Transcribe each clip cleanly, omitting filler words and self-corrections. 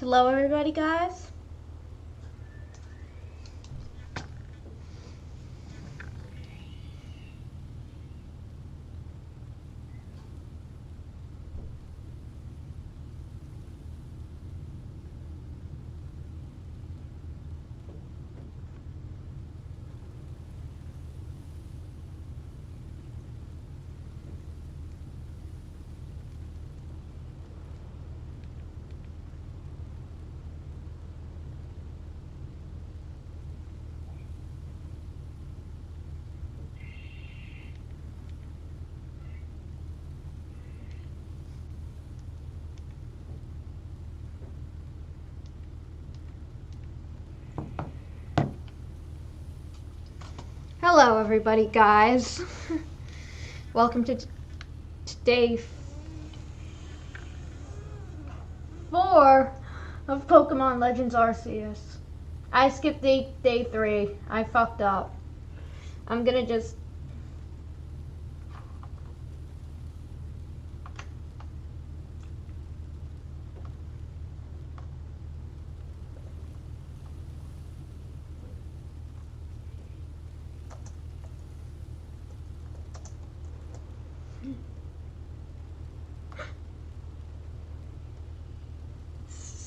Hello, everybody, guys. Hello, everybody, guys. Welcome to day 4 of Pokemon Legends Arceus. I skipped day 3. I fucked up. I'm gonna just...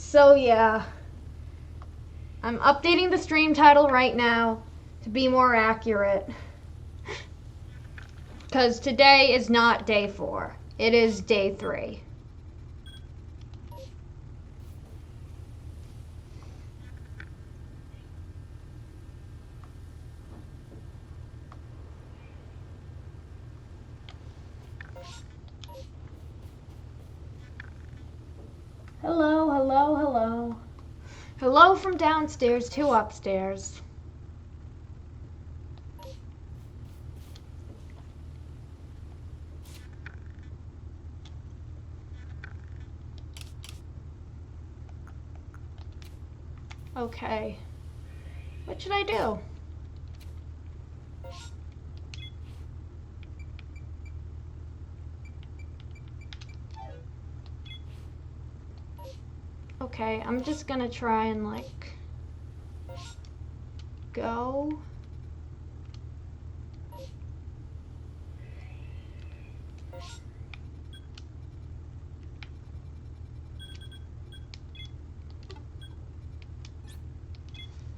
So yeah, I'm updating the stream title right now to be more accurate. Because today is not day 4. It is day 3. Hello, hello, hello. Hello from downstairs to upstairs. Okay. What should I do? Okay, I'm just gonna try and like go.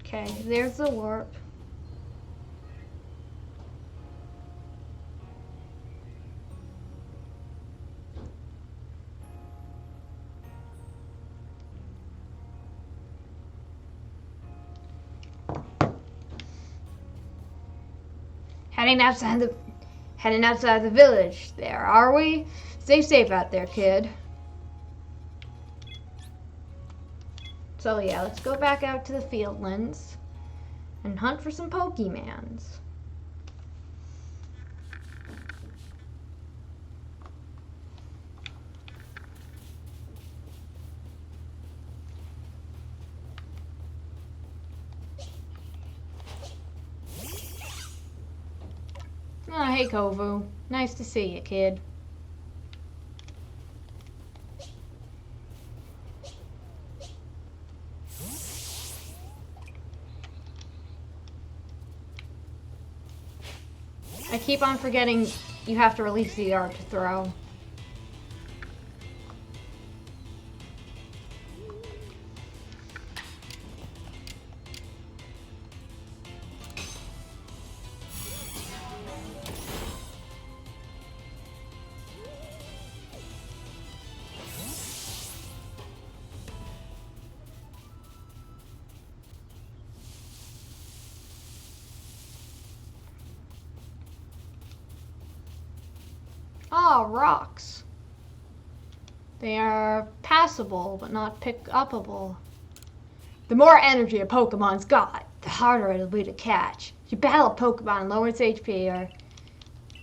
Okay, there's the warp. Heading outside the village there, are we? Stay safe out there, kid. So yeah, let's go back out to the fieldlands and hunt for some Pokemons. Oh, hey Kovu. Nice to see you, kid. I keep on forgetting you have to release the art to throw. Ah, rocks. They are passable, but not pick-upable. The more energy a Pokemon's got, the harder it'll be to catch. You battle a Pokemon and lower its HP, or...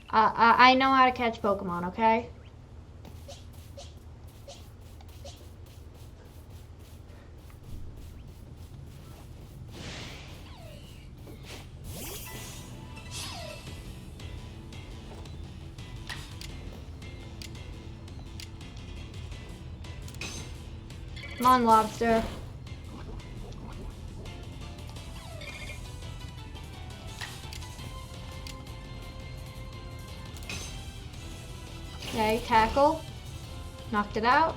I know how to catch Pokemon, okay? Come on, lobster. Okay, tackle. Knocked it out.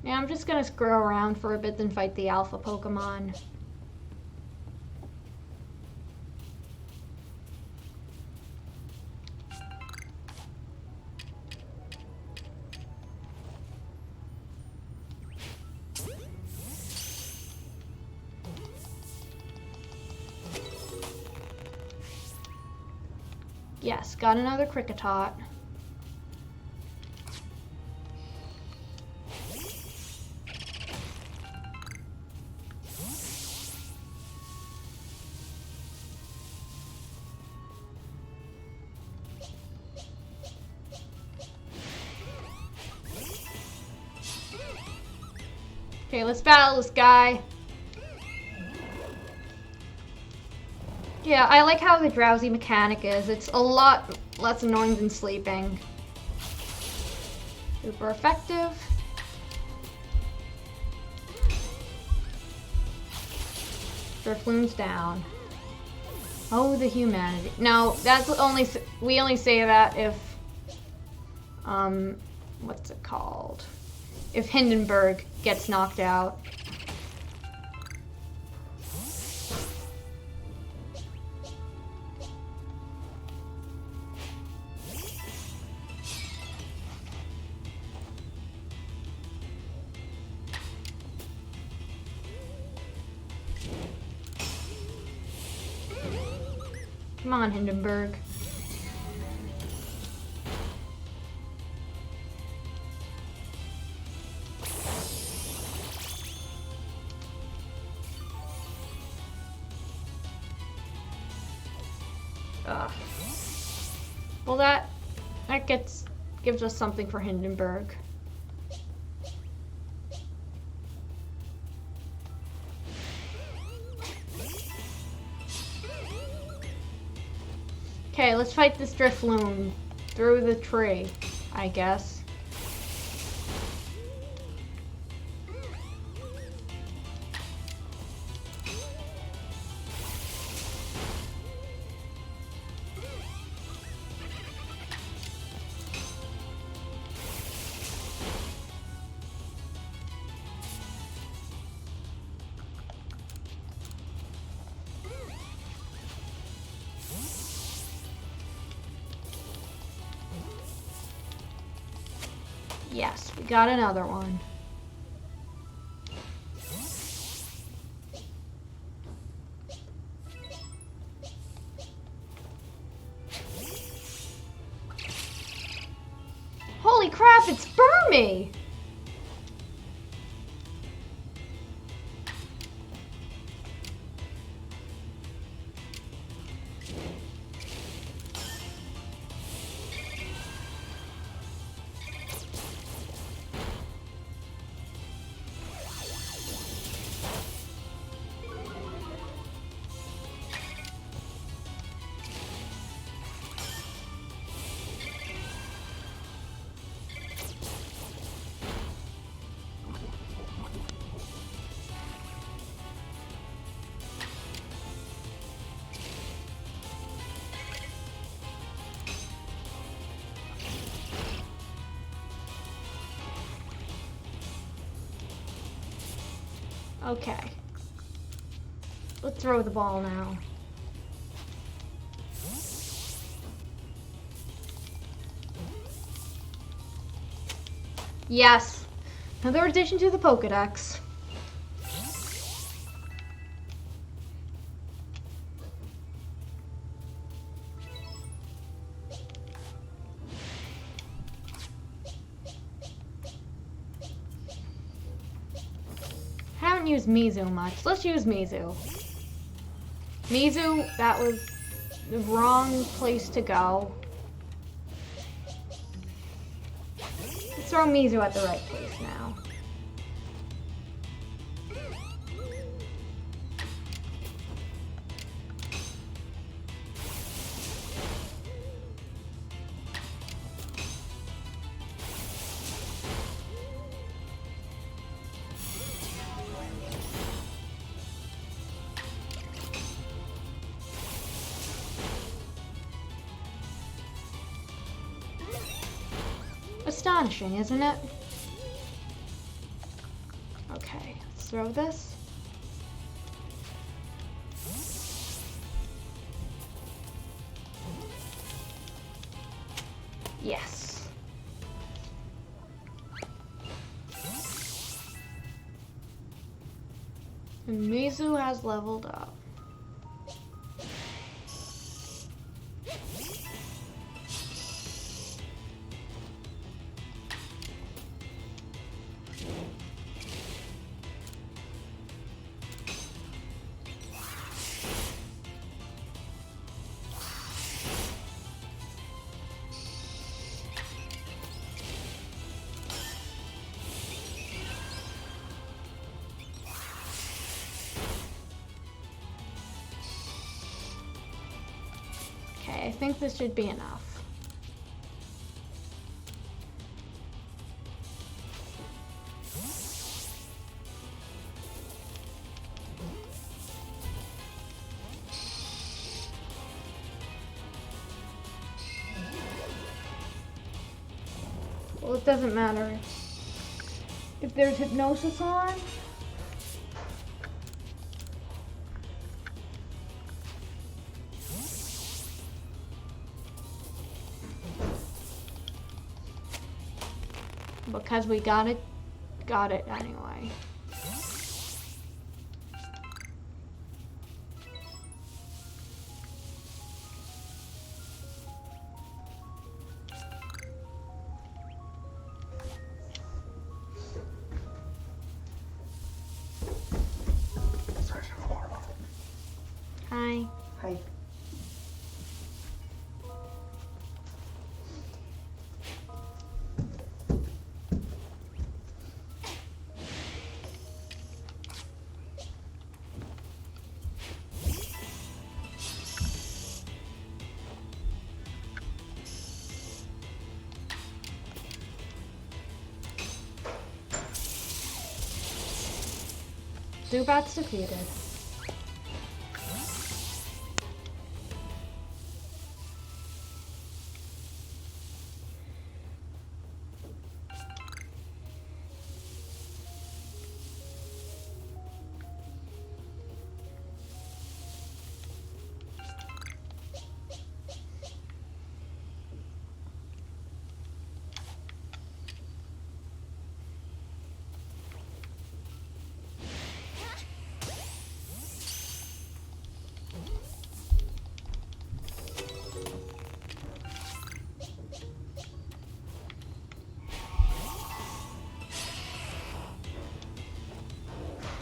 Yeah, I'm just gonna screw around for a bit then fight the alpha Pokemon. Yes, got another Kricketot. Okay, let's battle this guy. Yeah, I like how the drowsy mechanic is. It's a lot less annoying than sleeping. Super effective. Drifloon's down. Oh, the humanity. No, that's only, we only say that if, what's it called? If Hindenburg gets knocked out. Come on, Hindenburg. Well, that gives us something for Hindenburg. Okay, let's fight this Drifloon through the tree, I guess. Yes, we got another one. Holy crap, it's Burmy! Okay. Let's throw the ball now. Yes. Another addition to the Pokédex. Haven't used Mizu much. Let's use Mizu. Mizu, that was the wrong place to go. Let's throw Mizu at the right place now. astonishing, isn't it? Okay, let's throw this. Yes. And Mizu has leveled up. Okay, I think this should be enough. Well, it doesn't matter if there's hypnosis on. Because we got it anyway. Hi. Hi. Zubat's defeated.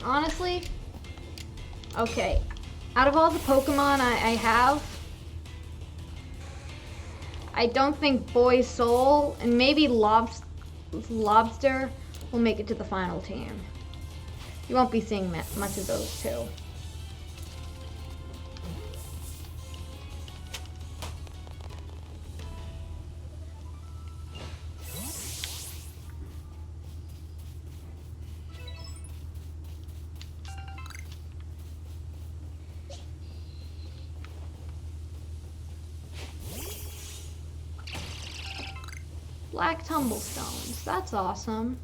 Honestly, okay, out of all the Pokemon I have, I don't think Boy Soul and maybe Lobster will make it to the final team. You won't be seeing much of those two. Black Tumblestones, that's awesome.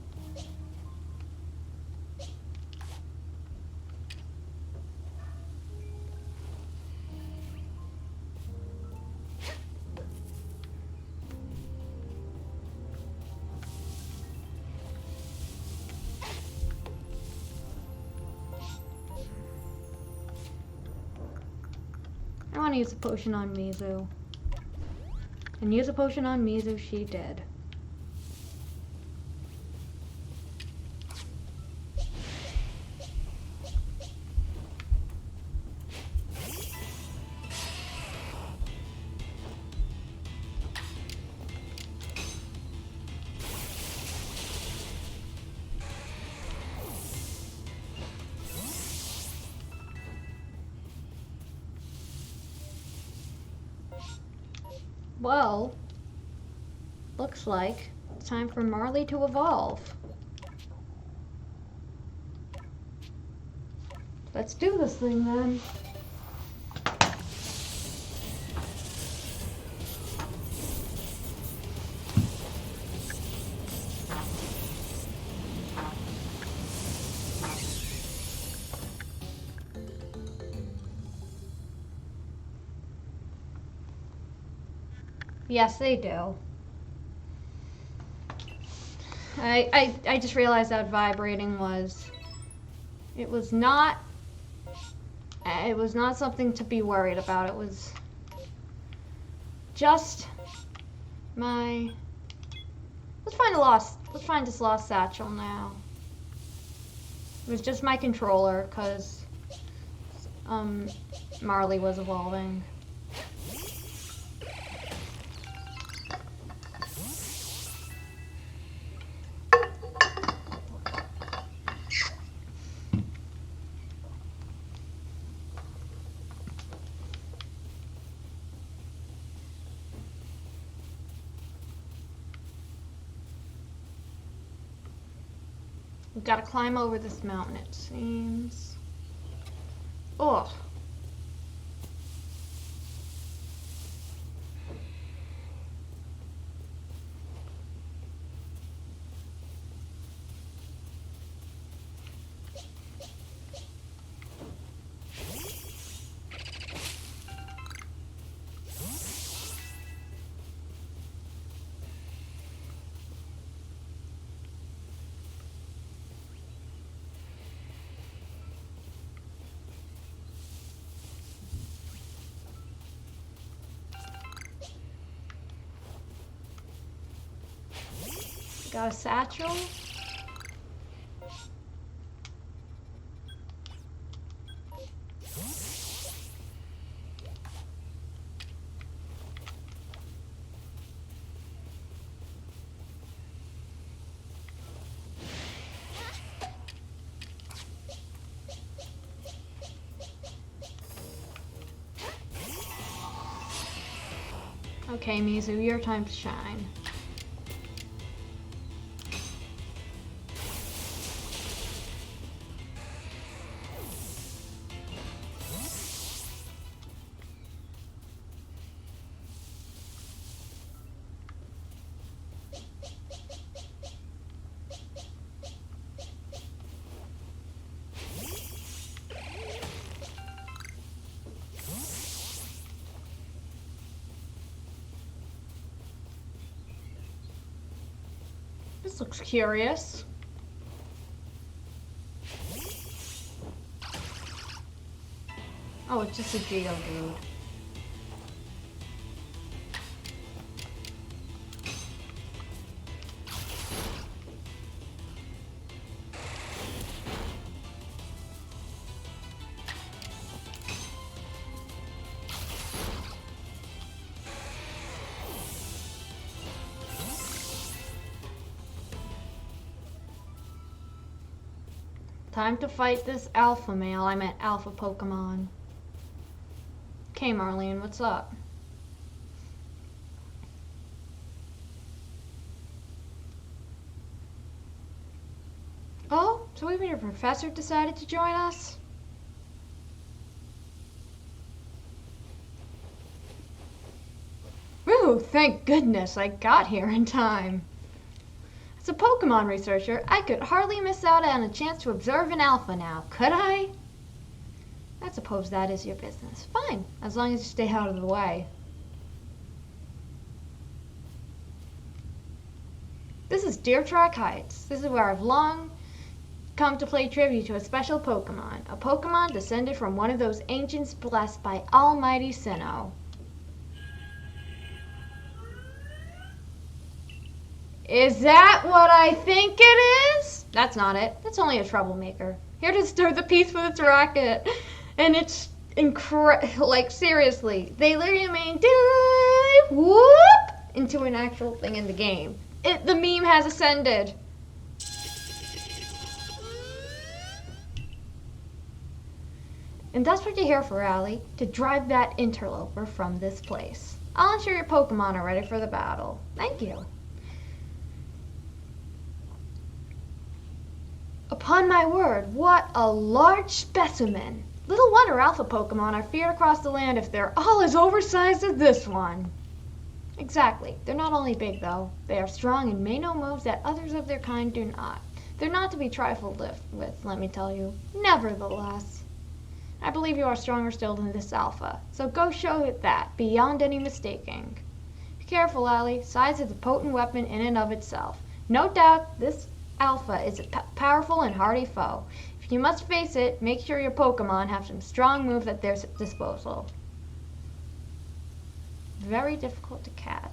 I want to use a potion on Mizu. And use a potion on Mizu she did. Well, looks like it's time for Marley to evolve. Let's do this thing then. Yes, they do. I just realized that vibrating was... It was not something to be worried about. It was just my... Let's find this lost satchel now. It was just my controller, because Marley was evolving. We've got to climb over this mountain, it seems. Ugh. Got a satchel. Okay, Mizu, your time to shine. This looks curious. Oh, it's just a Geodude. Time to fight this alpha male. I meant alpha Pokemon. Okay, Marlene, what's up? Oh, so even your professor decided to join us? Whew, thank goodness I got here in time. As a Pokemon researcher, I could hardly miss out on a chance to observe an alpha now, could I? I suppose that is your business. Fine, as long as you stay out of the way. This is Deer Track Heights. This is where I've long come to pay tribute to a special Pokemon. A Pokemon descended from one of those ancients blessed by Almighty Sinnoh. Is that what I think it is? That's not it. That's only a troublemaker. Here to stir the peace with its racket. And it's like, seriously. They literally made whoop into an actual thing in the game. The meme has ascended. And that's what you're here for, Allie. To drive that interloper from this place. I'll ensure your Pokemon are ready for the battle. Thank you. Upon my word, what a large specimen. Little wonder alpha Pokemon are feared across the land if they're all as oversized as this one. Exactly. They're not only big, though. They are strong and may know moves that others of their kind do not. They're not to be trifled with, let me tell you. Nevertheless, I believe you are stronger still than this alpha. So go show it that, beyond any mistaking. Be careful, Ally. Size is a potent weapon in and of itself. No doubt this Alpha is a powerful and hardy foe. If you must face it, make sure your Pokemon have some strong moves at their disposal. Very difficult to catch.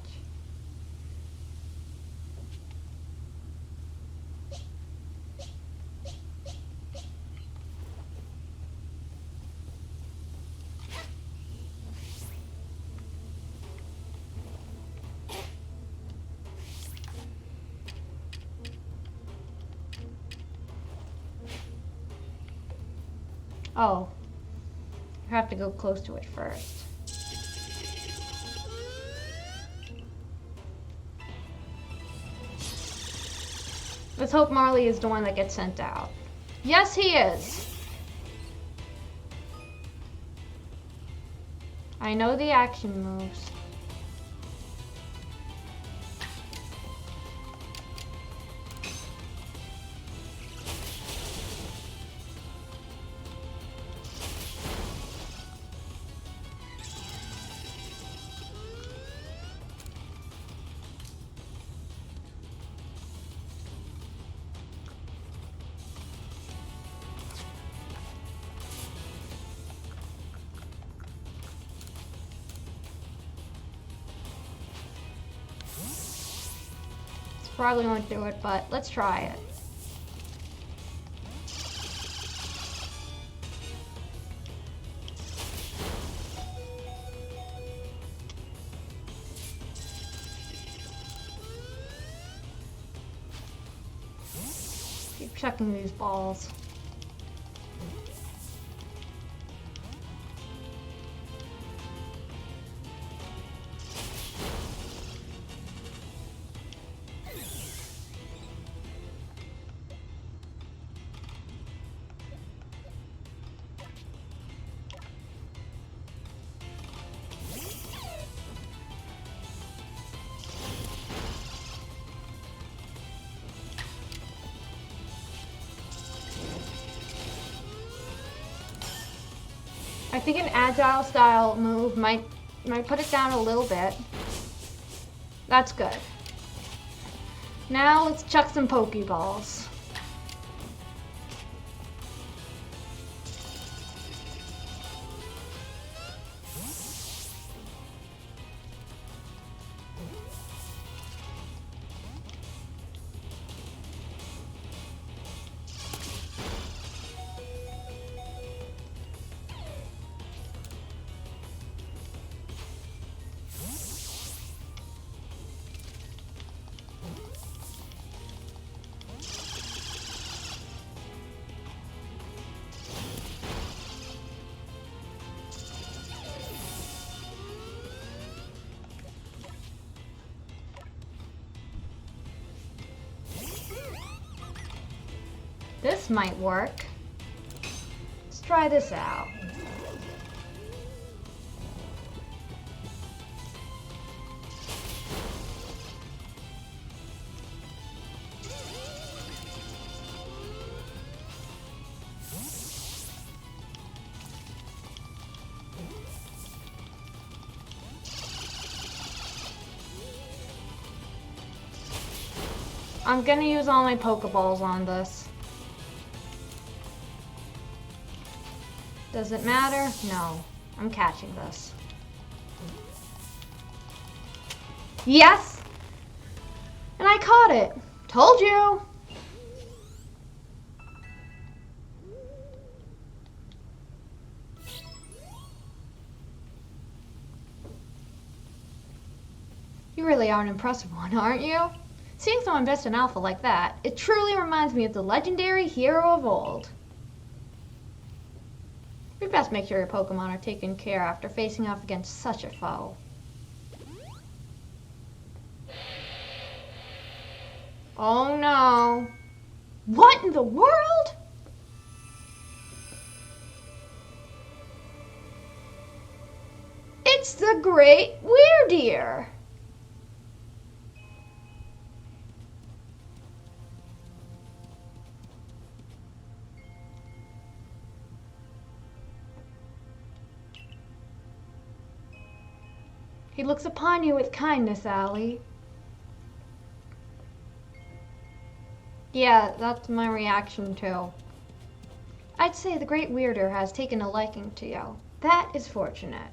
Oh, I have to go close to it first. Let's hope Marley is the one that gets sent out. Yes, he is. I know the action moves. Probably won't do it, but let's try it. Keep checking these balls. I think an agile style move might put it down a little bit. That's good. Now let's chuck some Pokeballs. This might work. Let's try this out. I'm gonna use all my Pokeballs on this. Does it matter? No. I'm catching this. Yes! And I caught it. Told you! You really are an impressive one, aren't you? Seeing someone best in Alpha like that, it truly reminds me of the legendary hero of old. We best make sure your Pokemon are taken care of after facing off against such a foe. Oh no. What in the world? It's the Great Weirdeer. He looks upon you with kindness, Allie. Yeah, that's my reaction too. I'd say the Great Weirder has taken a liking to you. That is fortunate.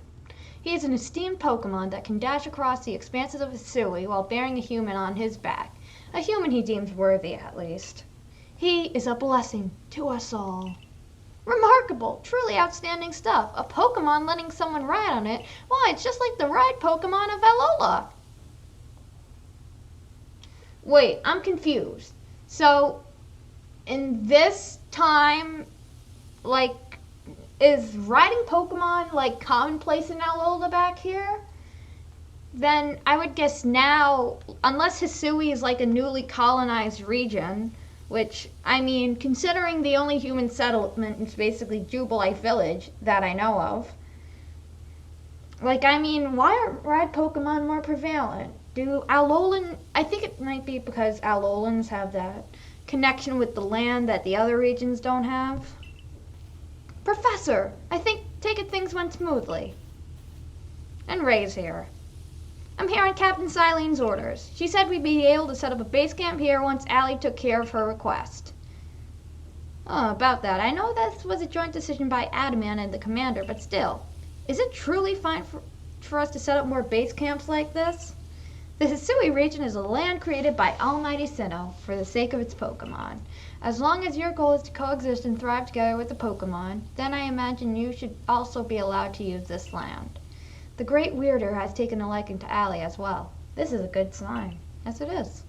He is an esteemed Pokémon that can dash across the expanses of Hisui while bearing a human on his back. A human he deems worthy, at least. He is a blessing to us all. Remarkable, truly outstanding stuff. A Pokémon letting someone ride on it. Why, it's just like the ride Pokémon of Alola. Wait, I'm confused. So, in this time, like, is riding Pokemon, like, commonplace in Alola back here? Then I would guess now, unless Hisui is, like, a newly colonized region, which, I mean, considering the only human settlement is basically Jubilee Village that I know of. Like, I mean, why aren't ride Pokemon more prevalent? Do Alolan... I think it might be because Alolans have that connection with the land that the other regions don't have. Professor, I think take it things went smoothly. And Ray's here. I'm here on Captain Silene's orders. She said we'd be able to set up a base camp here once Allie took care of her request. Oh, about that. I know this was a joint decision by Adamant and the commander, but still, is it truly fine for us to set up more base camps like this? The Hisui region is a land created by Almighty Sinnoh for the sake of its Pokemon. As long as your goal is to coexist and thrive together with the Pokemon, then I imagine you should also be allowed to use this land. The Great Weirder has taken a liking to Allie as well. This is a good sign. Yes, it is.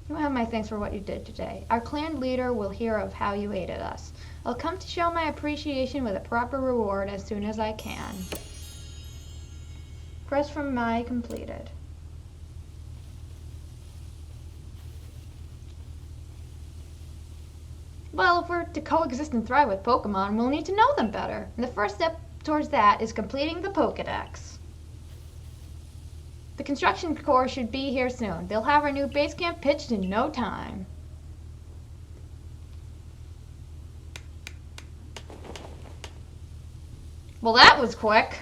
You have my thanks for what you did today. Our clan leader will hear of how you aided us. I'll come to show my appreciation with a proper reward as soon as I can. Quest from Mai completed. Well, if we're to coexist and thrive with Pokemon, we'll need to know them better. And the first step towards that is completing the Pokédex. The construction corps should be here soon. They'll have our new base camp pitched in no time. Well, that was quick.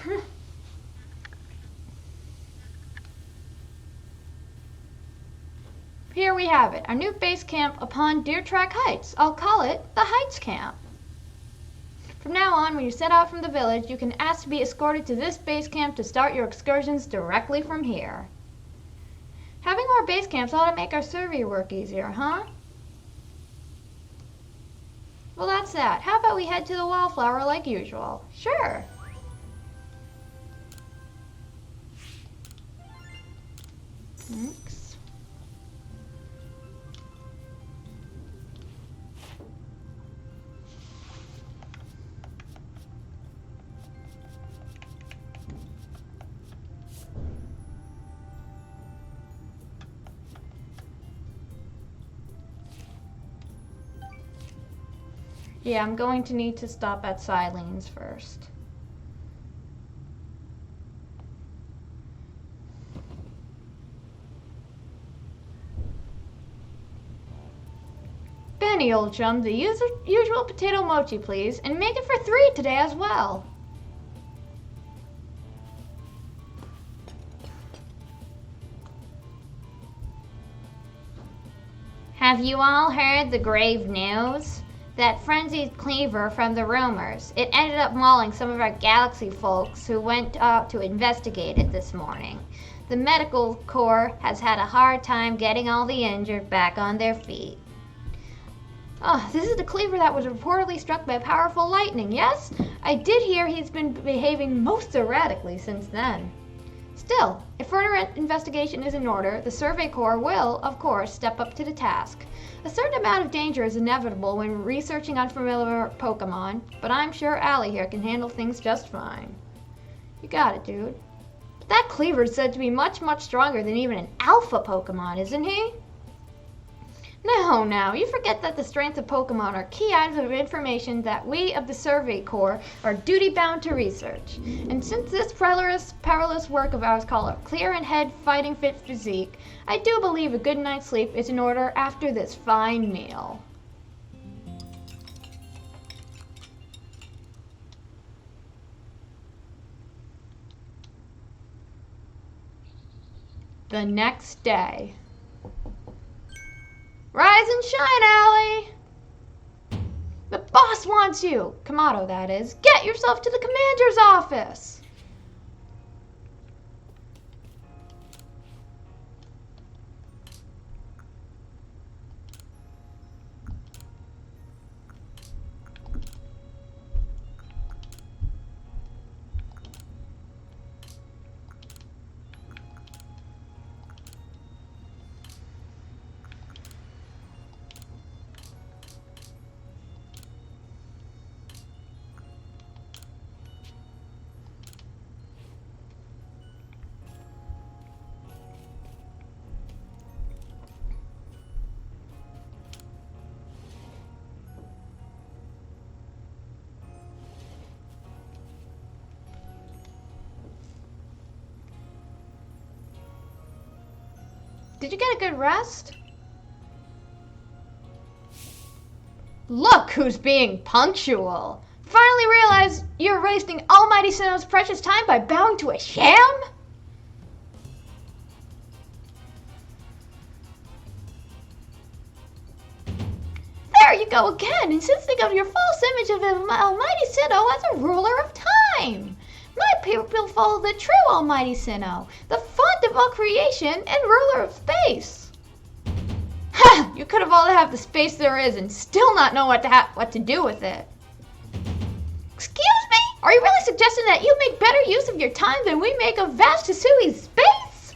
Here we have it, our new base camp upon Deer Track Heights. I'll call it the Heights Camp. From now on, when you set out from the village, you can ask to be escorted to this base camp to start your excursions directly from here. Having more base camps ought to make our survey work easier, huh? Well, that's that. How about we head to the Wallflower like usual? Sure. Thanks. Yeah, I'm going to need to stop at Silene's first. Benny, old chum, the usual potato mochi, please, and make it for 3 today as well. Have you all heard the grave news? That frenzied cleaver from the rumors. It ended up mauling some of our galaxy folks who went out to investigate it this morning. The medical corps has had a hard time getting all the injured back on their feet. Oh, this is the cleaver that was reportedly struck by powerful lightning, yes? I did hear he's been behaving most erratically since then. Still, if further investigation is in order, the Survey Corps will, of course, step up to the task. A certain amount of danger is inevitable when researching unfamiliar Pokemon, but I'm sure Allie here can handle things just fine. You got it, dude. But that cleaver is said to be much, much stronger than even an alpha Pokemon, isn't he? No, you forget that the strengths of Pokemon are key items of information that we of the Survey Corps are duty-bound to research. And since this perilous work of ours call a clear-in-head, fighting-fit physique, I do believe a good night's sleep is in order after this fine meal. The next day. Rise and shine, Allie! The boss wants you! Kamado, that is. Get yourself to the commander's office! Did you get a good rest? Look who's being punctual. Finally realize you're wasting Almighty Sinnoh's precious time by bowing to a sham? There you go again, insisting on your false image of the Almighty Sinnoh as a ruler of time. My people follow the true Almighty Sinnoh, the font of all creation and ruler of space. Ha! You could have all have the space there is and still not know what to do with it. Excuse me? Are you really suggesting that you make better use of your time than we make of vast Hisui's space?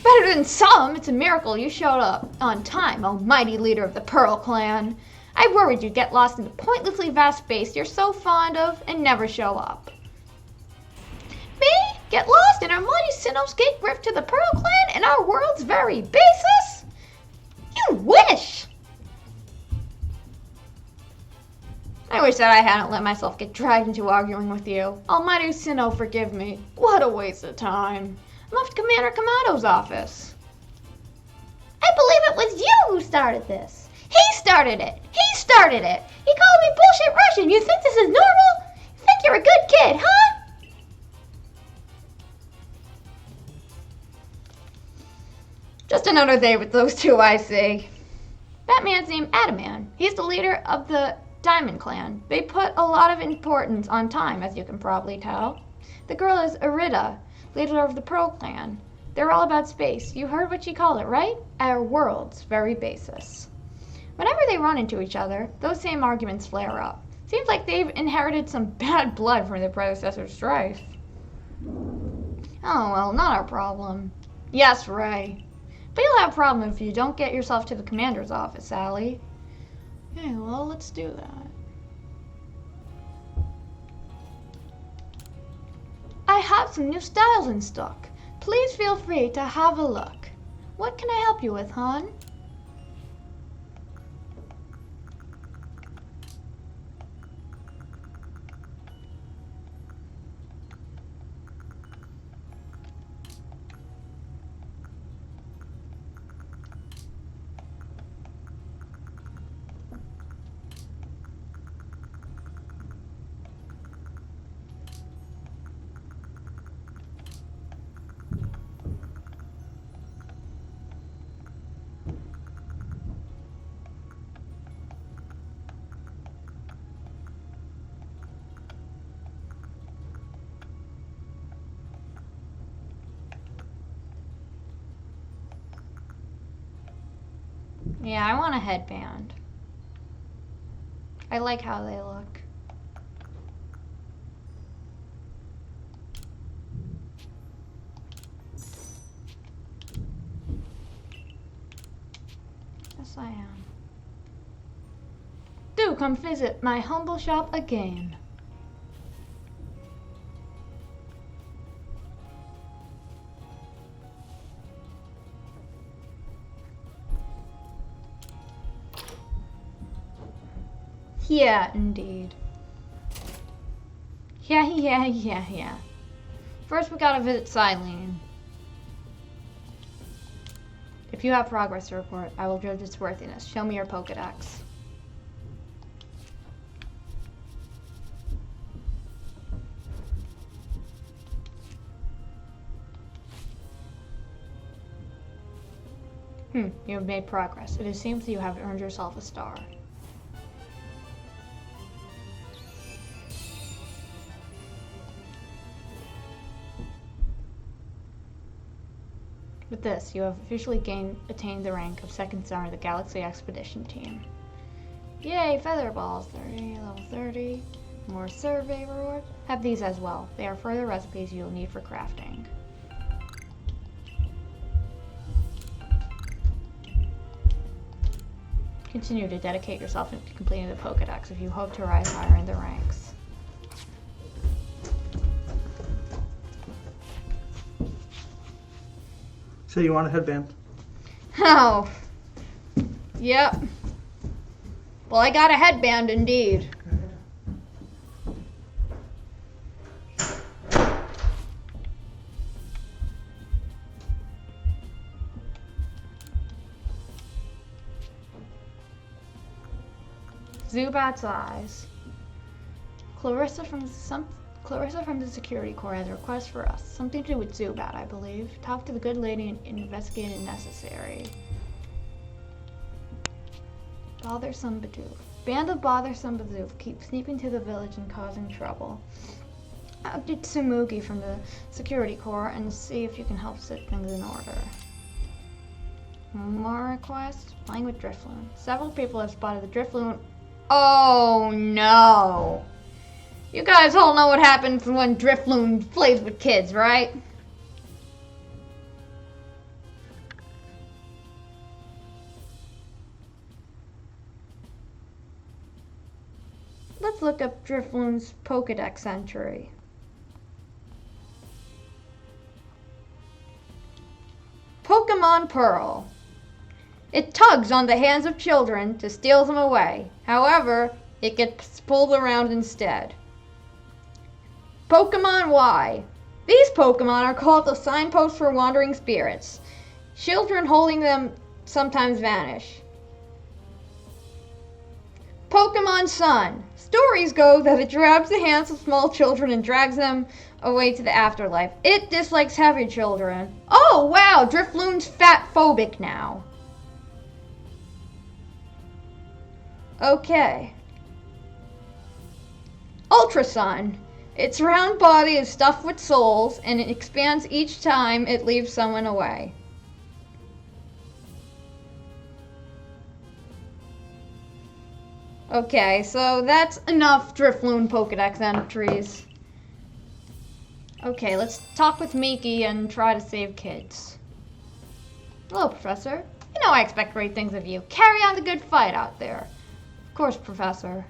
Better than some. It's a miracle you showed up on time, almighty leader of the Pearl Clan. I worried you'd get lost in the pointlessly vast space you're so fond of and never show up. Me? Get lost in Almighty Sinnoh's gate rift to the Pearl Clan and our world's very basis? You wish! I wish that I hadn't let myself get dragged into arguing with you. Almighty Sinnoh, forgive me. What a waste of time. I'm off to Commander Kamado's office. I believe it was you who started this. He started it. He started it. He called me bullshit Russian. You think this is normal? You think you're a good kid, huh? Just another day with those two, I see. That man's named Adaman. He's the leader of the Diamond Clan. They put a lot of importance on time, as you can probably tell. The girl is Arida, leader of the Pearl Clan. They're all about space. You heard what she called it, right? Our world's very basis. Whenever they run into each other, those same arguments flare up. Seems like they've inherited some bad blood from their predecessor's strife. Oh, well, not our problem. Yes, Ray. But you'll have a problem if you don't get yourself to the commander's office, Sally. Okay, well, let's do that. I have some new styles in stock. Please feel free to have a look. What can I help you with, hon? Yeah, I want a headband. I like how they look. Yes, I am. Do come visit my humble shop again. Yeah, indeed. Yeah. First, we gotta visit Silene. If you have progress to report, I will judge its worthiness. Show me your Pokedex. You have made progress. It seems you have earned yourself a star. With this, you have officially attained the rank of second star of the Galaxy Expedition Team. Yay, feather balls, 30, level 30. More survey reward. Have these as well. They are further recipes you'll need for crafting. Continue to dedicate yourself to completing the Pokédex if you hope to rise higher in the ranks. So you want a headband? Oh. Yep. Well, I got a headband indeed. Zubat's eyes. Clarissa from the Security Corps has a request for us. Something to do with Zubat, I believe. Talk to the good lady and investigate if necessary. Bothersome Bidoof. Band of Bothersome Bidoof keep sneaking to the village and causing trouble. Update Tsumugi from the Security Corps and see if you can help set things in order. More requests? Playing with Drifloon. Several people have spotted the Drifloon. Oh no! You guys all know what happens when Drifloon plays with kids, right? Let's look up Drifloon's Pokédex entry. Pokémon Pearl. It tugs on the hands of children to steal them away. However, it gets pulled around instead. Pokémon Y. These Pokémon are called the signposts for wandering spirits. Children holding them sometimes vanish. Pokemon Sun. Stories go that it grabs the hands of small children and drags them away to the afterlife. It dislikes heavy children. Oh wow, Drifloon's fat-phobic now. Okay. Ultra Sun. Its round body is stuffed with souls, and it expands each time it leaves someone away. Okay, so that's enough Drifloon Pokédex entries. Okay, let's talk with Miki and try to save kids. Hello, Professor. You know I expect great things of you. Carry on the good fight out there. Of course, Professor.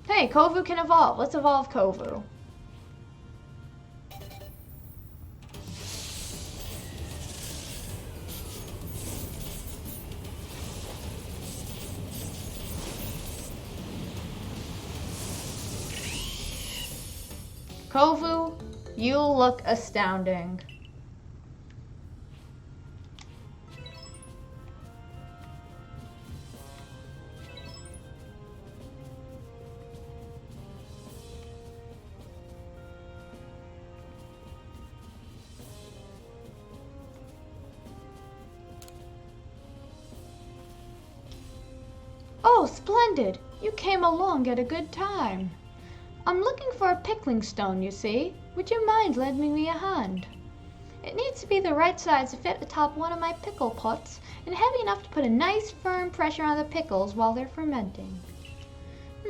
Hey, Kovu can evolve. Let's evolve Kovu. Kovu, you look astounding. Oh, splendid! You came along at a good time. I'm looking for a pickling stone, you see. Would you mind lending me a hand? It needs to be the right size to fit atop one of my pickle pots and heavy enough to put a nice firm pressure on the pickles while they're fermenting.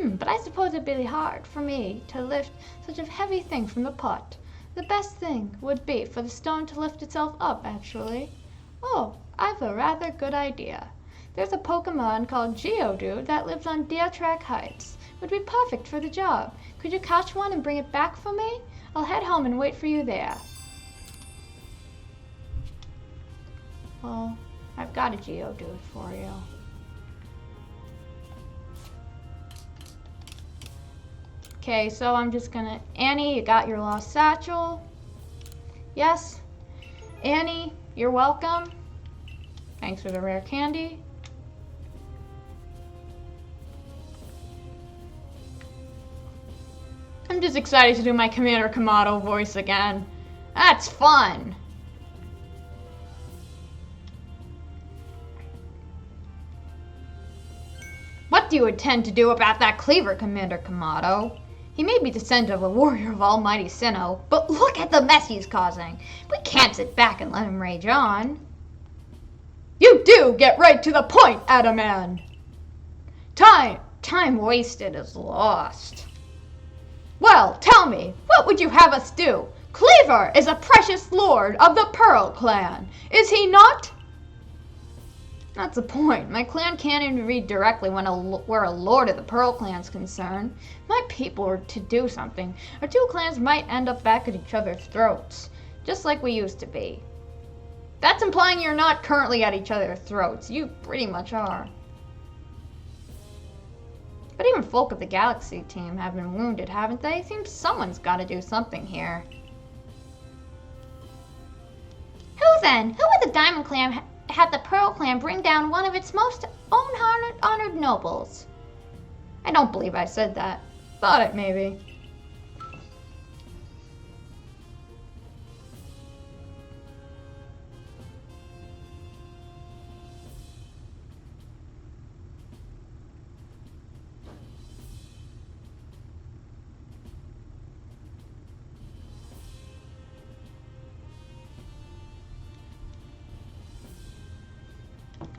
But I suppose it'd be hard for me to lift such a heavy thing from the pot. The best thing would be for the stone to lift itself up, actually. Oh, I've a rather good idea. There's a Pokemon called Geodude that lives on Deatrak Heights. Would be perfect for the job. Could you catch one and bring it back for me? I'll head home and wait for you there. Well, I've got a Geodude for you. Okay, so I'm just gonna... Annie, you got your lost satchel. Yes? Annie, you're welcome. Thanks for the rare candy. I'm just excited to do my Commander Kamado voice again. That's fun! What do you intend to do about that cleaver, Commander Kamado? He may be descendant of a warrior of Almighty Sinnoh, but look at the mess he's causing. We can't sit back and let him rage on. You do get right to the point, Adaman! Time wasted is lost. Well, tell me, what would you have us do? Cleaver is a precious lord of the Pearl clan, is he not? That's the point. My clan can't even read directly where a lord of the Pearl clan's concerned. If my people were to do something, our two clans might end up back at each other's throats, just like we used to be. That's implying you're not currently at each other's throats. You pretty much are. But even folk of the Galaxy team have been wounded, haven't they? Seems someone's got to do something here. Who then? Who would the Diamond Clan have the Pearl Clan bring down one of its most honored nobles? I don't believe I said that. Thought it, maybe.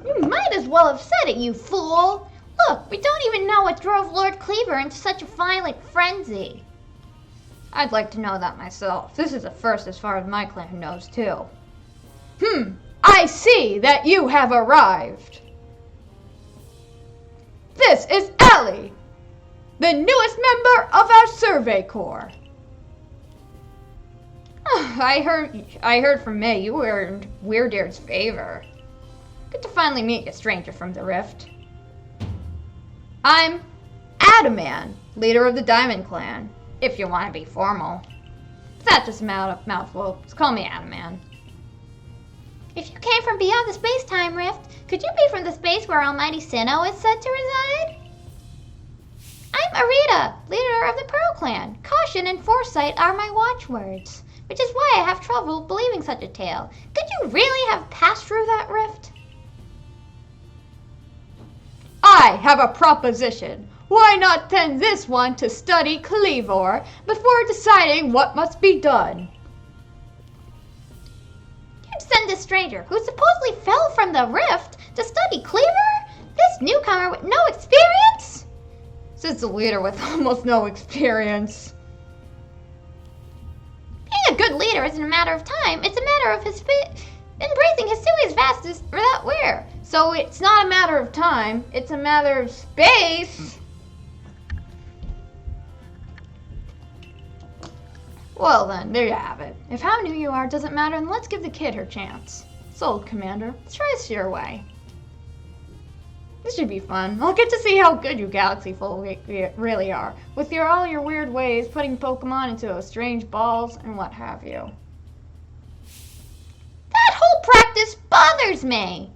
You might as well have said it, you fool! Look, we don't even know what drove Lord Cleaver into such a violent frenzy. I'd like to know that myself. This is a first as far as my clan knows, too. I see that you have arrived. This is Ellie, the newest member of our Survey Corps. I heard from May you earned Weirdear's favor. Good to finally meet a stranger from the Rift. I'm Adaman, leader of the Diamond Clan, if you want to be formal. That's just a mouthful. Just call me Adaman. If you came from beyond the space-time rift, could you be from the space where Almighty Sinnoh is said to reside? I'm Arita, leader of the Pearl Clan. Caution and foresight are my watchwords, which is why I have trouble believing such a tale. Could you really have passed through that rift? I have a proposition. Why not send this one to study Cleaver before deciding what must be done? You'd send this stranger, who supposedly fell from the rift, to study Cleaver? This newcomer with no experience? Says the leader with almost no experience. Being a good leader isn't a matter of time. It's a matter of embracing Hisui's vastness without wear. So it's not a matter of time, it's a matter of space. Well then, there you have it. If how new you are doesn't matter, then let's give the kid her chance. Sold, Commander. Let's try this your way. This should be fun. I'll get to see how good you Galaxy folk really are, with all your weird ways, putting Pokemon into those strange balls and what have you. That whole practice bothers me.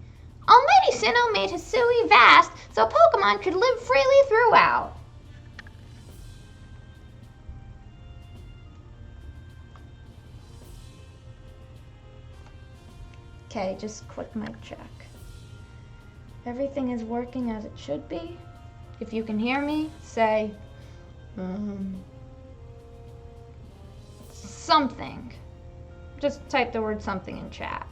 Almighty Sinnoh made Hisui vast so Pokemon could live freely throughout. Okay, just quick mic check. Everything is working as it should be. If you can hear me, say something. Just type the word something in chat.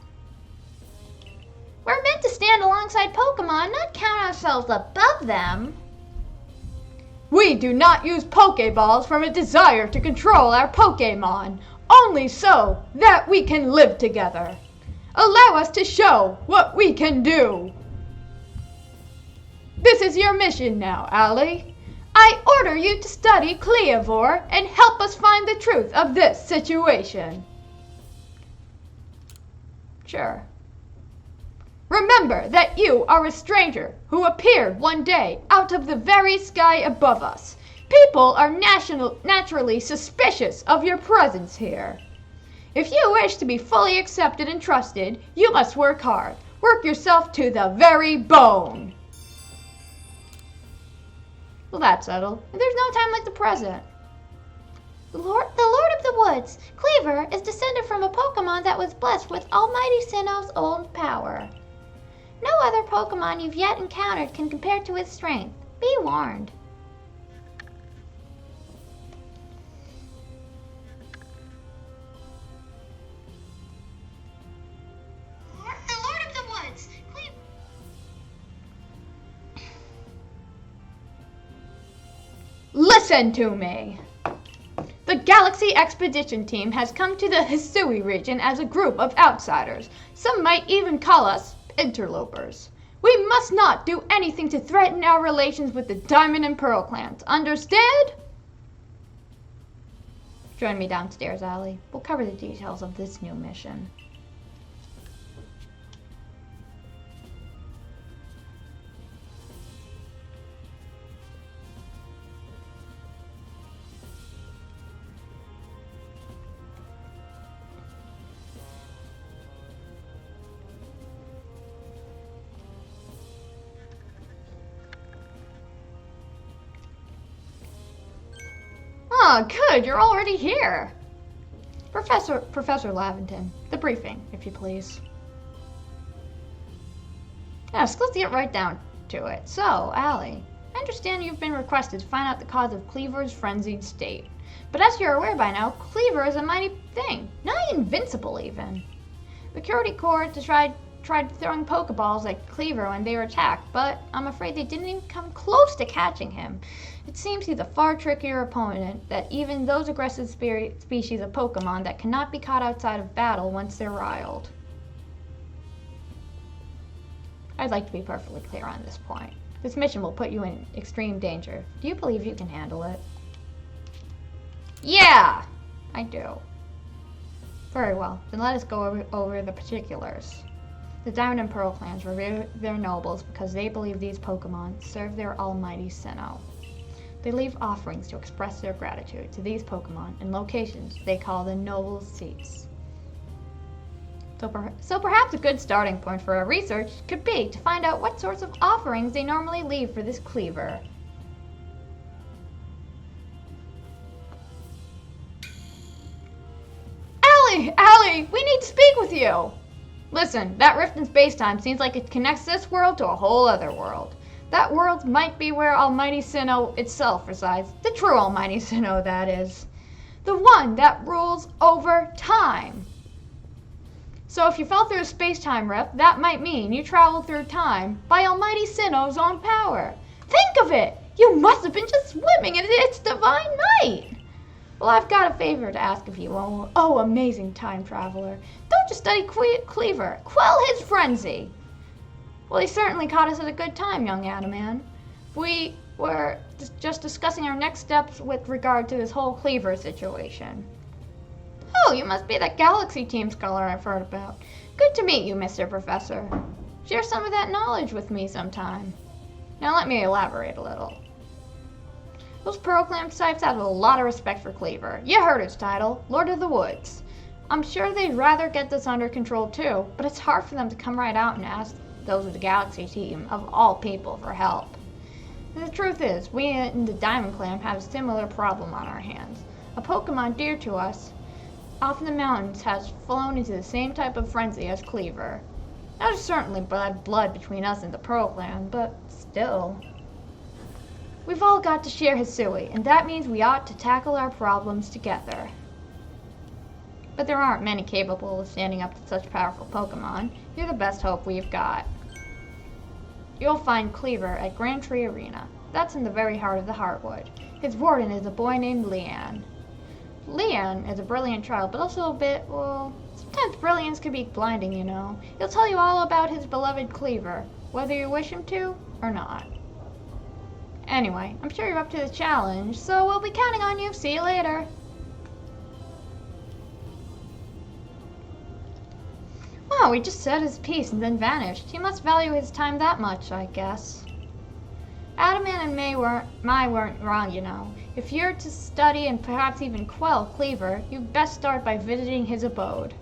We're meant to stand alongside Pokemon, not count ourselves above them. We do not use Pokeballs from a desire to control our Pokemon, only so that we can live together. Allow us to show what we can do. This is your mission now, Allie. I order you to study Cleavor and help us find the truth of this situation. Sure. Remember that you are a stranger who appeared one day out of the very sky above us. People are naturally suspicious of your presence here. If you wish to be fully accepted and trusted, you must work hard. Work yourself to the very bone. Well, that's settled. There's no time like the present. The Lord of the Woods, Cleaver, is descended from a Pokemon that was blessed with Almighty Sinnoh's own power. No other Pokemon you've yet encountered can compare to his strength, Be warned. The Lord of the Woods. Listen to me. The Galaxy Expedition Team has come to the Hisui region as a group of outsiders. Some might even call us interlopers. We must not do anything to threaten our relations with the Diamond and Pearl clans. Understood? Join me downstairs, Allie. We'll cover the details of this new mission. Oh, good, you're already here. Professor Lavington, the briefing, if you please. Yes, let's get right down to it. So, Allie, I understand you've been requested to find out the cause of Cleaver's frenzied state. But as you're aware by now, Cleaver is a mighty thing, not invincible even. The Security Corps tried throwing Pokeballs at Cleaver when they were attacked, but I'm afraid they didn't even come close to catching him. It seems he's a far trickier opponent than even those aggressive species of Pokemon that cannot be caught outside of battle once they're riled. I'd like to be perfectly clear on this point. This mission will put you in extreme danger. Do you believe you can handle it? Yeah, I do. Very well, then let us go over the particulars. The Diamond and Pearl clans revere their nobles because they believe these Pokemon serve their almighty Sinnoh. They leave offerings to express their gratitude to these Pokemon in locations they call the nobles' seats. So perhaps a good starting point for our research could be to find out what sorts of offerings they normally leave for this Cleaver. Allie, we need to speak with you! Listen, that rift in space-time seems like it connects this world to a whole other world. That world might be where Almighty Sinnoh itself resides. The true Almighty Sinnoh, that is. The one that rules over time. So if you fell through a space-time rift, that might mean you traveled through time by Almighty Sinnoh's own power. Think of it! You must have been just swimming in its divine might! Well, I've got a favor to ask of you, oh amazing time traveler. Don't just study Cleaver. Quell his frenzy. Well, he certainly caught us at a good time, young Adaman. We were just discussing our next steps with regard to this whole Cleaver situation. Oh, you must be that Galaxy Team scholar I've heard about. Good to meet you, Mr. Professor. Share some of that knowledge with me sometime. Now let me elaborate a little. Those Pearl Clan types have a lot of respect for Cleaver. You heard his title, Lord of the Woods. I'm sure they'd rather get this under control too, but it's hard for them to come right out and ask those of the Galaxy Team, of all people, for help. And the truth is, we in the Diamond Clan have a similar problem on our hands. A Pokemon dear to us, off in the mountains, has flown into the same type of frenzy as Cleaver. Now, there's certainly blood between us and the Pearl Clan, but still. We've all got to share Hisui, and that means we ought to tackle our problems together. But there aren't many capable of standing up to such powerful Pokemon. You're the best hope we've got. You'll find Cleaver at Grand Tree Arena. That's in the very heart of the Heartwood. His warden is a boy named Leanne. Leanne is a brilliant child, but also a bit, well, sometimes brilliance can be blinding, you know. He'll tell you all about his beloved Cleaver, whether you wish him to or not. Anyway, I'm sure you're up to the challenge, so we'll be counting on you. See you later. Wow, he just said his piece and then vanished. He must value his time that much, I guess. Adaman and Mai weren't wrong, you know. If you're to study and perhaps even quell Cleaver, you'd best start by visiting his abode.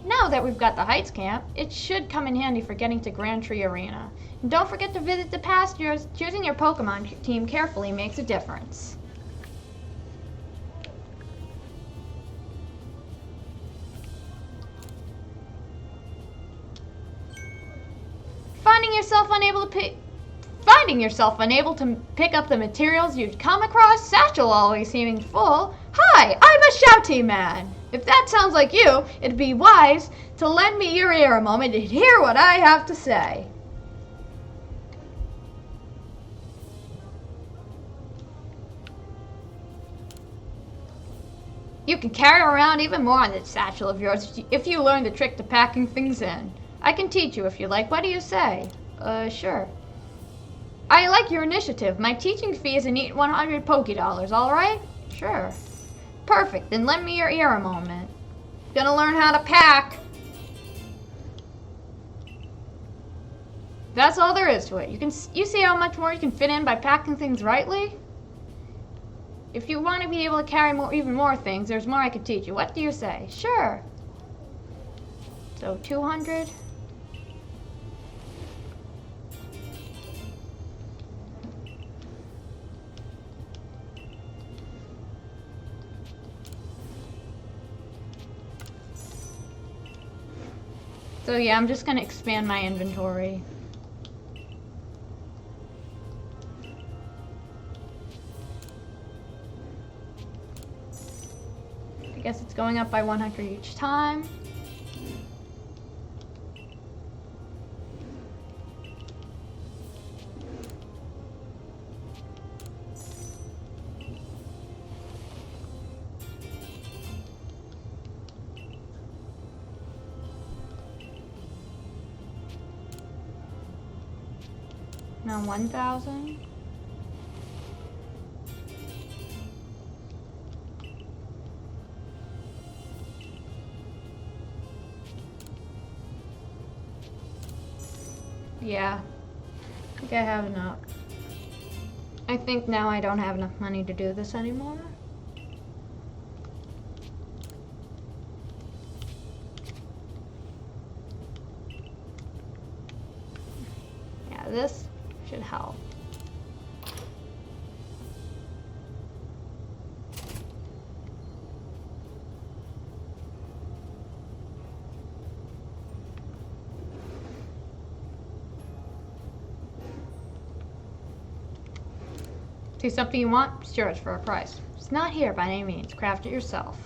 Now that we've got the Heights camp, it should come in handy for getting to Grand Tree Arena. And don't forget to visit the pastures. Choosing your Pokemon team carefully makes a difference. Finding yourself unable to Finding yourself unable to pick up the materials you'd come across, satchel always seeming full. Hi, I'm a shouty man. If that sounds like you, it'd be wise to lend me your ear a moment to hear what I have to say. You can carry around even more on this satchel of yours if you learn the trick to packing things in. I can teach you if you like. What do you say? Sure. I like your initiative. My teaching fee is a neat 100 Poké-Dollars, alright? Sure. Perfect, then lend me your ear a moment. Gonna learn how to pack. That's all there is to it. You see how much more you can fit in by packing things rightly? If you want to be able to carry even more things, there's more I could teach you. What do you say? Sure. So 200. So yeah, I'm just gonna expand my inventory. I guess it's going up by 100 each time. Now 1,000. Yeah, I think I have enough. I think now I don't have enough money to do this anymore. Yeah, this should help. See something you want? It's yours for a price. It's not here by any means. Craft it yourself.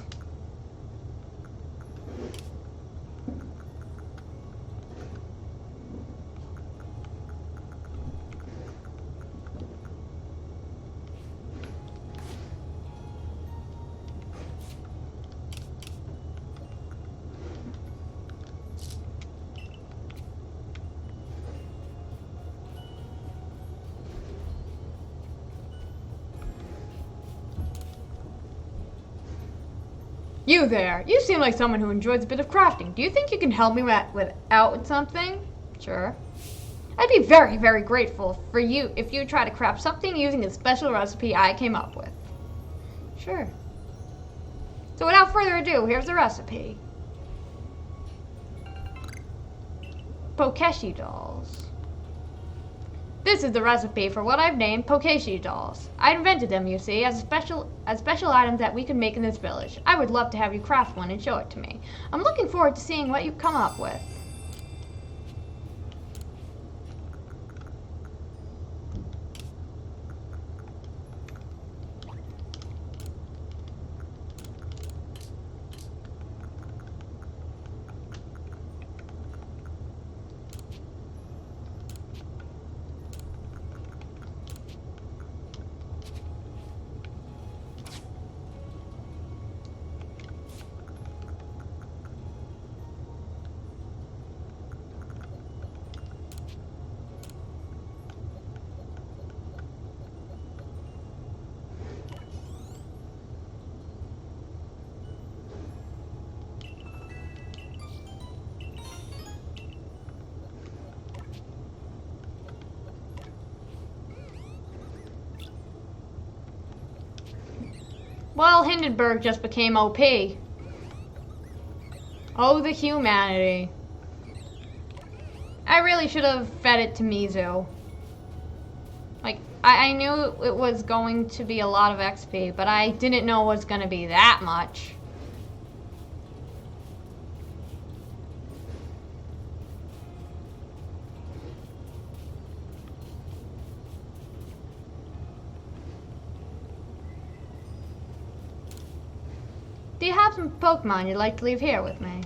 You there. You seem like someone who enjoys a bit of crafting. Do you think you can help me with something? Sure. I'd be very, very grateful for you if you try to craft something using a special recipe I came up with. Sure. So without further ado, here's the recipe. Pokeshi dolls. This is the recipe for what I've named Pokeshi dolls. I invented them, you see, as special items that we could make in this village. I would love to have you craft one and show it to me. I'm looking forward to seeing what you come up with. Well, Hindenburg just became OP. Oh, the humanity. I really should have fed it to Mizu. Like, I knew it was going to be a lot of XP, but I didn't know it was going to be that much. Do you have some Pokemon you'd like to leave here with me?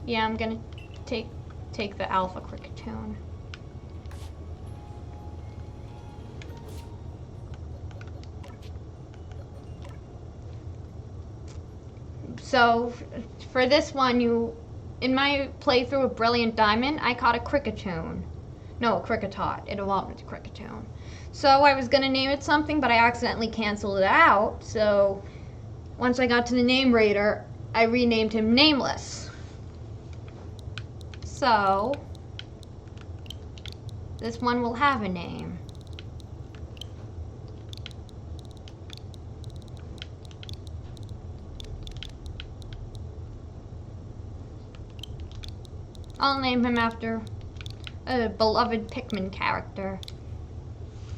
Yeah, I'm gonna take the Alpha Cricketune. So, for this one, in my playthrough of Brilliant Diamond, I caught a Cricketune. No, a Cricketot. It evolved into Cricketune. So I was gonna name it something, but I accidentally canceled it out. So once I got to the name raider, I renamed him Nameless. So this one will have a name. I'll name him after a beloved Pikmin character,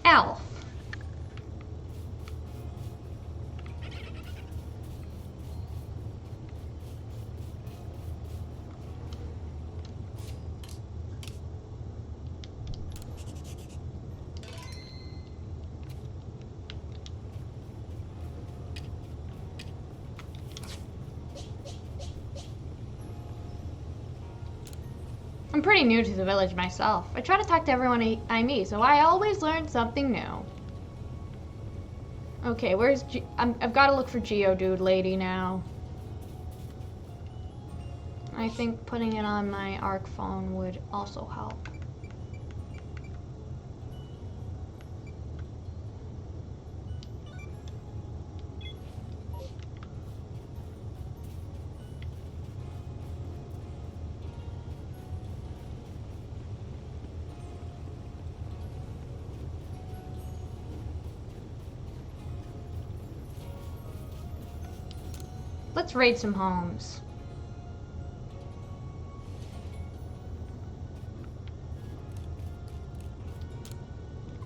Elf. I'm pretty new to the village myself. I try to talk to everyone I meet, so I always learn something new. Okay, where's I've got to look for Geodude Lady now. I think putting it on my ARC phone would also help. Let's raid some homes.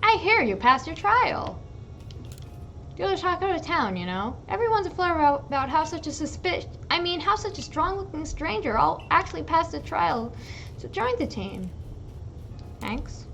I hear you passed your trial. The other talk out of town, you know. Everyone's aflutter about how such a how such a strong-looking stranger all actually passed the trial to join the team. Thanks.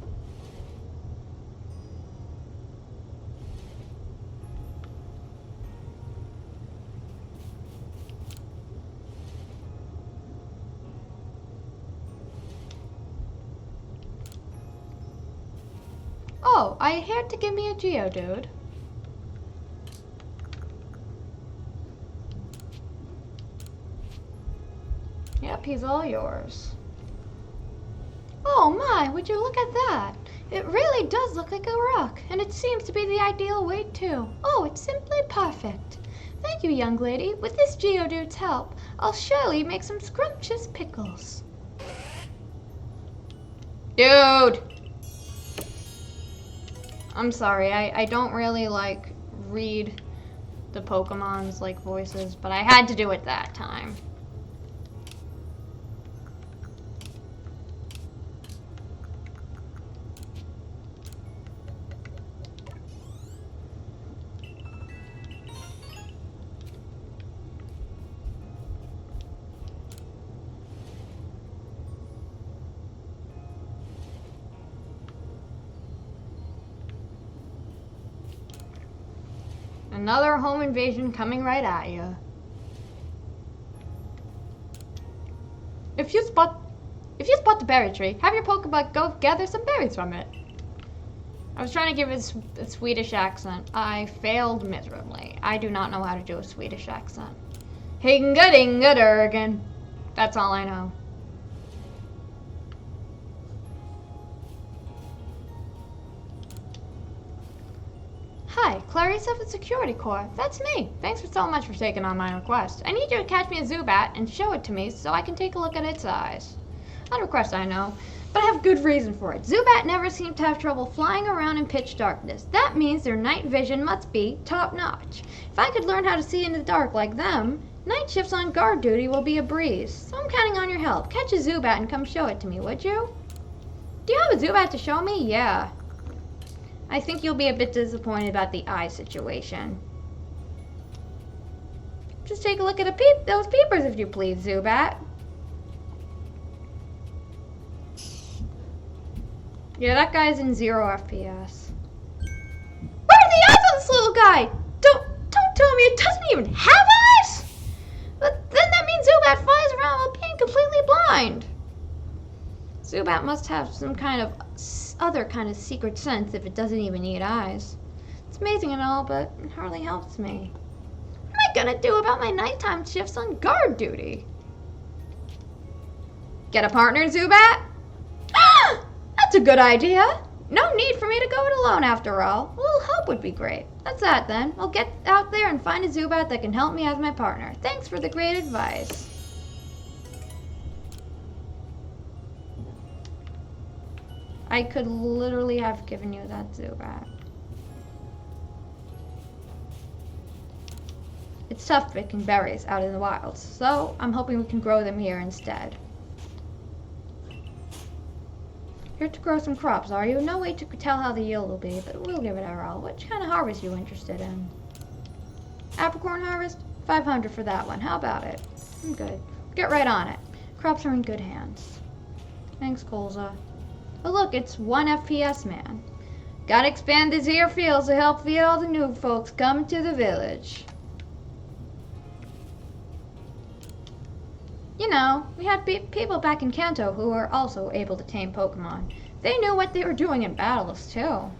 Oh, I had to give me a Geodude. Yep, he's all yours. Oh my, would you look at that? It really does look like a rock, and it seems to be the ideal weight too. Oh, it's simply perfect. Thank you, young lady. With this Geodude's help, I'll surely make some scrumptious pickles. Dude! I'm sorry, I don't really read the Pokemon's voices, but I had to do it that time. Another home invasion coming right at you. If you spot the berry tree, have your Pokeball go gather some berries from it. I was trying to give it a Swedish accent. I failed miserably. I do not know how to do a Swedish accent. Hinga dinga durgan. That's all I know. Hi, Clarice of the Security Corps. That's me. Thanks so much for taking on my request. I need you to catch me a Zubat and show it to me so I can take a look at its eyes. Odd request, I know, but I have good reason for it. Zubat never seem to have trouble flying around in pitch darkness. That means their night vision must be top-notch. If I could learn how to see in the dark like them, night shifts on guard duty will be a breeze. So I'm counting on your help. Catch a Zubat and come show it to me, would you? Do you have a Zubat to show me? Yeah. I think you'll be a bit disappointed about the eye situation. Just take a look at those peepers if you please, Zubat. Yeah, that guy's in 0 FPS. What are the eyes on this little guy? Don't tell me it doesn't even have eyes? But then that means Zubat flies around while being completely blind. Zubat must have some kind of other kind of secret sense if it doesn't even need eyes. It's amazing and all, but it hardly helps me. What am I gonna do about my nighttime shifts on guard duty? Get a partner, Zubat? Ah! That's a good idea. No need for me to go it alone after all. A little help would be great. That's that then. I'll get out there and find a Zubat that can help me as my partner. Thanks for the great advice. I could literally have given you that Zubat. It's tough picking berries out in the wilds, so I'm hoping we can grow them here instead. Here to grow some crops, are you? No way to tell how the yield will be, but we'll give it our all. Which kind of harvest are you interested in? Apricorn harvest? 500 for that one. How about it? I'm good. Get right on it. Crops are in good hands. Thanks, Colza. Oh look, it's 1 FPS man. Gotta expand these here fields to help feed all the new folks coming to the village. You know, we had people back in Kanto who were also able to tame Pokemon. They knew what they were doing in battles, too.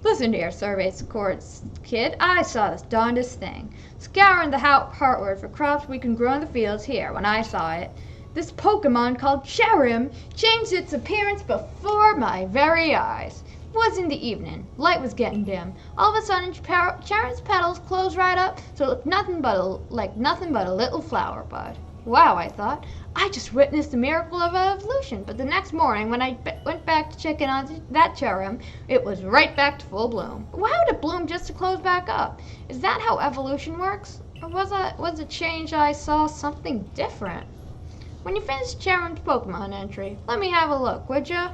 Listen here, Survey Courts kid. I saw this darndest thing. Scouring the heartward for crops we can grow in the fields here when I saw it. This Pokemon called Cherim changed its appearance before my very eyes. It was in the evening. Light was getting dim. All of a sudden, Cherim's petals closed right up, so it looked nothing but a little flower bud. Wow, I thought. I just witnessed the miracle of evolution. But the next morning, when I went back to check in on that Cherim, it was right back to full bloom. Why would it bloom just to close back up? Is that how evolution works? Or was the change I saw something different? When you finish Cherim's Pokemon entry, let me have a look, would ya?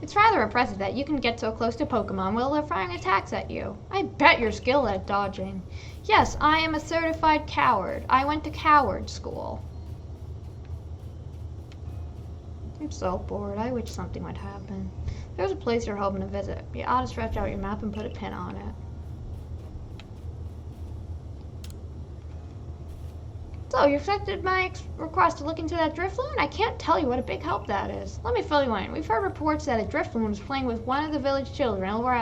It's rather impressive that you can get so close to Pokemon while they're firing attacks at you. I bet you're skilled at dodging. Yes, I am a certified coward. I went to coward school. I'm so bored. I wish something would happen. There's a place you're hoping to visit. You ought to stretch out your map and put a pin on it. So, you accepted my request to look into that Drifloon? I can't tell you what a big help that is. Let me fill you in. We've heard reports that a Drifloon was playing with one of the village children over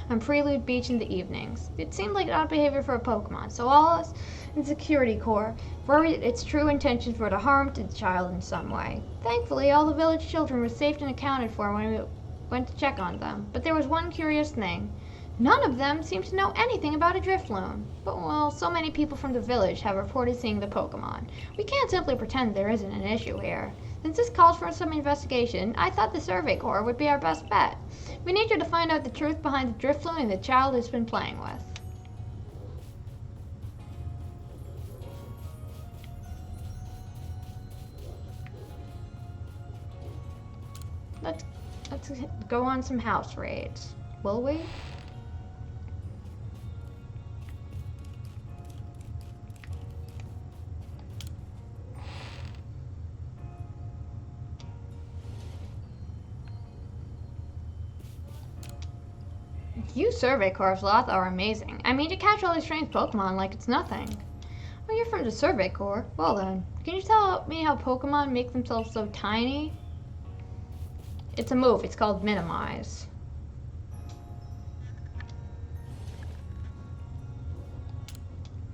on Prelude Beach in the evenings. It seemed like odd behavior for a Pokemon, so all us in Security Corps worried its true intentions were to harm the child in some way. Thankfully, all the village children were safe and accounted for when we went to check on them. But there was one curious thing. None of them seemed to know anything about a Drifloon. But, well, so many people from the village have reported seeing the Pokemon. We can't simply pretend there isn't an issue here. Since this calls for some investigation, I thought the Survey Corps would be our best bet. We need you to find out the truth behind the Drifloon the child has been playing with. Let's go on some house raids. Will we? You Survey Corps Sloth are amazing. I mean, you catch all these strange Pokemon like it's nothing. Oh, you're from the Survey Corps? Well then, can you tell me how Pokemon make themselves so tiny? It's a move. It's called Minimize.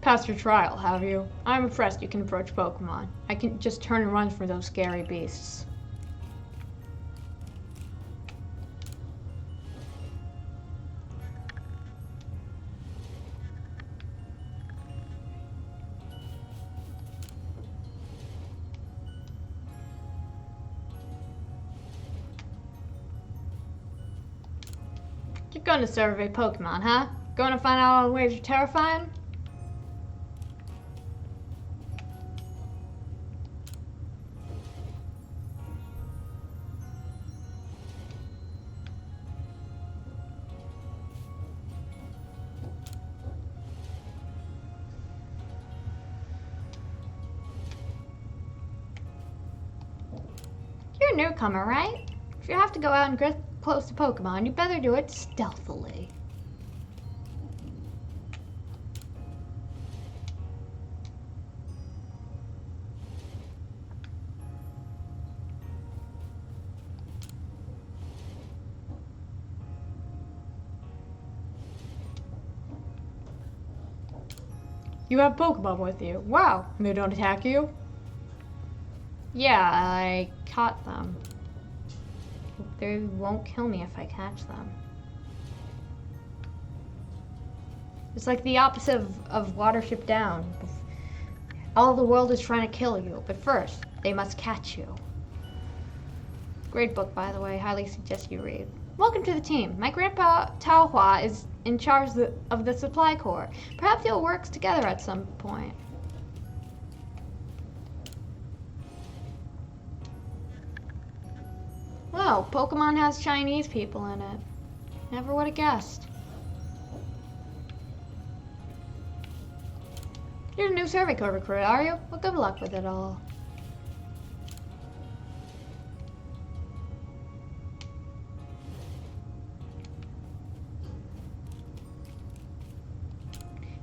Passed your trial, have you? I'm impressed you can approach Pokemon. I can just turn and run from those scary beasts. You're going to survey Pokemon, huh? Going to find out all the ways you're terrifying? newcomer, right? If you have to go out and get close to Pokemon, you better do it stealthily. You have Pokemon with you. Wow, and they don't attack you? Yeah, I caught them. They won't kill me if I catch them. It's like the opposite of Watership Down. All the world is trying to kill you, but first, they must catch you. Great book, by the way. Highly suggest you read. Welcome to the team. My grandpa Taohua is in charge of the supply corps. Perhaps you'll work together at some point. Well, Pokemon has Chinese people in it. Never would have guessed. You're the new Survey Corps recruit, are you? Well, good luck with it all.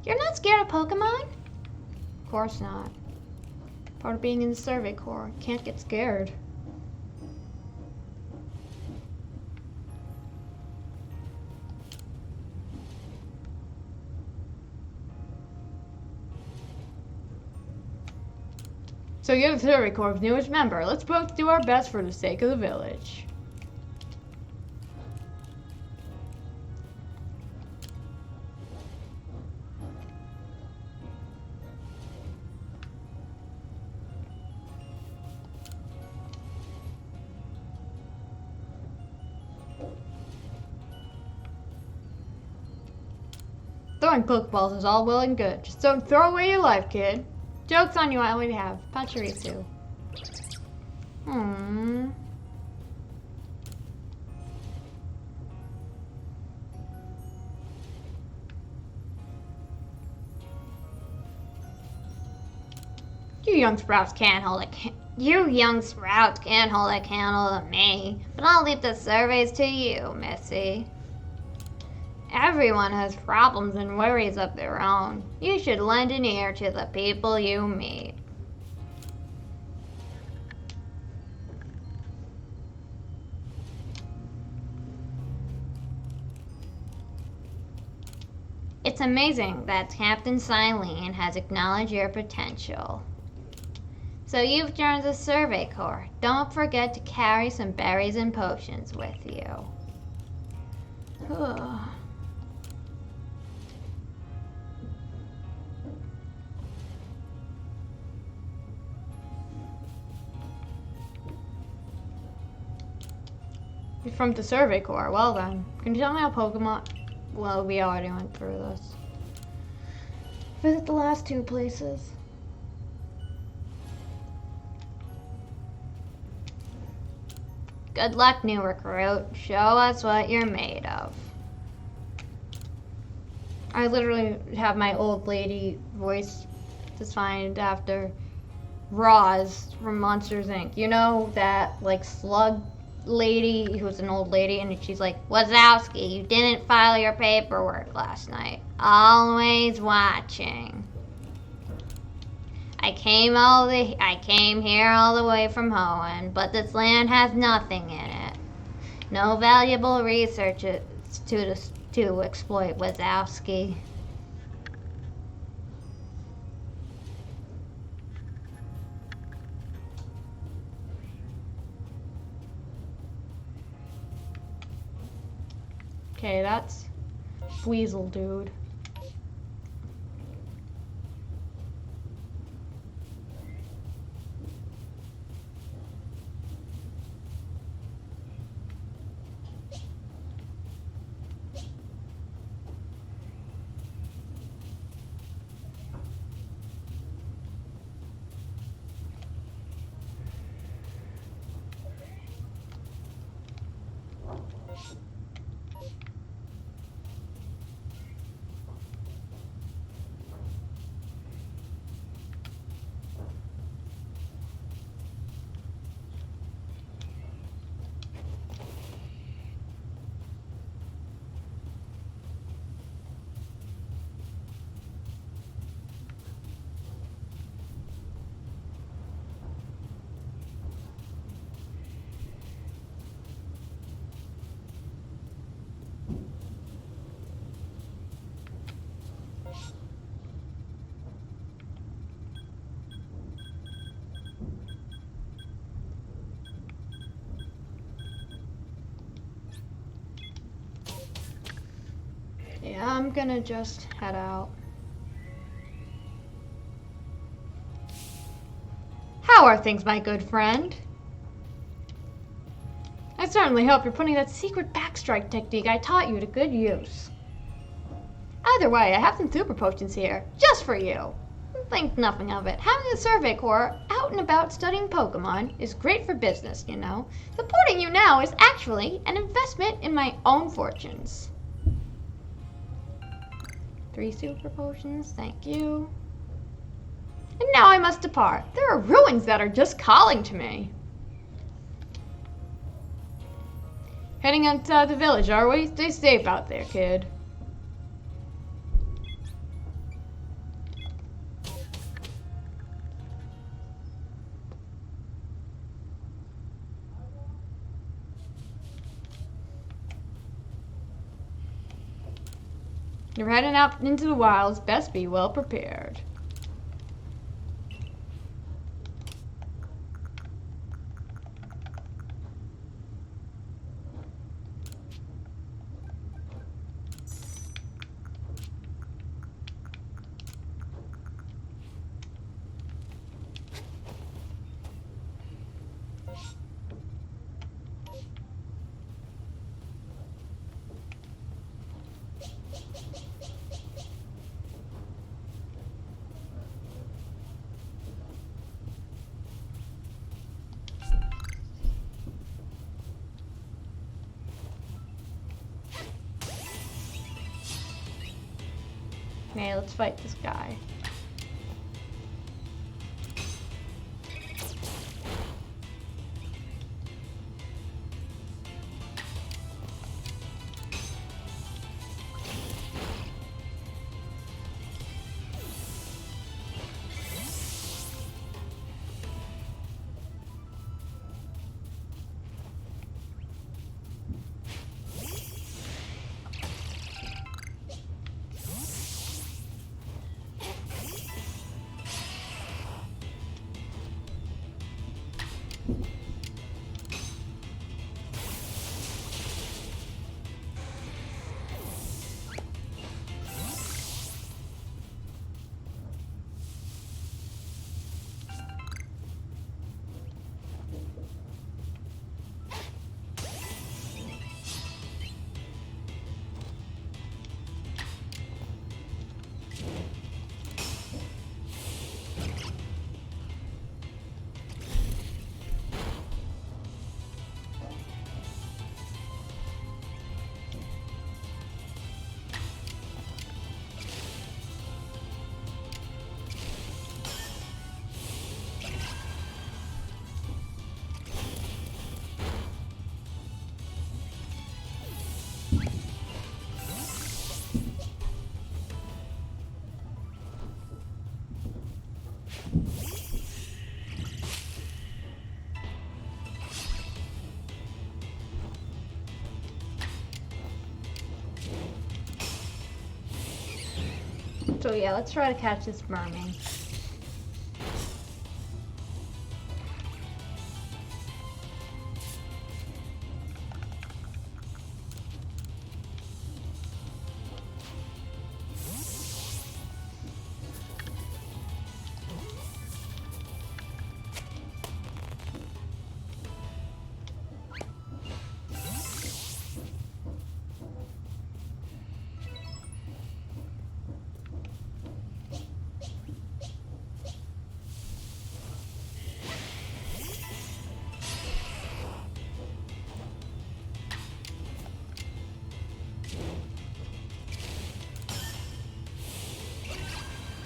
You're not scared of Pokemon? Of course not. Part of being in the Survey Corps. Can't get scared. So you're the Survey Corps' newest member. Let's both do our best for the sake of the village. Throwing Pokeballs is all well and good. Just don't throw away your life, kid. Joke's on you, I already have. Pachirisu. You young sprouts can't hold a candle to me. But I'll leave the surveys to you, Missy. Everyone has problems and worries of their own. You should lend an ear to the people you meet. It's amazing that Captain Silene has acknowledged your potential. So you've joined the Survey Corps. Don't forget to carry some berries and potions with you. You're from the Survey Corps. Well then, can you tell me how Pokemon... Well, we already went through this. Visit the last two places. Good luck, new recruit. Show us what you're made of. I literally have my old lady voice designed after Roz from Monsters Inc. You know that, like, slug lady who's an old lady, and she's like, Wazowski, you didn't file your paperwork last night. Always watching. I came here all the way from Hoenn, but this land has nothing in it. No valuable research to exploit, Wazowski. Okay, that's Weasel dude. Yeah, I'm gonna just head out. How are things, my good friend? I certainly hope you're putting that secret backstrike technique I taught you to good use. Either way, I have some super potions here, just for you. Think nothing of it. Having a survey corps out and about studying Pokemon is great for business, you know. Supporting you now is actually an investment in my own fortunes. 3 super potions, thank you. And now I must depart. There are ruins that are just calling to me. Heading outside the village, are we? Stay safe out there, kid. You're heading out into the wilds. Best be well prepared. Okay, let's fight this guy. So yeah, let's try to catch this mermaid.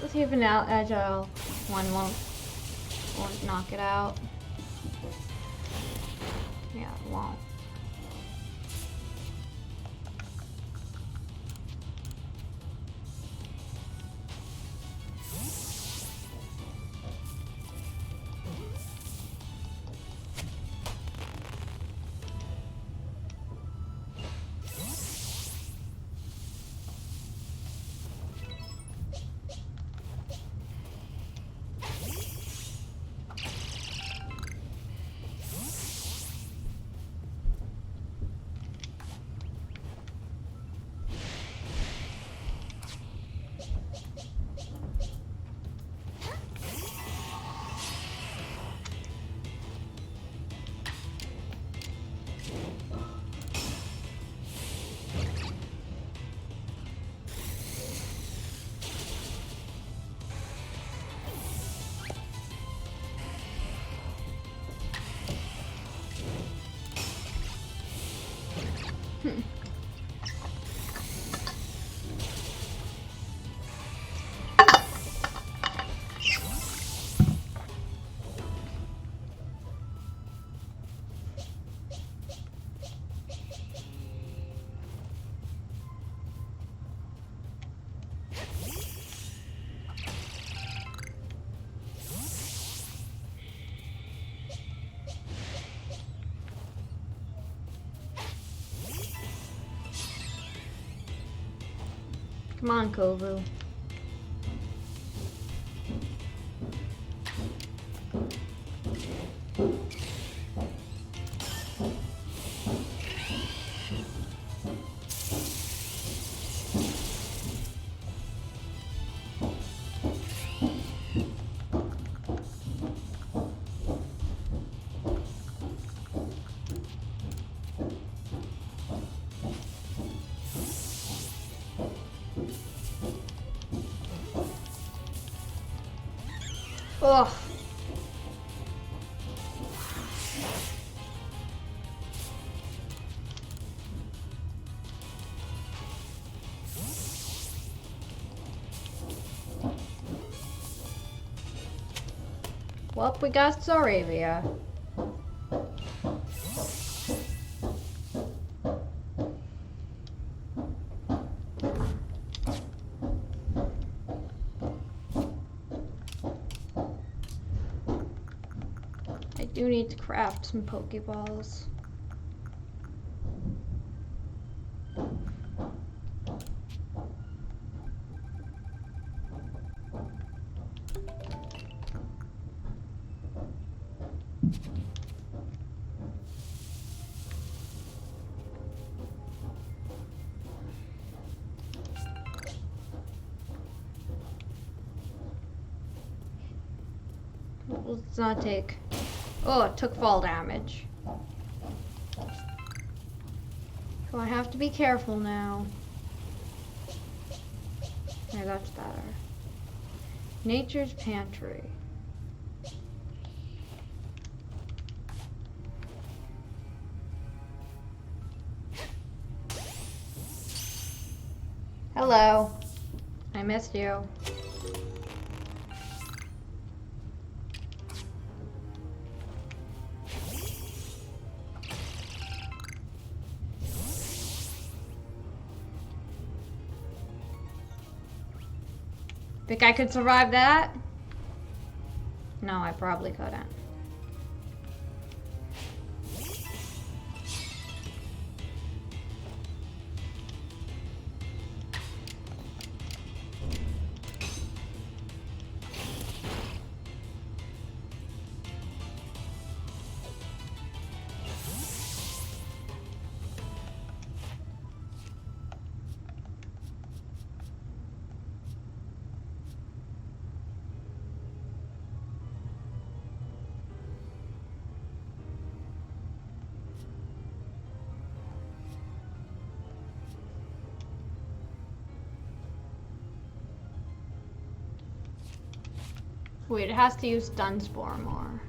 Let's see if an agile one won't knock it out. Yeah, it won't. Come on, Kovu. Ugh. Well, we got Zaravia. I do need to craft some Pokeballs. Let's not take... Oh, it took fall damage. So I have to be careful now. Yeah, that's better. Nature's Pantry. Hello. I missed you. Think I could survive that? No, I probably couldn't. Wait, it has to use Dunsbore more.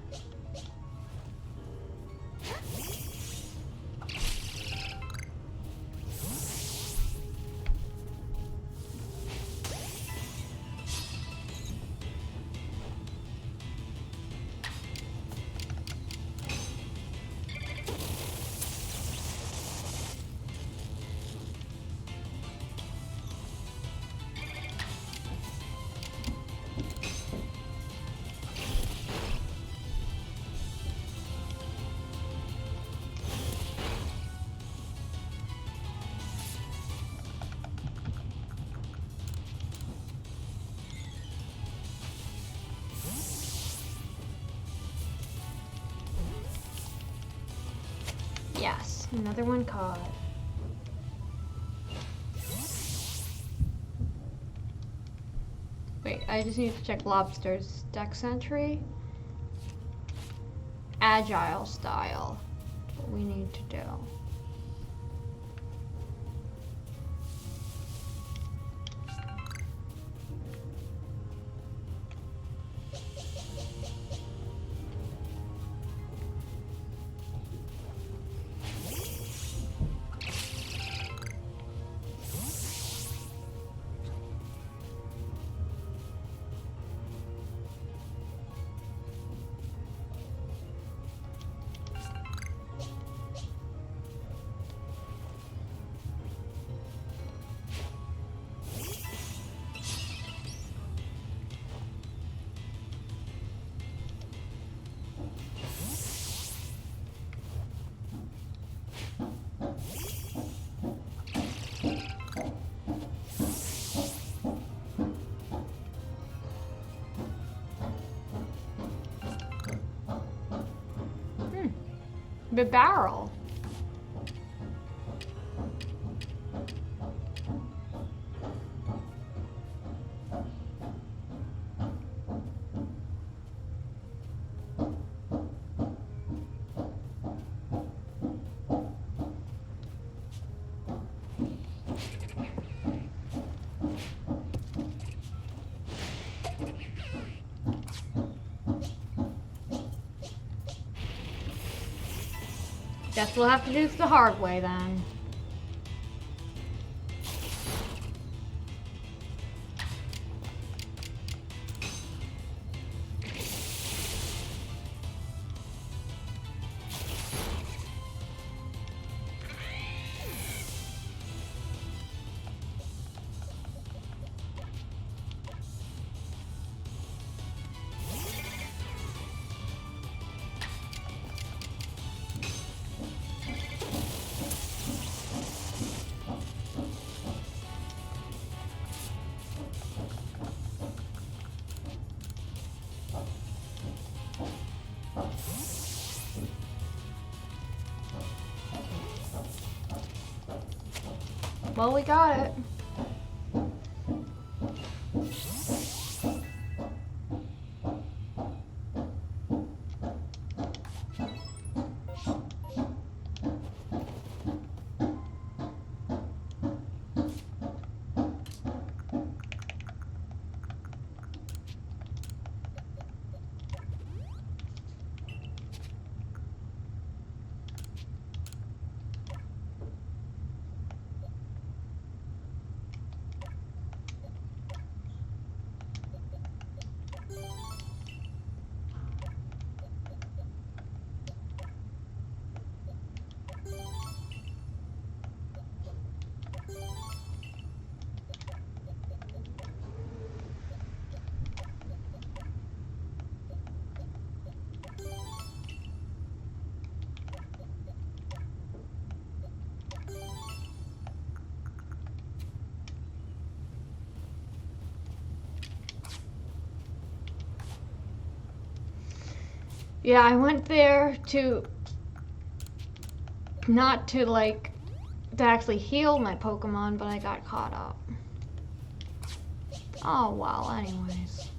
Yes, another one caught. Wait, I just need to check Lobster's Dex entry. Agile style. That's what we need to do. The barrel. Guess we'll have to do this the hard way then. Well, we got it. Yeah, I went there to not to like to actually heal my Pokemon, but I got caught up. Oh well, anyways.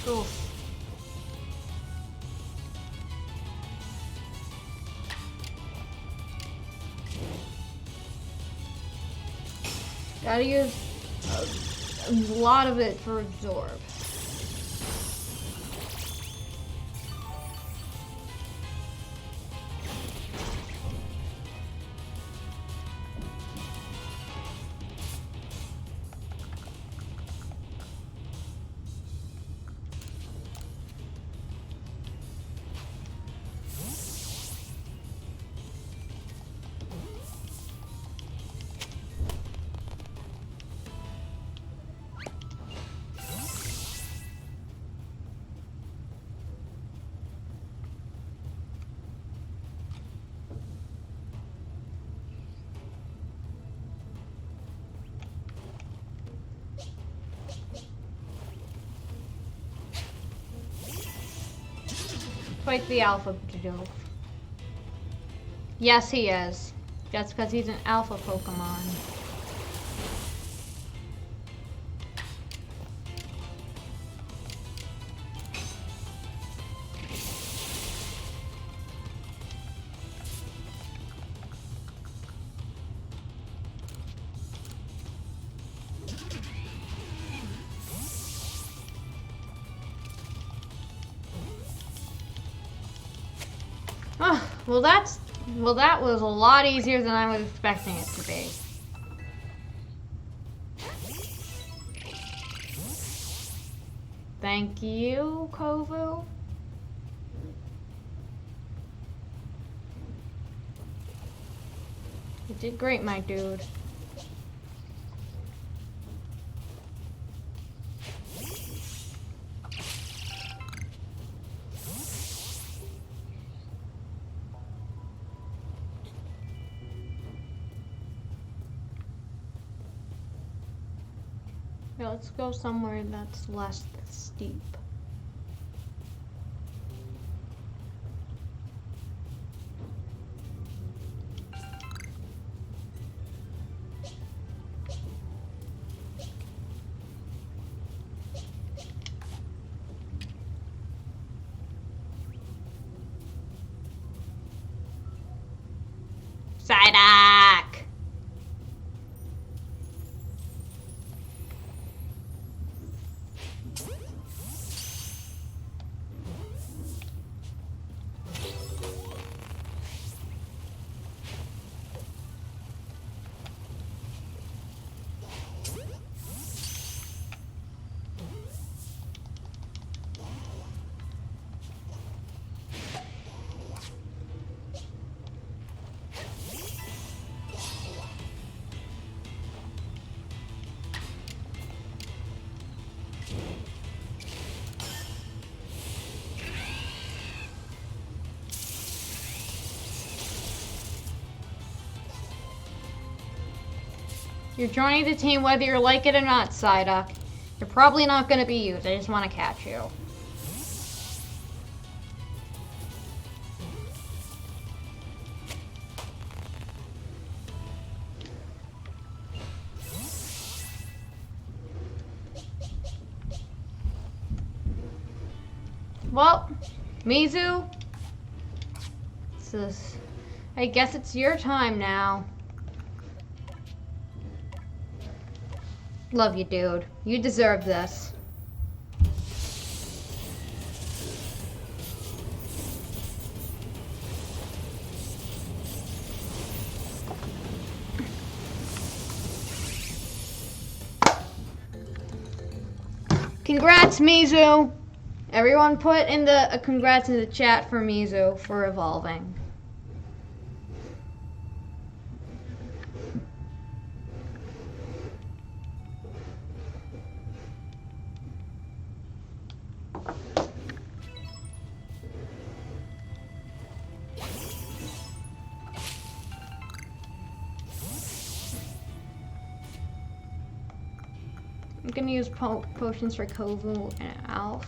Oof. Gotta use a lot of it for absorb. Fight the alpha Joe. Yes, he is. That's because he's an alpha Pokemon. Well, that was a lot easier than I was expecting it to be. Thank you, Kovu. You did great, my dude. Yeah, let's go somewhere that's less steep. Psyduck! You're joining the team whether you like it or not, Psyduck. You're probably not going to be used. I just want to catch you. Well, Mizu, I guess it's your time now. Love you, dude. You deserve this. Congrats, Mizu! Everyone put in a congrats in the chat for Mizu for evolving. I'm gonna use potions for Kovu and Alf.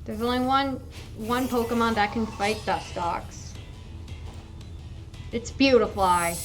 There's only one Pokemon that can fight Dustox. It's Beautifly.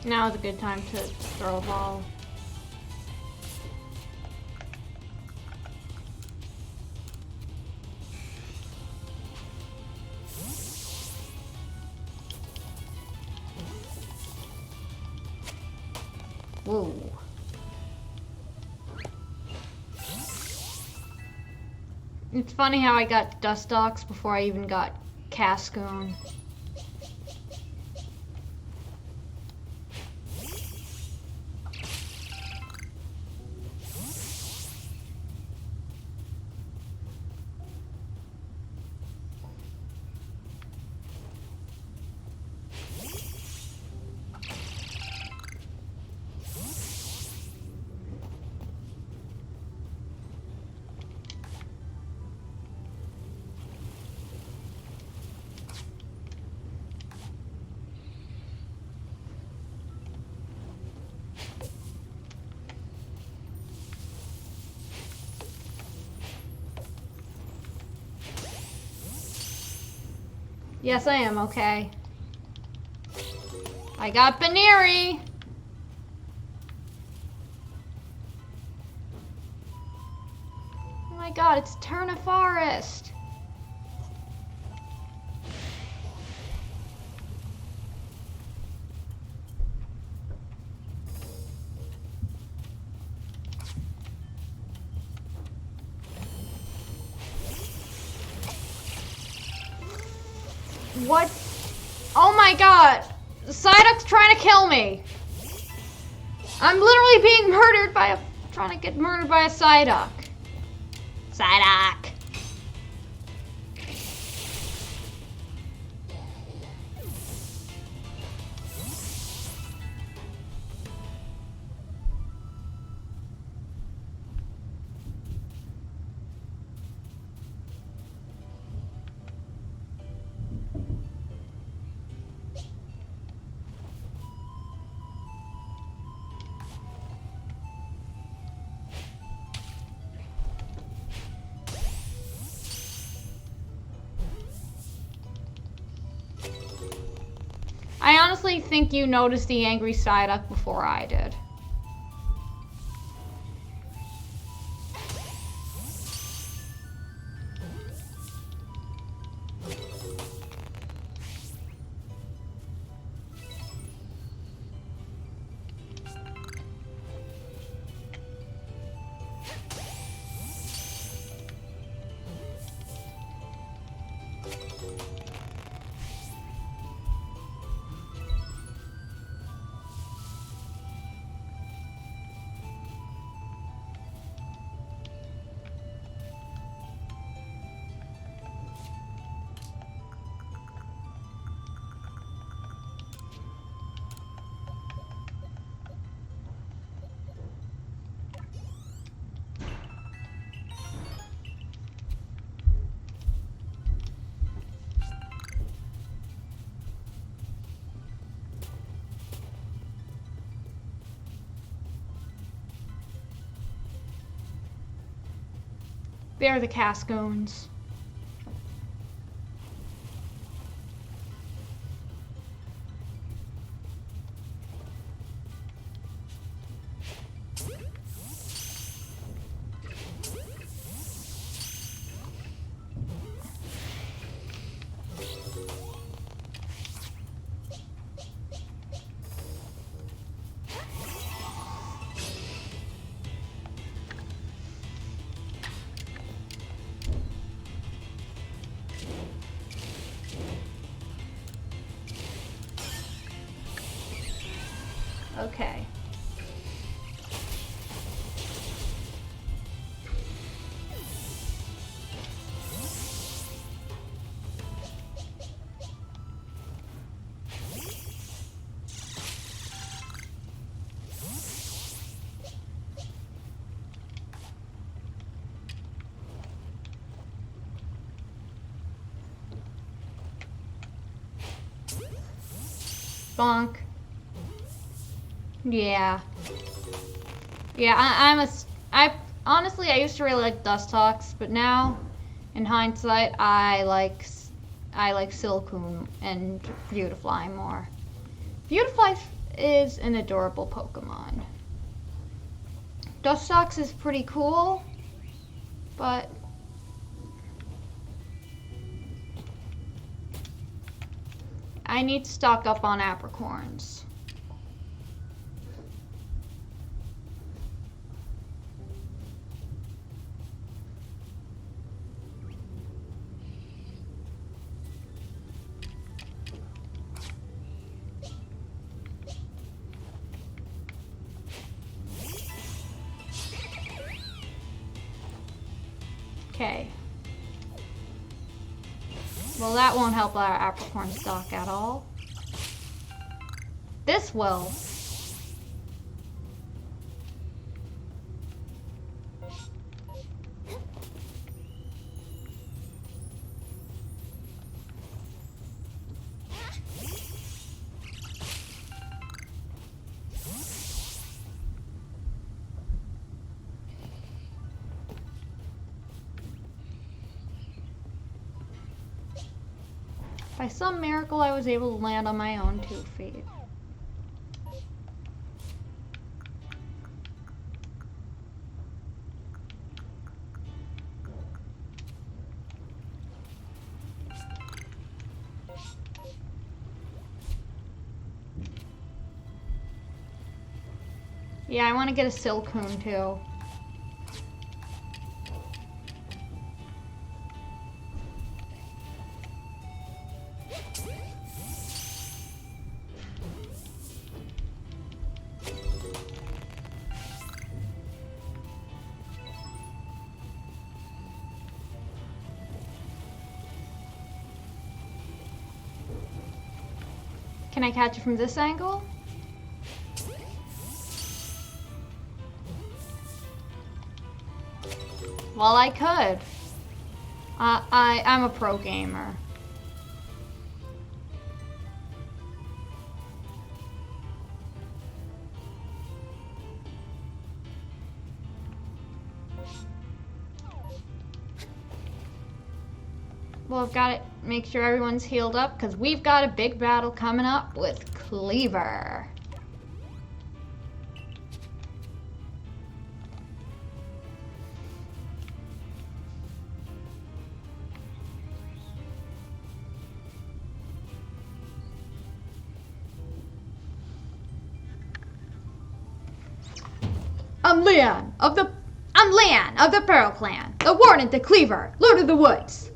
Now is a good time to throw a ball. Whoa. It's funny how I got Dustox before I even got Cascoon. Yes, I am okay. I got Baneri! Oh my god, it's Turn of Forest! What? Oh my god! Psyduck's trying to kill me! I'm literally being murdered by a... trying to get murdered by a Psyduck. Psyduck! I honestly think you noticed the angry Psyduck before I did. They're the Cascoons. Okay. Bonk. Yeah. Yeah, I honestly, I used to really like Dustox, but now, in hindsight, I like Silcoon and Beautifly more. Beautifly is an adorable Pokemon. Dustox is pretty cool, but I need to stock up on apricorns. Okay. Well, that won't help our apricorn stock at all. This will. By some miracle, I was able to land on my own 2 feet. Yeah, I want to get a Silcoon too. Can I catch it from this angle? Well, I could. I'm a pro gamer. Well, I've got to make sure everyone's healed up because we've got a big battle coming up with Cleaver. I'm Leon of the Pearl Clan, the Warden to Cleaver, Lord of the Woods.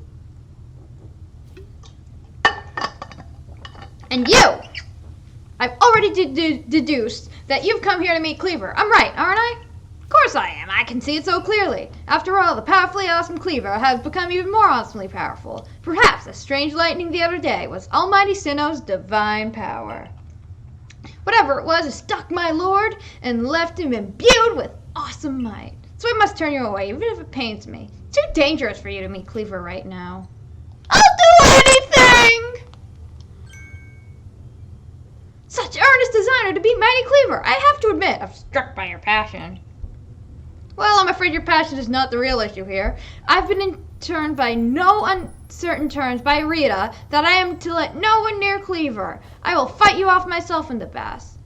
And you! I've already deduced that you've come here to meet Cleaver. I'm right, aren't I? Of course I am. I can see it so clearly. After all, the powerfully awesome Cleaver has become even more awesomely powerful. Perhaps the strange lightning the other day was Almighty Sinnoh's divine power. Whatever it was, it struck my lord and left him imbued with awesome might. So I must turn you away, even if it pains me. It's too dangerous for you to meet Cleaver right now. I'll do anything! Such earnest desire to be mighty Cleaver. I have to admit, I'm struck by your passion. Well, I'm afraid your passion is not the real issue here. I've been interned by no uncertain terms by Rita that I am to let no one near Cleaver. I will fight you off myself in the past.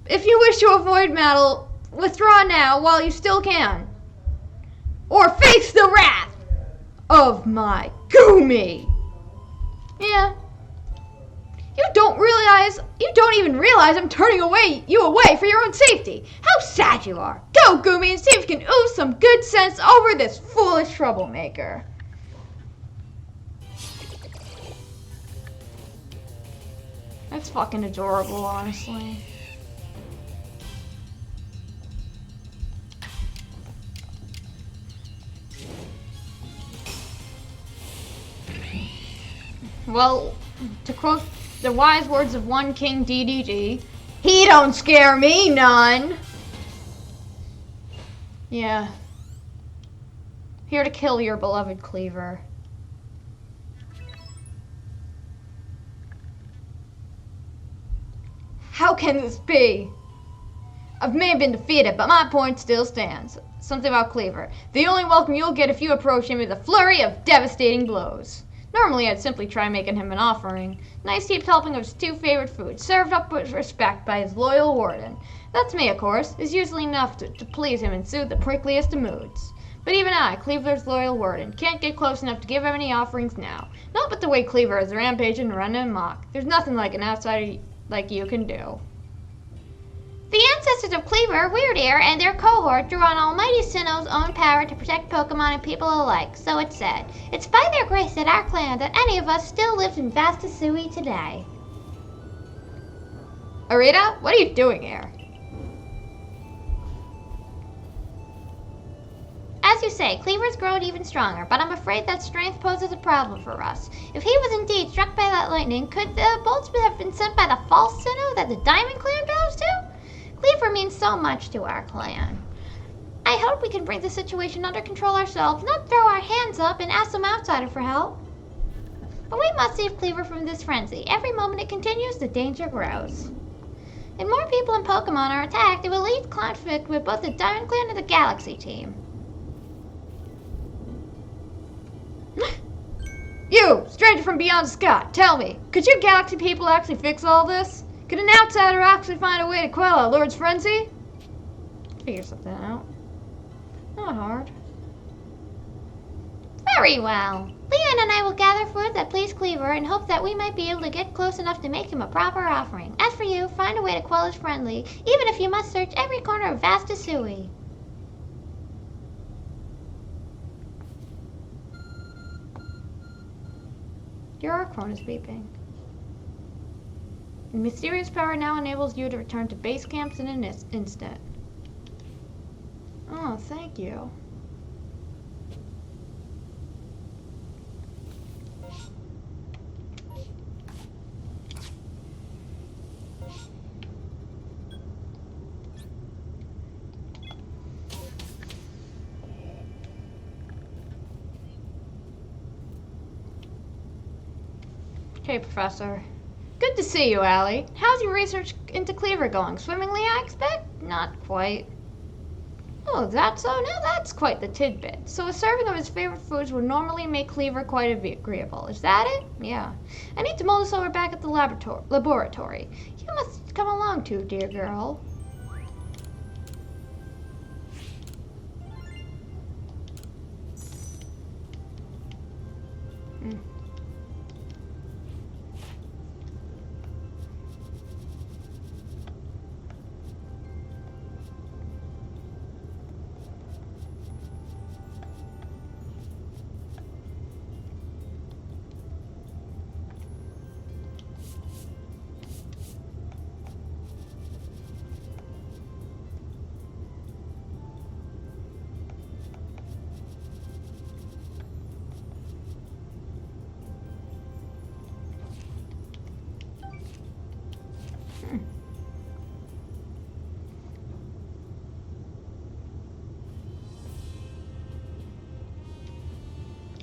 If you wish to avoid battle, withdraw now while you still can. Or face the wrath of my Goomy. Yeah. You don't even realize I'm turning you away for your own safety. How sad you are. Go, Goomy, and see if you can ooze some good sense over this foolish troublemaker. That's fucking adorable, honestly. Well, to quote the wise words of one King DDG, he don't scare me none. Yeah. Here to kill your beloved Cleaver. How can this be? I may have been defeated, but my point still stands. Something about Cleaver. The only welcome you'll get if you approach him is a flurry of devastating blows. Normally, I'd simply try making him an offering. Nice heaped helping of his 2 favorite foods, served up with respect by his loyal warden. That's me, of course, is usually enough to please him and soothe the prickliest of moods. But even I, Cleaver's loyal warden, can't get close enough to give him any offerings now. Not with the way Cleaver is rampaging and running amok. There's nothing like an outsider like you can do. The ancestors of Cleaver, Weirdear, and their cohort drew on Almighty Sinnoh's own power to protect Pokemon and people alike, so it's said. It's by their grace at our clan that any of us still lives in Vastasui today. Arita, what are you doing here? As you say, Cleaver's grown even stronger, but I'm afraid that strength poses a problem for us. If he was indeed struck by that lightning, could the bolts have been sent by the false Sinnoh that the Diamond Clan bows to? Cleaver means so much to our clan. I hope we can bring the situation under control ourselves, not throw our hands up and ask some outsider for help. But we must save Cleaver from this frenzy. Every moment it continues, the danger grows. If more people and Pokemon are attacked, it will lead conflict with both the Diamond Clan and the Galaxy team. You, stranger from beyond Scott, tell me, could you Galaxy people actually fix all this? Could an outsider actually find a way to quell our Lord's frenzy? Figure something out. Not hard. Very well. Leon and I will gather food that please Cleaver and hope that we might be able to get close enough to make him a proper offering. As for you, find a way to quell his friendly, even if you must search every corner of Vastasui. Your Arcphone is beeping. The mysterious power now enables you to return to base camps in an instant. Oh, thank you. Hey, Professor. Good to see you, Allie. How's your research into Cleaver going? Swimmingly, I expect? Not quite. Oh, that's so? Now that's quite the tidbit. So a serving of his favorite foods would normally make Cleaver quite agreeable. Is that it? Yeah. I need to mull this over back at the laboratory. You must come along too, dear girl.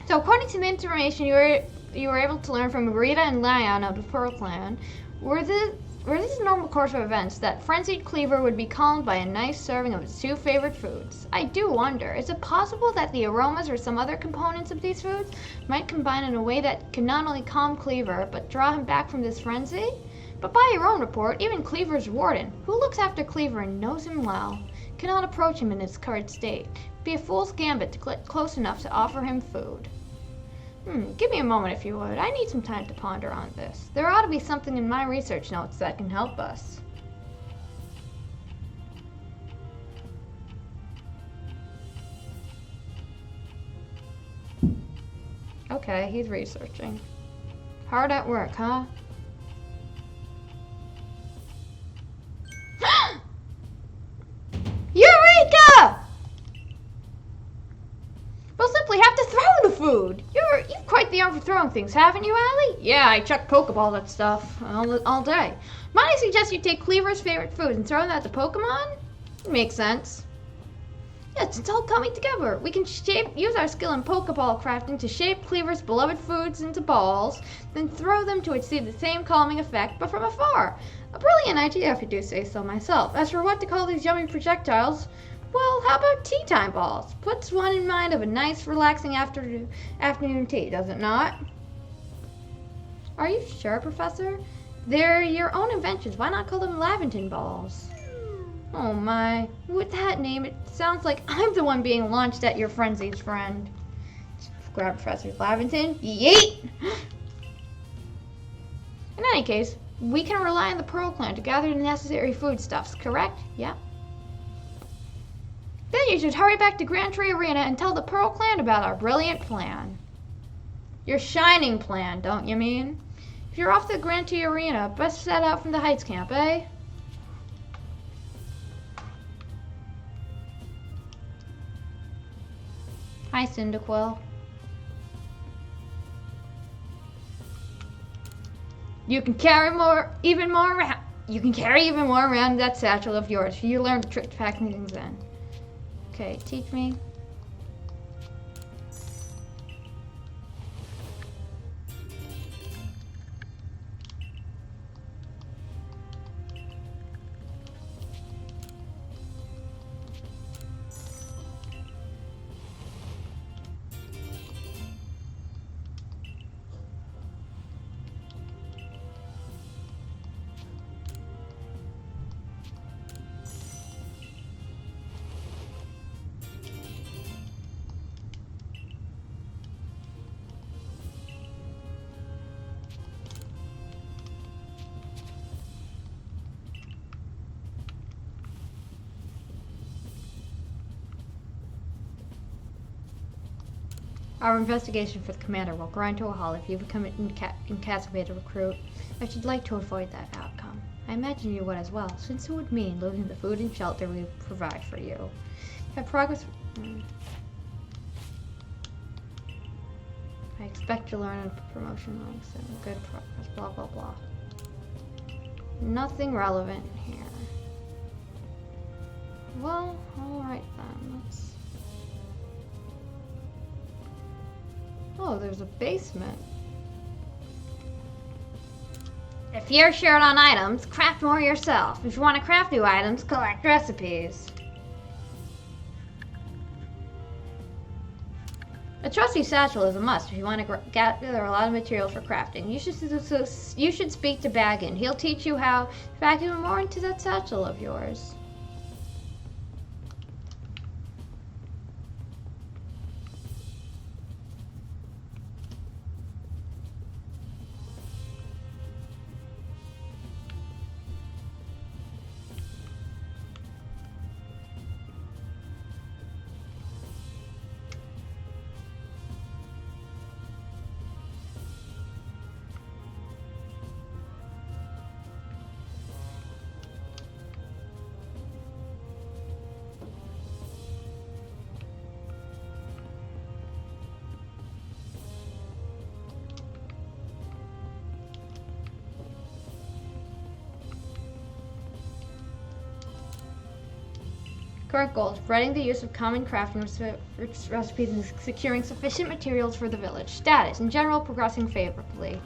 So according to the information you were able to learn from Rita and Lion of the Pearl Clan, were these normal course of events that frenzied Cleaver would be calmed by a nice serving of his 2 favorite foods? I do wonder, is it possible that the aromas or some other components of these foods might combine in a way that can not only calm Cleaver, but draw him back from this frenzy? But by your own report, even Cleaver's warden, who looks after Cleaver and knows him well, cannot approach him in his current state. It'd be a fool's gambit to get close enough to offer him food. Give me a moment if you would. I need some time to ponder on this. There ought to be something in my research notes that can help us. Okay, he's researching. Hard at work, huh? Eureka! We'll simply have to throw the food. You've quite the arm for throwing things, haven't you, Allie? Yeah, I chuck Pokeball that stuff all day. Might I suggest you take Cleaver's favorite food and throw them at the Pokemon? Makes sense. Yes, it's all coming together. We can use our skill in Pokeball crafting to shape Cleaver's beloved foods into balls, then throw them to achieve the same calming effect, but from afar. A brilliant idea, if you do say so myself. As for what to call these yummy projectiles, well, how about tea time balls? Puts one in mind of a nice, relaxing afternoon tea, does it not? Are you sure, Professor? They're your own inventions. Why not call them Laventon balls? Oh my. With that name, it sounds like I'm the one being launched at your frenzied friend. Grab Professor Laventon. Yeet! In any case, we can rely on the Pearl Clan to gather the necessary foodstuffs, correct? Yeah. Then you should hurry back to Grand Tree Arena and tell the Pearl Clan about our brilliant plan. Your shining plan, don't you mean? If you're off to the Grand Tree Arena, best set out from the Heights camp, eh? Hi, Cyndaquil. You can carry even more around that satchel of yours. You learned the trick to packing things in. Okay, teach me. Our investigation for the commander will grind to a halt if you become an incapacitated recruit. I should like to avoid that outcome. I imagine you would as well, since it would mean losing the food and shelter we provide for you. Have progress. I expect to learn a promotion ranks and good progress. Blah blah blah. Nothing relevant here. Well, all right then. Let's. Oh, there's a basement. If you're short on items, craft more yourself. If you want to craft new items, collect recipes. A trusty satchel is a must if you want to gather a lot of material for crafting. You should speak to Baggin. He'll teach you how to pack even more into that satchel of yours. Current goals: spreading the use of common crafting recipes and securing sufficient materials for the village. Status: in general, progressing favorably.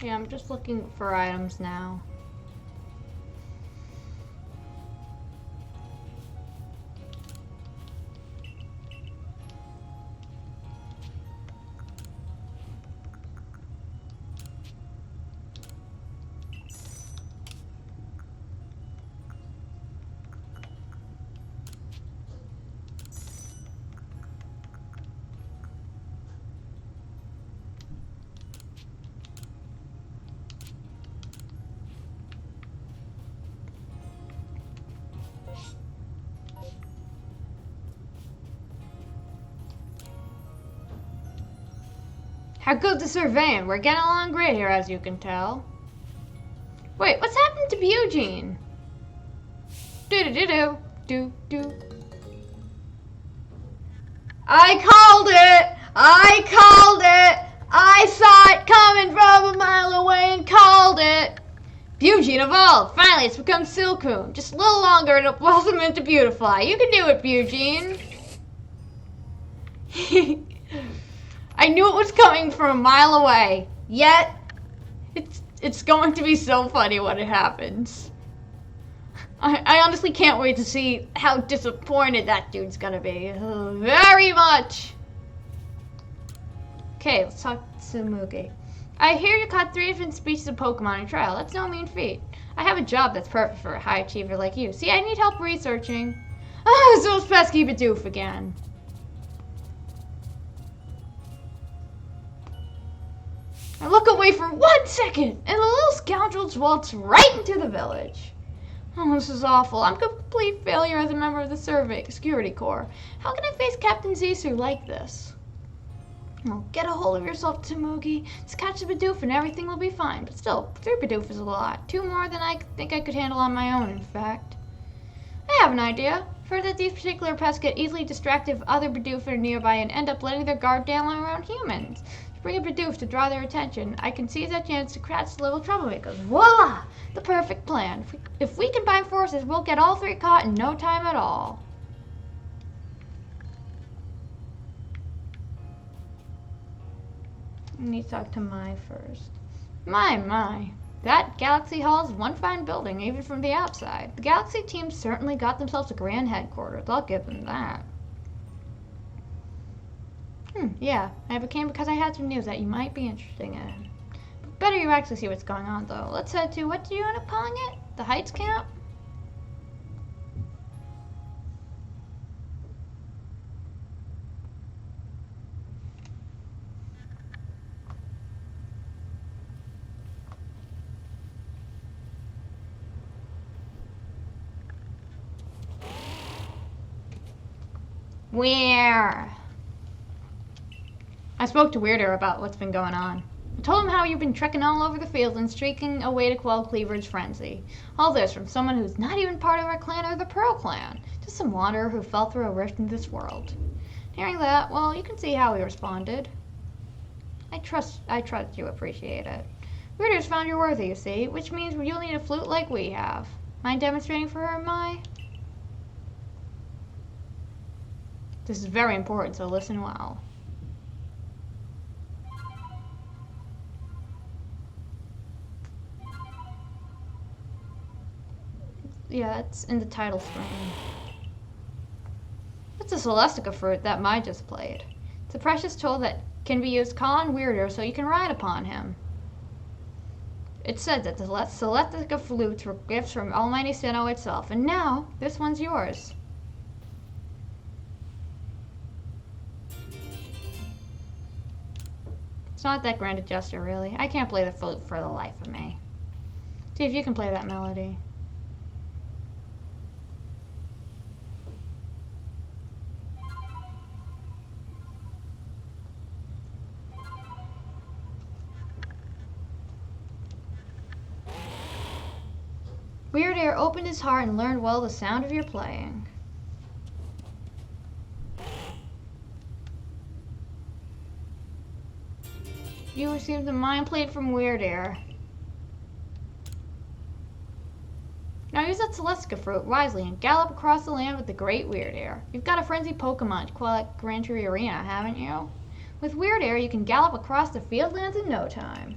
Yeah, I'm just looking for items now. How good's the surveying? We're getting along great here, as you can tell. Wait, what's happened to Eugene? Do-do-do-do. I called it! I called it! I saw it coming from a mile away and called it! Eugene evolved! Finally, it's become Silcoon. Just a little longer and it'll blossom into Beautifly. You can do it, Eugene. I knew it was coming from a mile away. Yet, it's going to be so funny when it happens. I honestly can't wait to see how disappointed that dude's gonna be. Very much! Okay, let's talk to Mugi. I hear you caught 3 different species of Pokemon in trial. That's no mean feat. I have a job that's perfect for a high achiever like you. See, I need help researching. Ah, so it's pesky Bidoof again. I look away for 1 second, and the little scoundrels waltz right into the village. Oh, this is awful. I'm a complete failure as a member of the Security Corps. How can I face Captain Zissou like this? Oh, get a hold of yourself, Tamugi. Just catch a Bidoof and everything will be fine. But still, 3 Bidoof is a lot. 2 more than I think I could handle on my own, in fact. I have an idea. I've heard that these particular pests get easily distracted if other Bidoof are nearby and end up letting their guard down around humans. Bring a Bidoof to draw their attention. I can seize that chance to catch the little troublemakers. Voila! The perfect plan. If we combine forces, we'll get all 3 caught in no time at all. I need to talk to Mai first. My. That Galaxy Hall is one fine building, even from the outside. The Galaxy team certainly got themselves a grand headquarters. I'll give them that. Yeah, I became because I had some news that you might be interested in. Better you actually see what's going on, though. Let's head to, what do you end up calling it? The Heights Camp? Where? I spoke to Weirder about what's been going on. I told him how you've been trekking all over the fields and streaking away to quell Cleaver's frenzy. All this from someone who's not even part of our clan or the Pearl clan. Just some wanderer who fell through a rift in this world. Hearing that, well, you can see how he responded. I trust you appreciate it. Weirder's found you worthy, you see, which means you'll need a flute like we have. Mind demonstrating for her, Mai? This is very important, so listen well. Yeah, it's in the title screen. It's a Celestica fruit that Mai just played. It's a precious tool that can be used to call on Weirder so you can ride upon him. It said that the Celestica flutes were gifts from Almighty Sinnoh itself, and now this one's yours. It's not that grand a gesture, really. I can't play the flute for the life of me. See if you can play that melody. Weirder opened his heart and learned well the sound of your playing. You received a mind plate from Weirder. Now use that Celestica fruit wisely and gallop across the land with the great Weirder. You've got a frenzied Pokemon to quell at Grand Tree Arena, haven't you? With Weirder, you can gallop across the field lands in no time.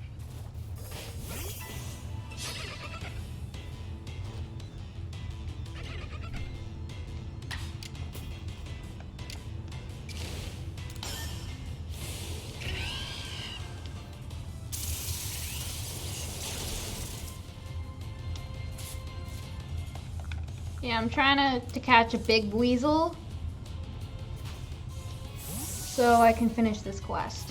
Yeah, I'm trying to catch a big weasel so I can finish this quest.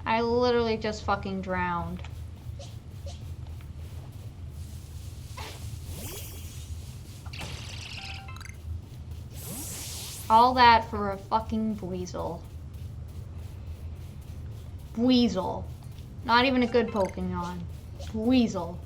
I literally just fucking drowned. All that for a fucking weasel. Weasel. Not even a good Pokemon. Weasel.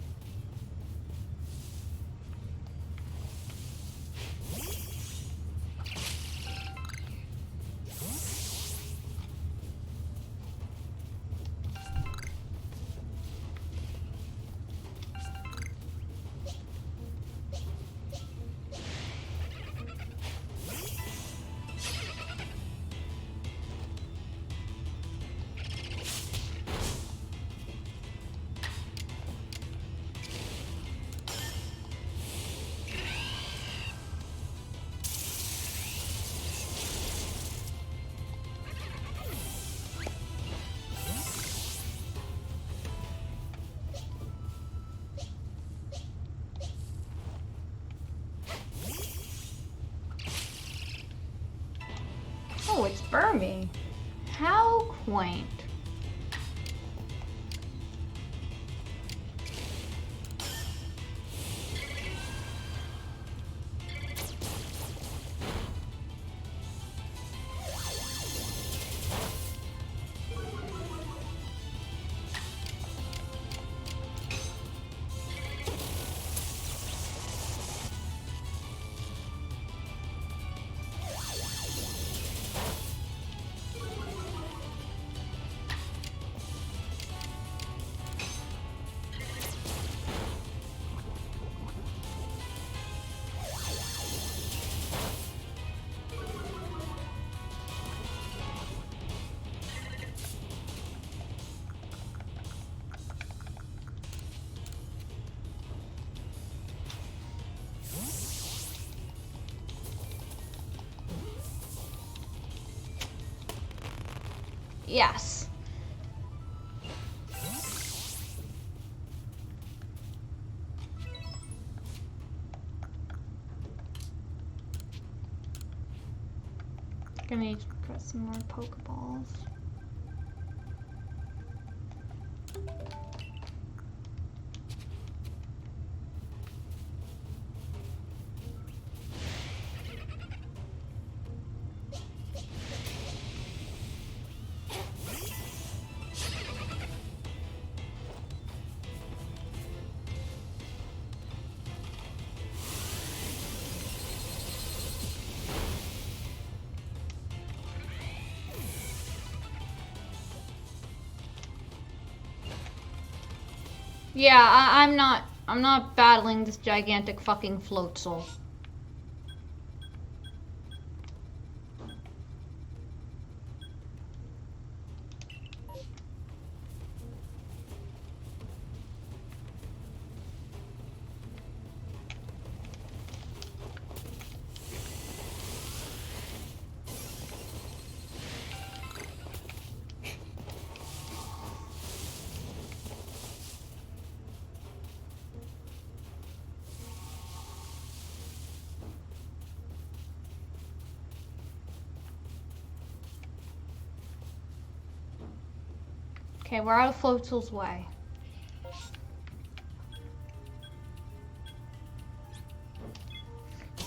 Oh, it's Burmy. How quaint. Yes. Gonna need to put some more Pokeballs. Yeah, I'm not battling this gigantic fucking Floatzel. Okay, we're out of Floatzel's way.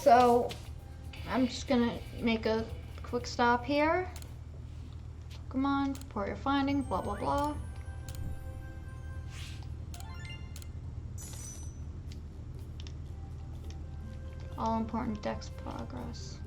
So, I'm just gonna make a quick stop here. Come on, report your findings, blah blah blah. All important dex progress.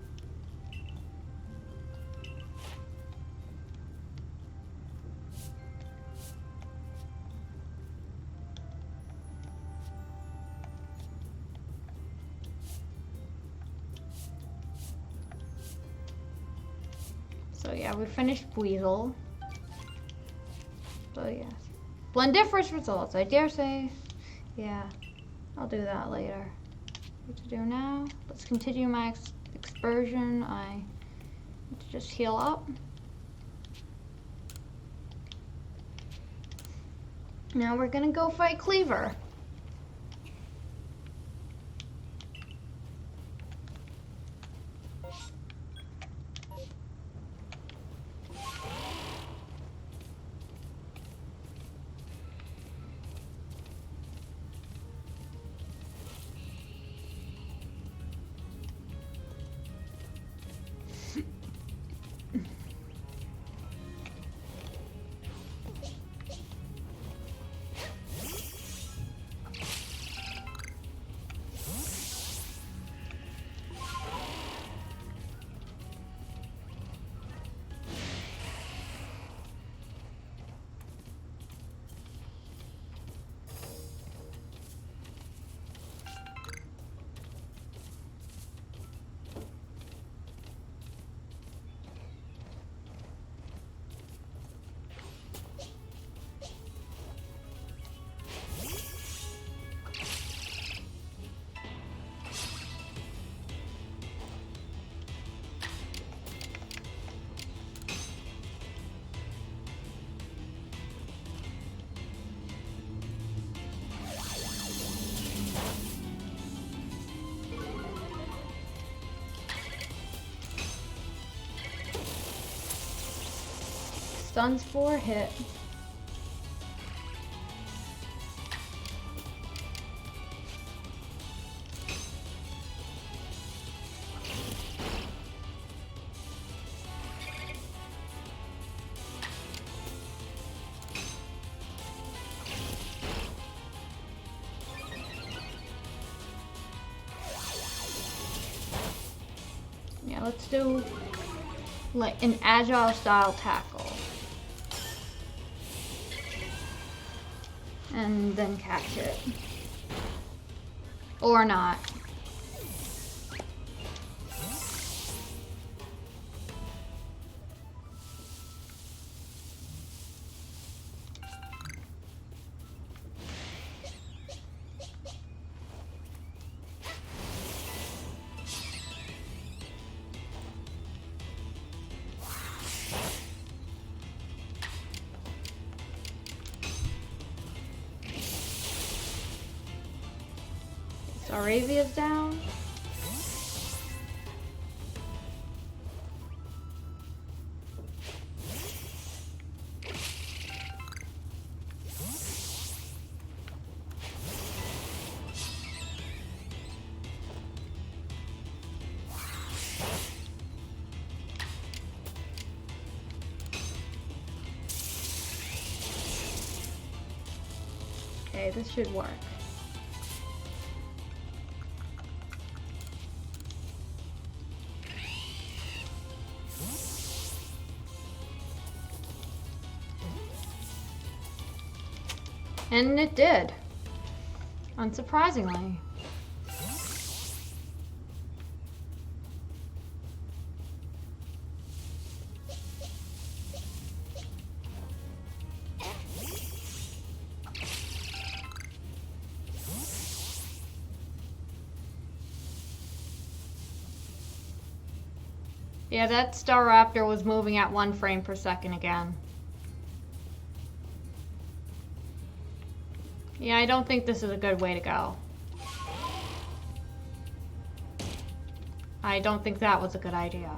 So yeah, we finished Weasel. yes. Blendiferous results, I dare say. Yeah, I'll do that later. What to do now? Let's continue my excursion. I need to just heal up. Now we're gonna go fight Cleaver. Stuns 4 hit. Yeah, let's do like an agile style tackle. And then catch it. Or not. Aravia's down. Okay, this should work. And it did, unsurprisingly. Yeah, that Staraptor was moving at 1 frame per second again. Yeah, I don't think this is a good way to go. I don't think that was a good idea.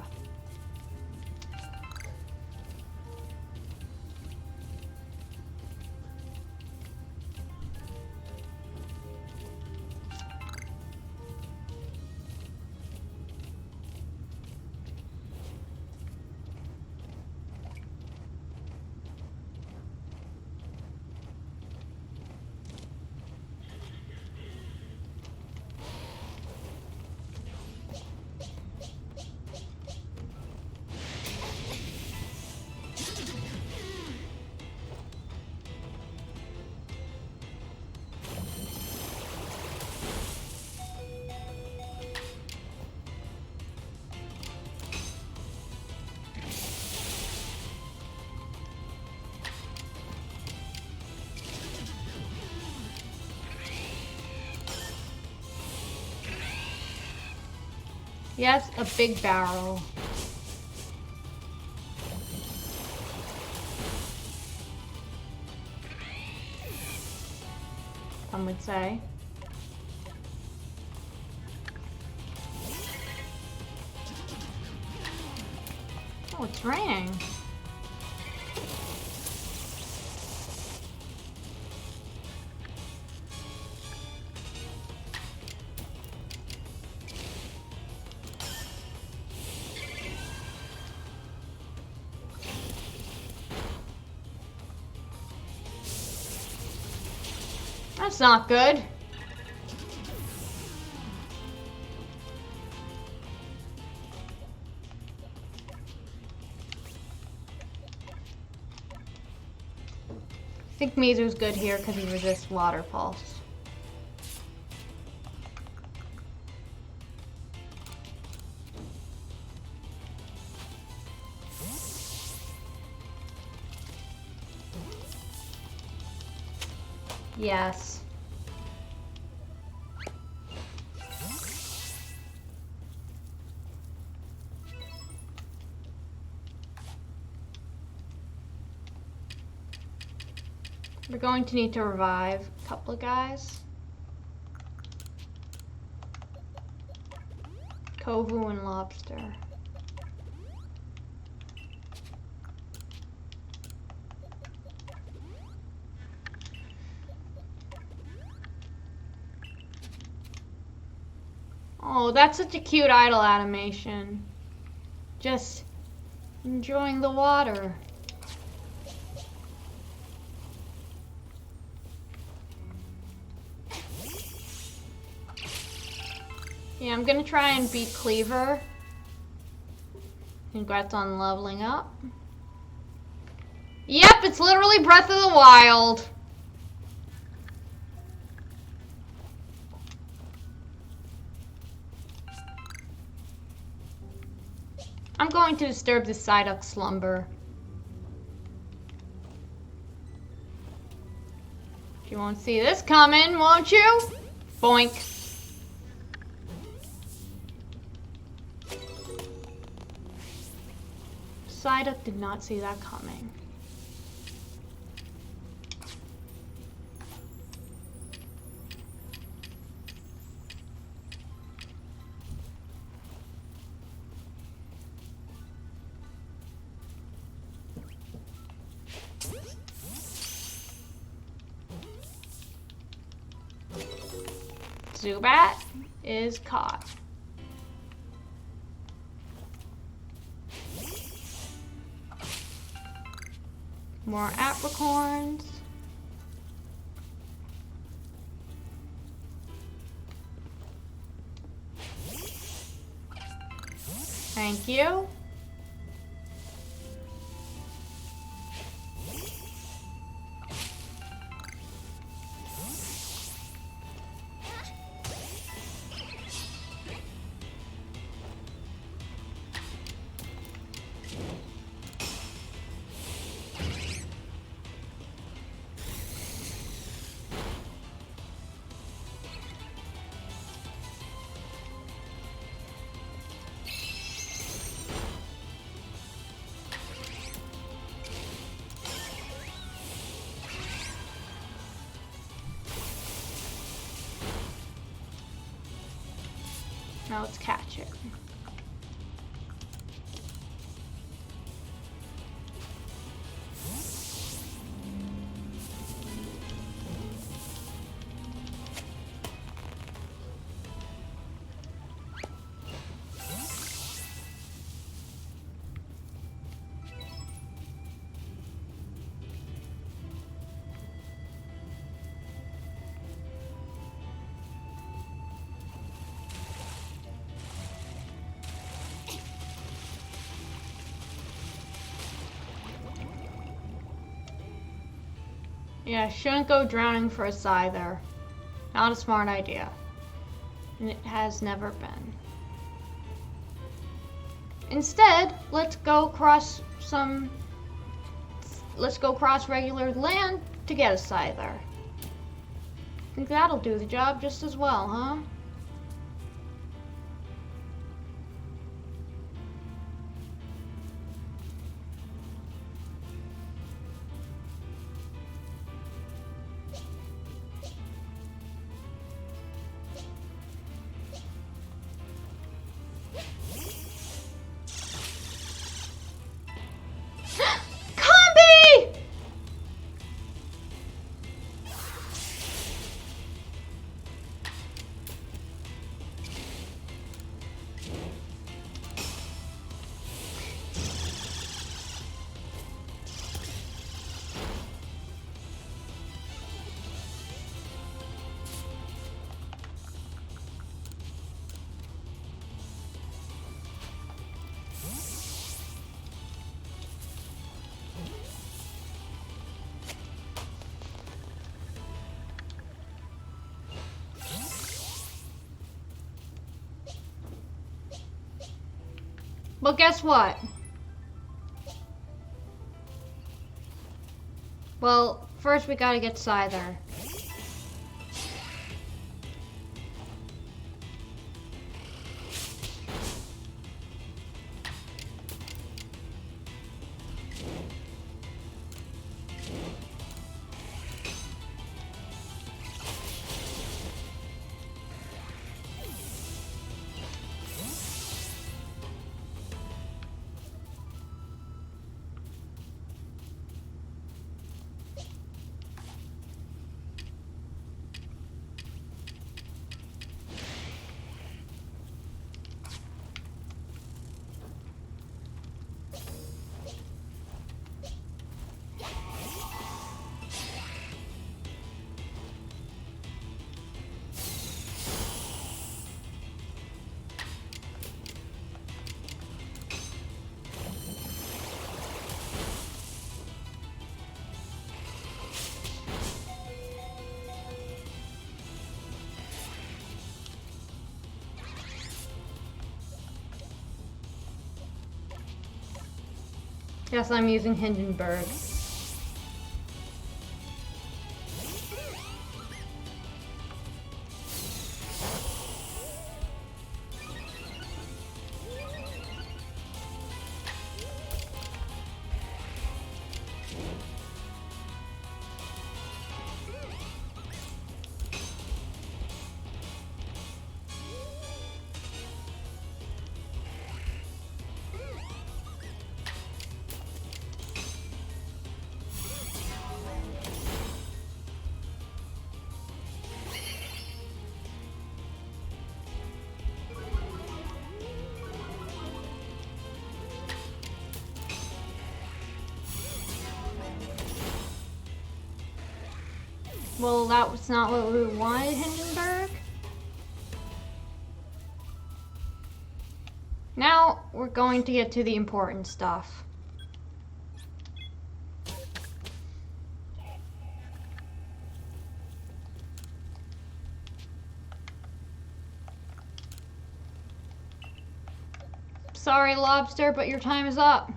Yes, a big barrel. Some would say. Oh, it's raining. That's not good. I think Mizu's good here because he resists water pulse. Yes. We're going to need to revive a couple of guys. Kovu and Lobster. Oh, that's such a cute idle animation. Just enjoying the water. Yeah, I'm gonna try and beat Cleaver. Congrats on leveling up. Yep, it's literally Breath of the Wild. I'm going to disturb the Psyduck slumber. You won't see this coming, won't you? Boink. Psyduck did not see that coming. Zubat is caught. More apricorns. Thank you. Now let's catch it. Yeah, shouldn't go drowning for a Scyther. Not a smart idea. And it has never been. Instead, let's go cross regular land to get a Scyther. Think that'll do the job just as well, huh? But guess what? Well, first we gotta get Scyther. Yes, I'm using Hindenburg. Well, that was not what we wanted, Hindenburg. Now we're going to get to the important stuff. Sorry, Lobster, but your time is up.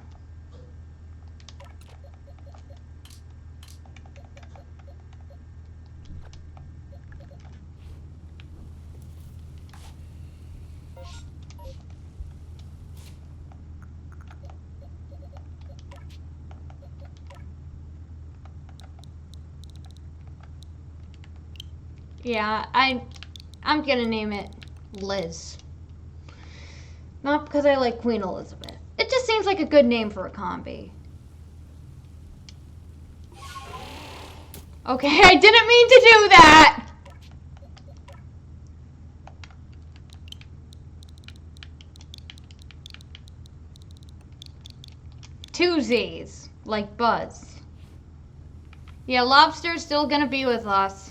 Yeah, I'm gonna name it Liz. Not because I like Queen Elizabeth. It just seems like a good name for a combi. Okay, I didn't mean to do that! Two Z's, like Buzz. Yeah, Lobster's still gonna be with us.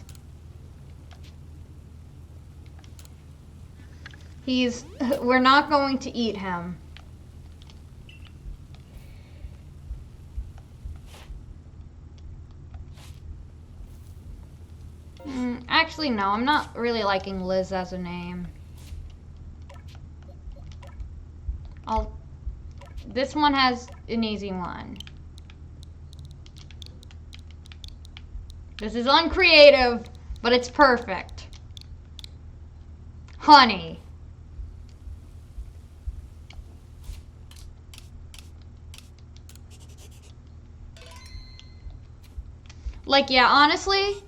We're not going to eat him. Actually, no, I'm not really liking Liz as a name. This one has an easy one. This is uncreative, but it's perfect. Honey. Like, yeah, honestly,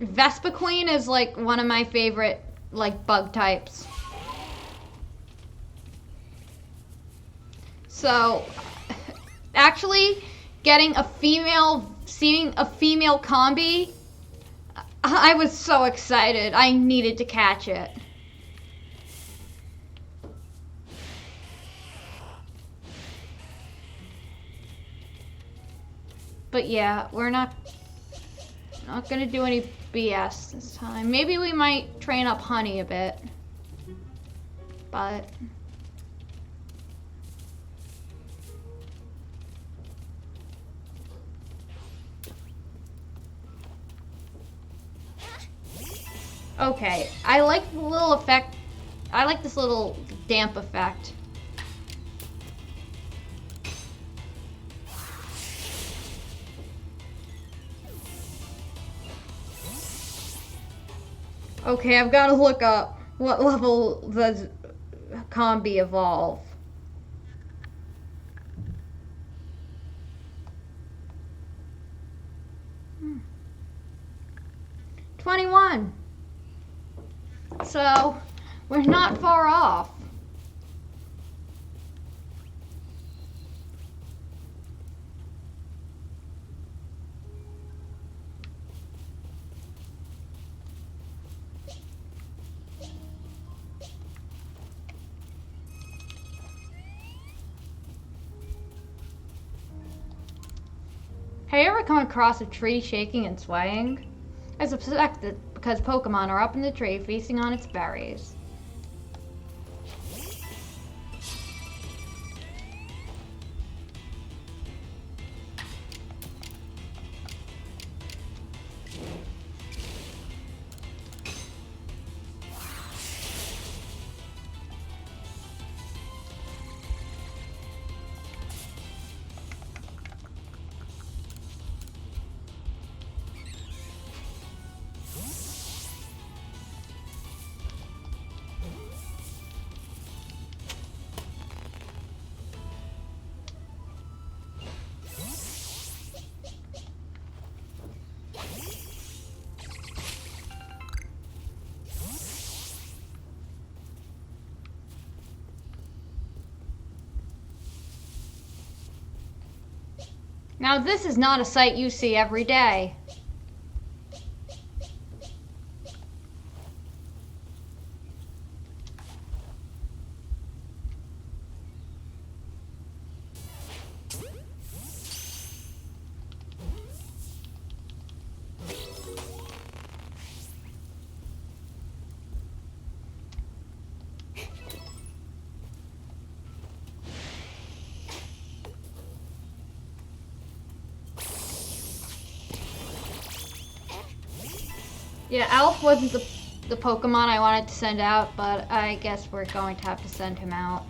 Vespa Queen is like one of my favorite, like, bug types. So, actually, seeing a female combi, I was so excited. I needed to catch it. But yeah, we're not gonna do any BS this time. Maybe we might train up Honey a bit. But okay, I like the little effect. I like this little damp effect. Okay, I've got to look up what level does Combi evolve. Hmm. 21. So, we're not far off. Have you ever come across a tree shaking and swaying? I suspect it because Pokemon are up in the tree feasting on its berries. Now this is not a sight you see every day. Yeah, Alf wasn't the Pokemon I wanted to send out, but I guess we're going to have to send him out.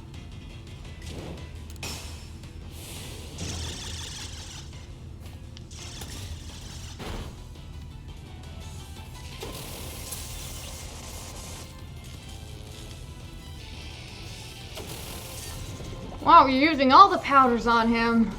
Wow, you're using all the powders on him.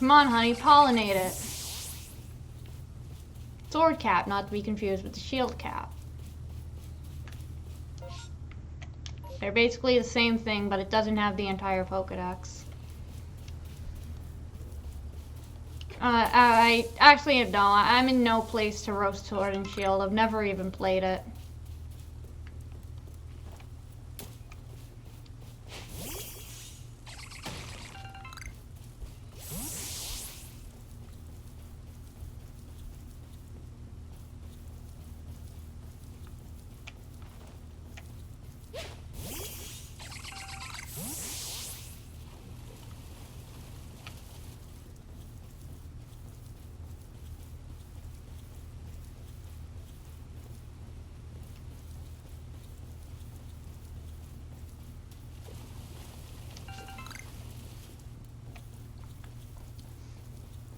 Come on, honey, pollinate it. Sword cap, not to be confused with the shield cap. They're basically the same thing, but it doesn't have the entire Pokedex. I actually no, I'm in no place to roast Sword and Shield. I've never even played it.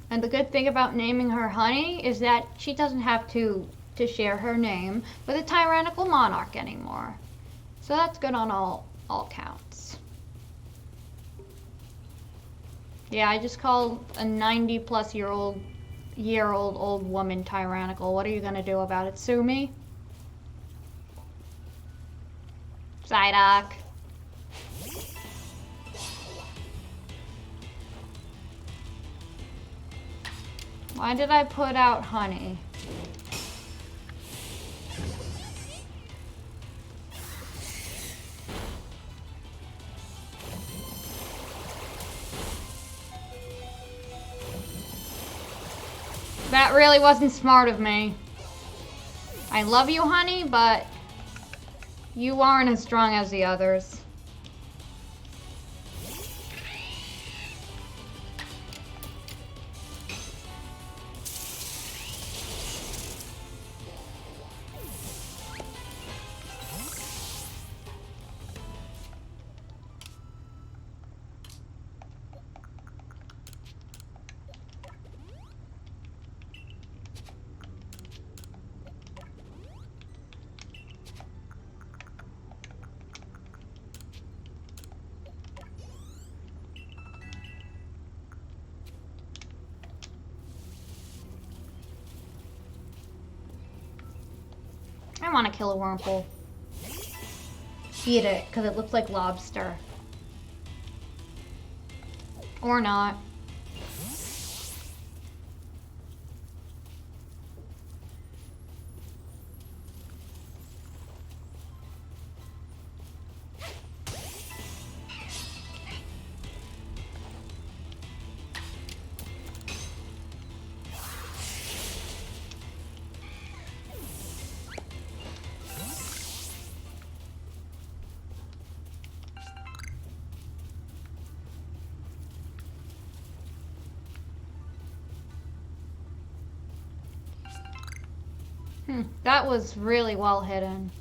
And the good thing about naming her Honey is that she doesn't have to share her name with a tyrannical monarch anymore. So that's good on all counts. Yeah, I just called a 90-plus-year-old old woman tyrannical. What are you gonna do about it? Sue me? Psyduck. Why did I put out Honey? That really wasn't smart of me. I love you, honey, but you aren't as strong as the others. I want to kill a Wurmple. Eat it, because it looks like lobster. Or not. That was really well hidden.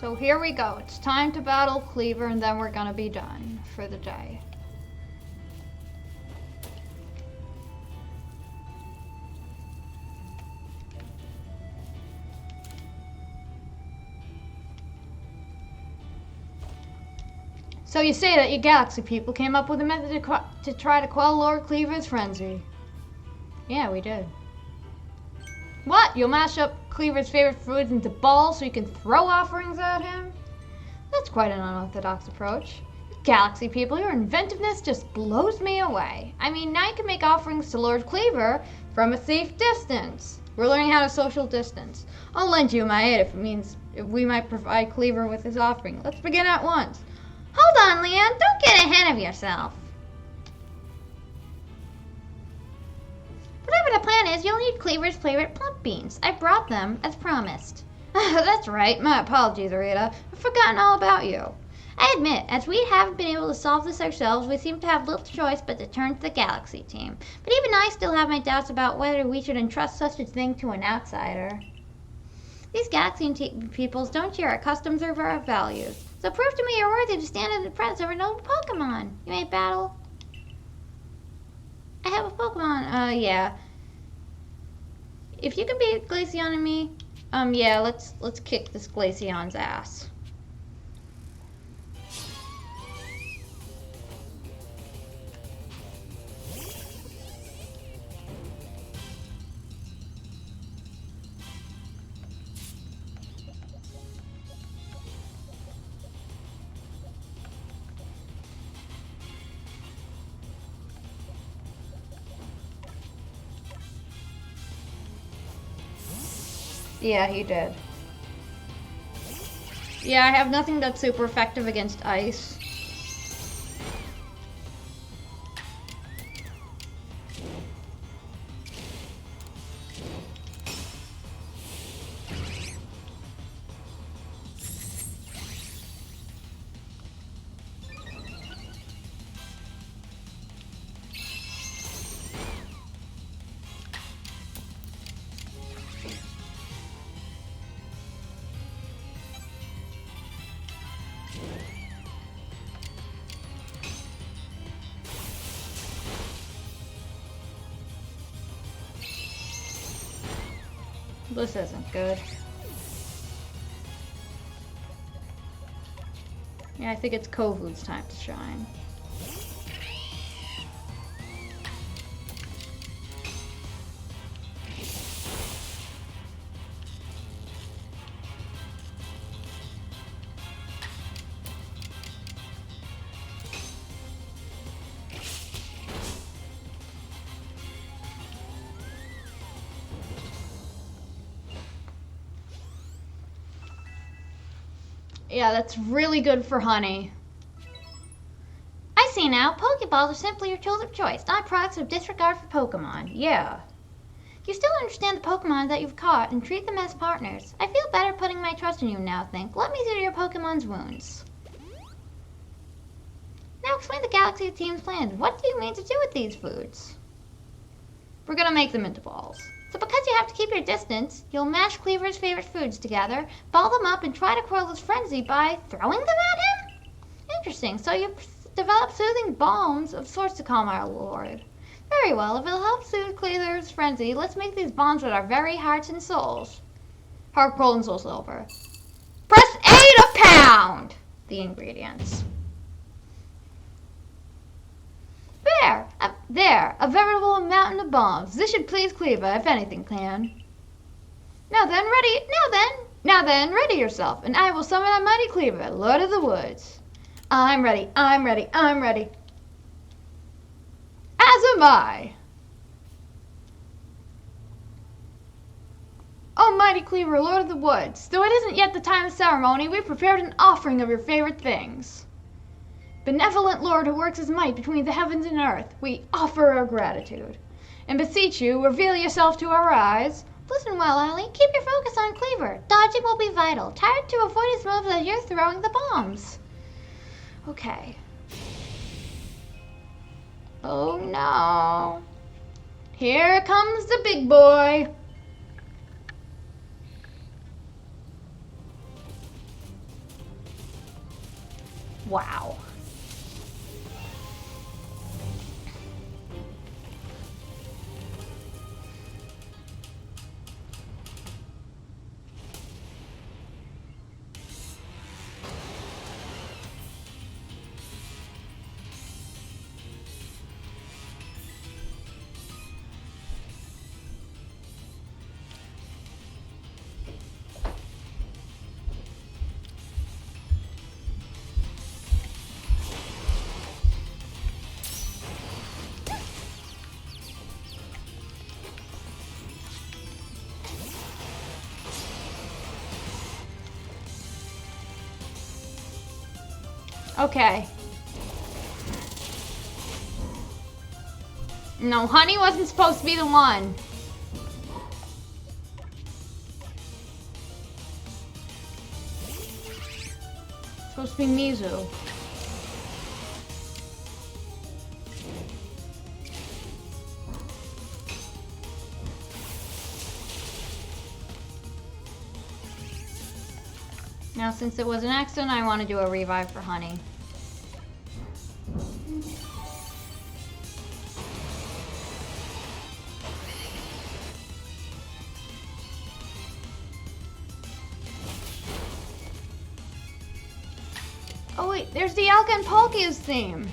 So here we go. It's time to battle Cleaver, and then we're gonna be done for the day. So you say that you Galaxy people came up with a method to try to quell Lord Cleaver's frenzy. Yeah, we did. What? You'll mash up Cleaver's favorite foods into balls so you can throw offerings at him? That's quite an unorthodox approach. Galaxy people, your inventiveness just blows me away. I mean, now you can make offerings to Lord Cleaver from a safe distance. We're learning how to social distance. I'll lend you my aid if it means we might provide Cleaver with his offering. Let's begin at once. Hold on, Leon. Don't get ahead of yourself. Whatever the plan is, you'll need Cleaver's favorite plump beans. I brought them, as promised. That's right. My apologies, Rita. I've forgotten all about you. I admit, as we haven't been able to solve this ourselves, we seem to have little choice but to turn to the Galaxy team. But even I still have my doubts about whether we should entrust such a thing to an outsider. These Galaxy peoples don't share our customs or our values. So prove to me you're worthy to stand in the presence of a noble Pokemon. You may battle. I have a Pokemon. Yeah. If you can beat Glaceon and me, yeah, let's kick this Glaceon's ass. Yeah, he did. Yeah, I have nothing that's super effective against ice. This isn't good. Yeah, I think it's Kovu's time to shine. Yeah, that's really good for Honey. I see now. Pokeballs are simply your tools of choice, not products of disregard for Pokemon. Yeah. You still understand the Pokemon that you've caught and treat them as partners. I feel better putting my trust in you now, Think. Let me see to your Pokemon's wounds. Now explain the Galaxy team's plans. What do you mean to do with these foods? We're gonna make them into balls. So because you have to keep your distance, you'll mash Cleaver's favorite foods together, ball them up, and try to quell his frenzy by throwing them at him? Interesting. So you develop soothing bombs of sorts to calm our lord. Very well. If it'll help soothe Cleaver's frenzy, let's make these bonds with our very hearts and souls. Heart, cold, and soul silver. Press A to pound the ingredients. There, a veritable mountain of bombs. This should please Cleaver, if anything can. Now then, ready yourself, and I will summon our mighty Cleaver, Lord of the Woods. I'm ready. As am I. Oh, mighty Cleaver, Lord of the Woods, though it isn't yet the time of ceremony, we've prepared an offering of your favorite things. Benevolent Lord who works his might between the heavens and earth, we offer our gratitude. And beseech you, reveal yourself to our eyes. Listen well, Allie. Keep your focus on Cleaver. Dodging will be vital. Try to avoid his moves as you're throwing the bombs. Okay. Oh no. Here comes the big boy. Wow. Okay. No, Honey wasn't supposed to be the one. It's supposed to be Mizu. Now, since it was an accident, I want to do a revive for Honey. Oh wait, there's the Alka and Palkia's theme.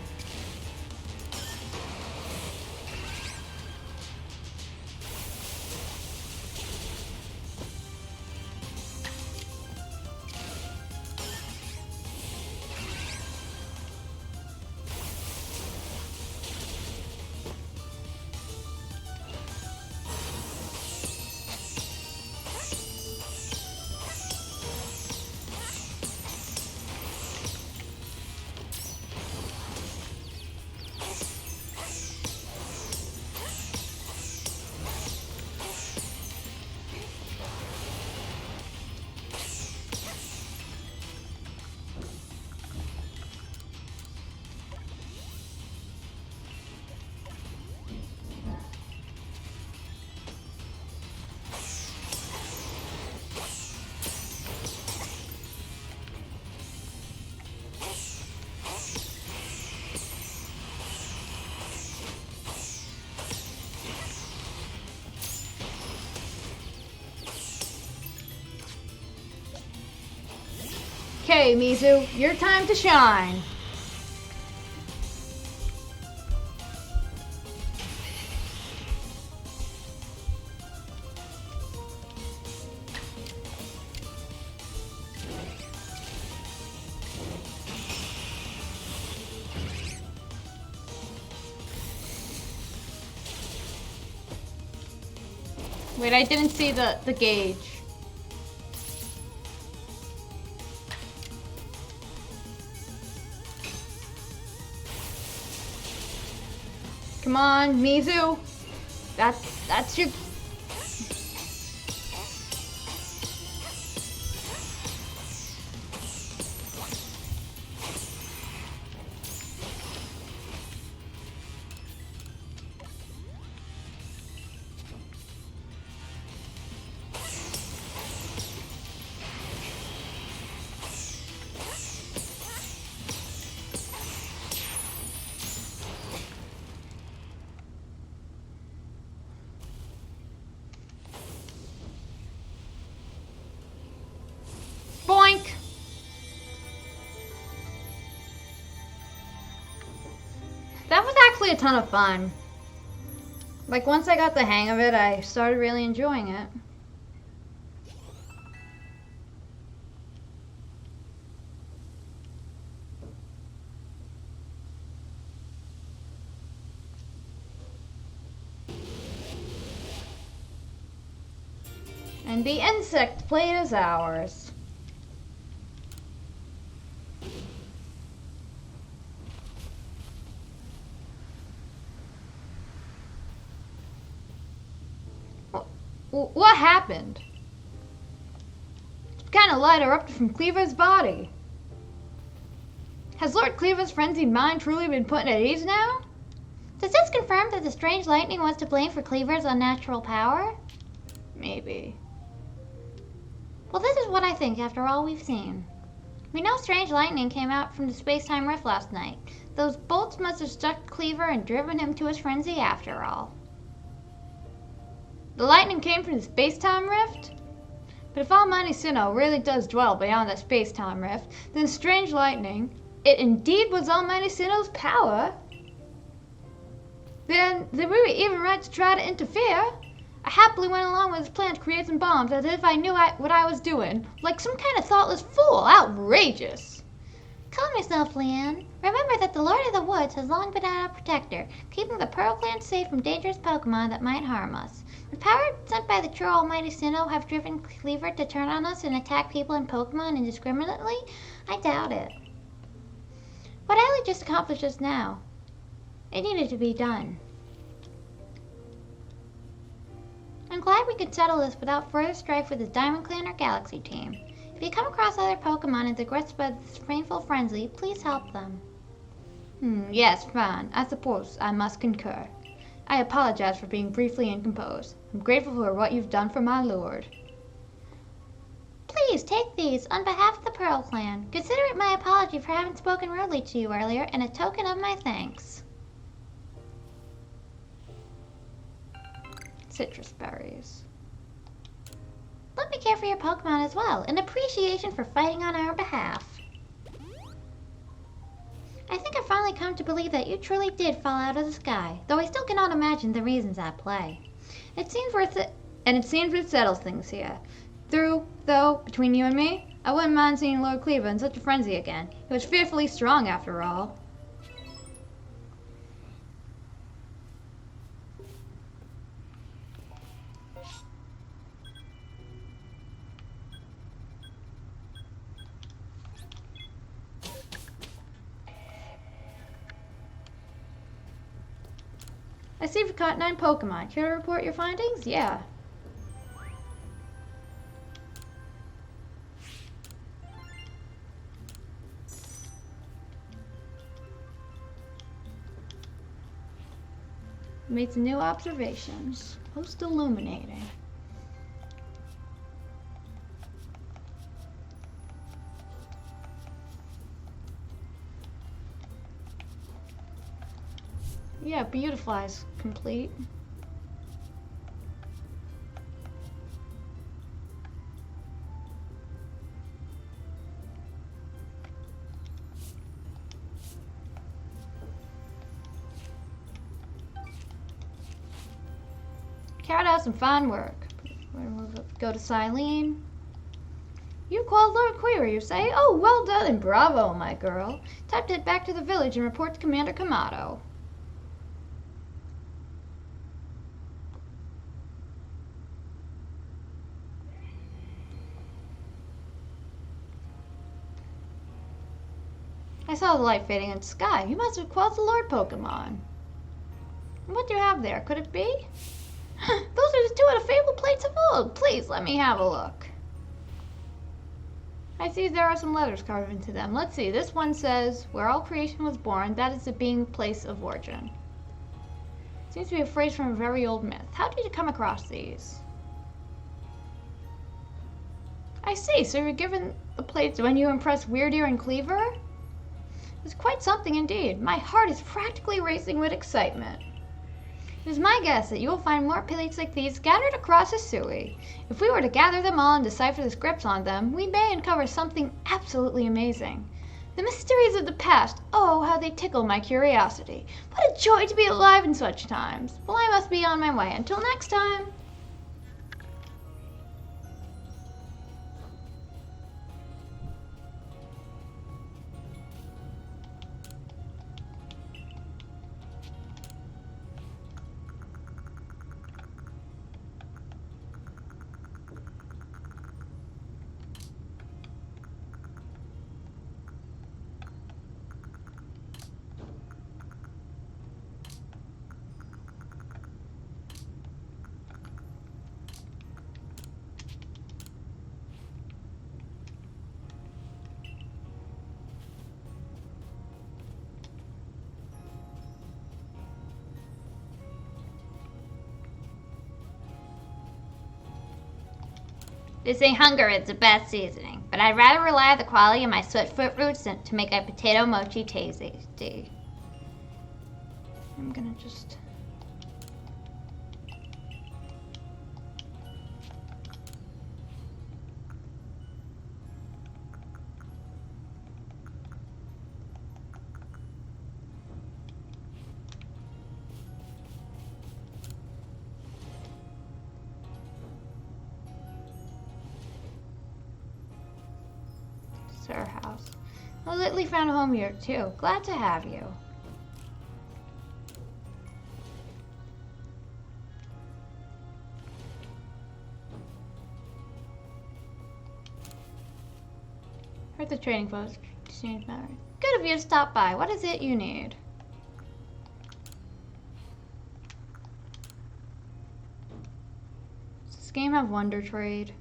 Okay, Mizu, your time to shine. Wait, I didn't see the gauge. Come on, Mizu. That's your... Boink! That was actually a ton of fun. Like, once I got the hang of it, I started really enjoying it. And the insect plate is ours. What happened? What kind of light erupted from Cleaver's body? Has Lord Cleaver's frenzied mind truly been put at ease now? Does this confirm that the strange lightning was to blame for Cleaver's unnatural power? Maybe. Well, this is what I think after all we've seen. We know strange lightning came out from the space-time rift last night. Those bolts must have struck Cleaver and driven him to his frenzy after all. The lightning came from the space-time rift? But if Almighty Sinnoh really does dwell beyond that space-time rift, then strange lightning, it indeed was Almighty Sinnoh's power. Then we were even right to try to interfere. I happily went along with his plan to create some bombs as if I knew what I was doing. Like some kind of thoughtless fool. Outrageous. Calm yourself, Leanne. Remember that the Lord of the Woods has long been our protector, keeping the Pearl Clan safe from dangerous Pokemon that might harm us. Would power sent by the true Almighty Sinnoh have driven Cleaver to turn on us and attack people and Pokemon indiscriminately? I doubt it. What Ellie just accomplished just now, it needed to be done. I'm glad we could settle this without further strife with the Diamond Clan or Galaxy team. If you come across other Pokemon and aggressed by this painful frenzy, please help them. Yes, fine. I suppose I must concur. I apologize for being briefly incomposed. I'm grateful for what you've done for my lord. Please take these on behalf of the Pearl Clan. Consider it my apology for having spoken rudely to you earlier and a token of my thanks. Citrus berries. Let me care for your Pokemon as well, in appreciation for fighting on our behalf. I think I've finally come to believe that you truly did fall out of the sky, though I still cannot imagine the reasons at play. It seems it settles things here. Though, between you and me, I wouldn't mind seeing Lord Cleaver in such a frenzy again. He was fearfully strong after all. I see you've caught 9 Pokemon. Care to report your findings? Yeah. Made some new observations. Most illuminating. Yeah, Beautifly's complete. Carried out some fine work. We'll go to Silene. You called Lord Query, you say? Oh, well done and bravo, my girl. Time to head back to the village and report to Commander Kamato. I saw the light fading in the sky. You must have quelled the Lord Pokemon. What do you have there? Could it be? Those are the two of the fabled plates of old. Please, let me have a look. I see there are some letters carved into them. Let's see. This one says, where all creation was born, that is the being place of origin. Seems to be a phrase from a very old myth. How did you come across these? I see. So you were given the plates when you impressed Weirdeer and Cleaver? It's quite something indeed. My heart is practically racing with excitement. It is my guess that you will find more plates like these scattered across Hisui. If we were to gather them all and decipher the scripts on them, we may uncover something absolutely amazing. The mysteries of the past, oh, how they tickle my curiosity. What a joy to be alive in such times. Well, I must be on my way. Until next time. They say hunger is the best seasoning, but I'd rather rely on the quality of my sweatfoot roots than to make a potato mochi tasty. I'm gonna just... Sir House. Well, Littley found a home here too. Glad to have you. Heard the trading post. Good of you to stop by. What is it you need? Does this game have Wonder Trade?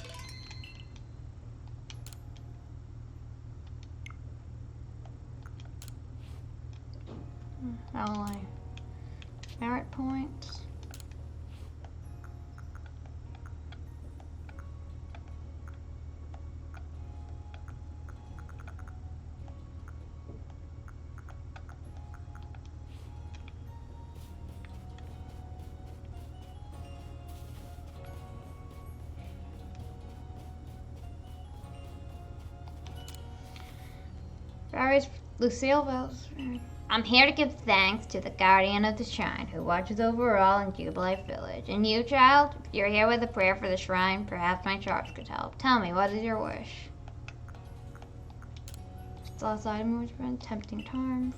Ally. Merit points. Various Lucille Wells. I'm here to give thanks to the guardian of the shrine who watches over all in Jubilife Village. And you, child, if you're here with a prayer for the shrine, perhaps my charms could help. Tell me, what is your wish? Lost item which been tempting charms.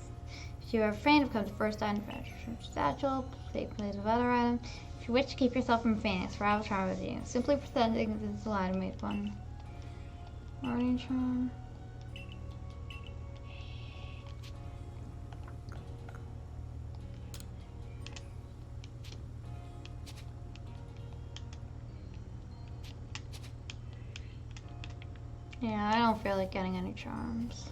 If you are faint, it becomes the first item for satchel. Take place of other item. If you wish to keep yourself from fainting, survival charm with you. Simply pretending that this is item made one. Guardian charm. Yeah, I don't feel like getting any charms.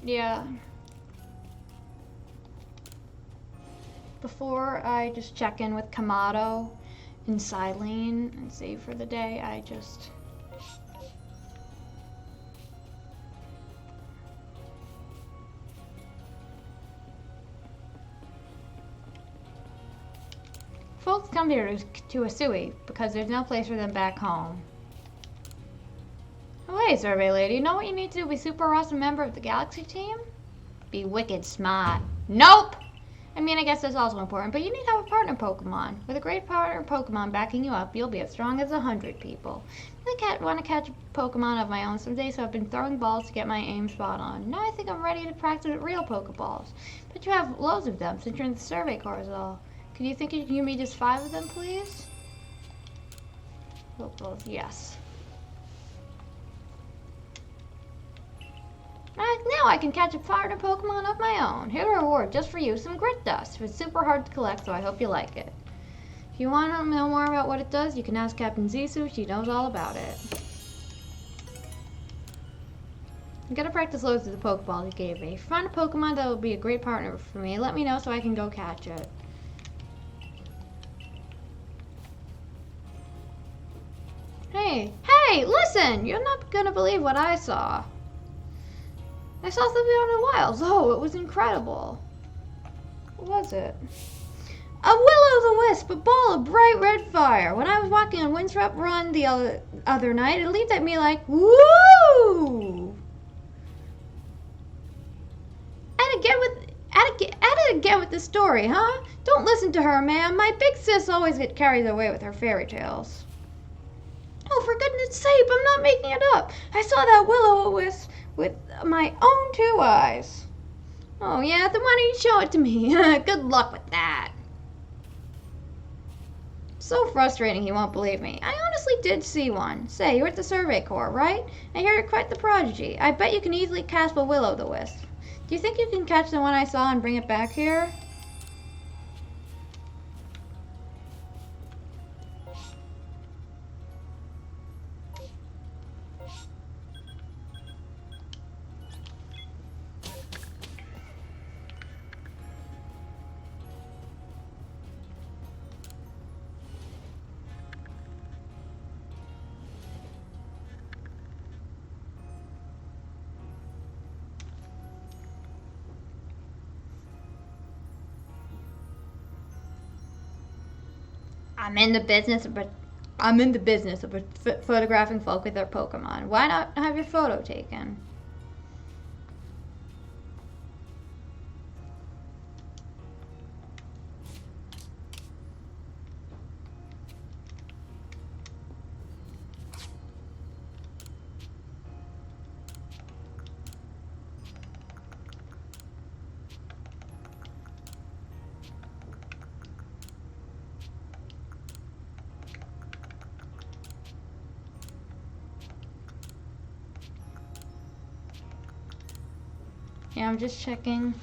Yeah. Before I just check in with Kamado and Silene and save for the day, I just... Folks come here to Asui because there's no place for them back home. Oh, hey, survey lady, you know what you need to do to be super awesome member of the Galaxy team? Be wicked smart. Nope! I mean, I guess that's also important, but you need to have a partner Pokemon. With a great partner Pokemon backing you up, you'll be as strong as 100 people. I want to catch a Pokemon of my own someday, so I've been throwing balls to get my aim spot on. Now I think I'm ready to practice with real Pokeballs. But you have loads of them since you're in the survey corps all. Could you think you can give me just 5 of them, please? Pokeballs, yes. Now I can catch a partner Pokemon of my own. Here's a reward just for you, some grit dust. It's super hard to collect, so I hope you like it. If you want to know more about what it does, you can ask Captain Zisu. She knows all about it. I'm gonna practice loads of the Pokeballs you gave me. If you find a Pokemon that will be a great partner for me, let me know so I can go catch it. Hey, listen! You're not gonna believe what I saw. I saw something out in the wilds. Oh, it was incredible. What was it? A will-o'-the-wisp, a ball of bright red fire. When I was walking on Winthrop Run the other night, it leaped at me like, woo! At it again with the story, huh? Don't listen to her, ma'am. My big sis always gets carried away with her fairy tales. Oh, for goodness sake, I'm not making it up. I saw that will-o'-the-wisp with my own 2 eyes. Oh, yeah? Then why don't you show it to me? Good luck with that. So frustrating he won't believe me. I honestly did see one. Say, you're at the Survey Corps, right? I hear you're quite the prodigy. I bet you can easily catch a will-o'-the-wisp. Do you think you can catch the one I saw and bring it back here? I'm in the business of photographing folk with their Pokemon. Why not have your photo taken? Yeah, I'm just checking.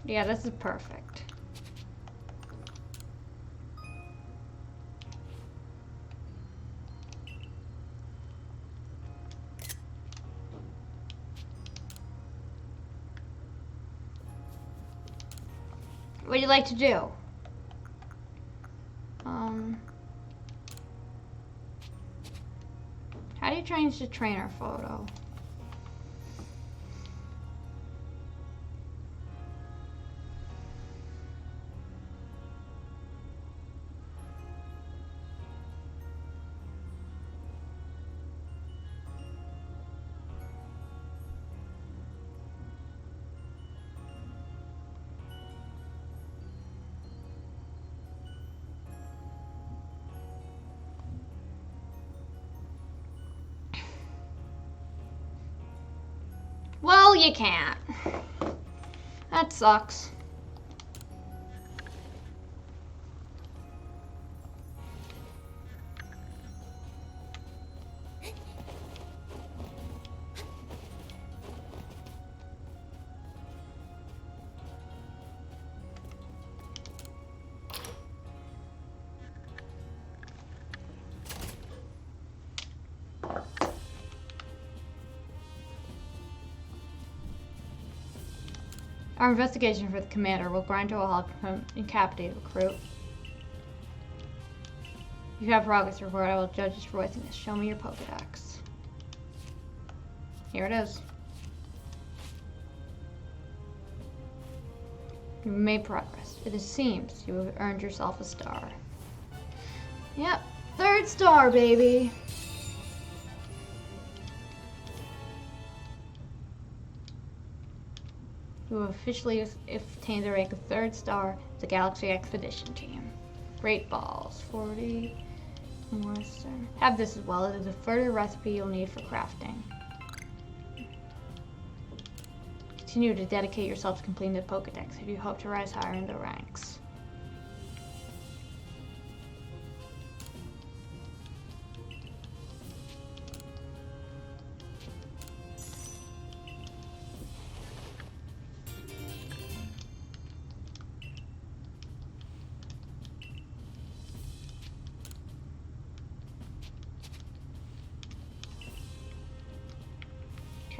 Yeah, this is perfect. What do you like to do? How do you change the trainer photo? you can't. That sucks. Our investigation for the commander will grind to a halt and incapacitate the recruit. If you have progress report, I will judge its worthiness. Show me your Pokedex. Here it is. You've made progress. It seems you have earned yourself a star. Yep, 3rd star, baby. You have officially obtained the rank of 3rd star of the Galaxy Expedition Team. Great balls. 40 more star. Have this as well. It is a further recipe you'll need for crafting. Continue to dedicate yourself to completing the Pokedex if you hope to rise higher in the ranks.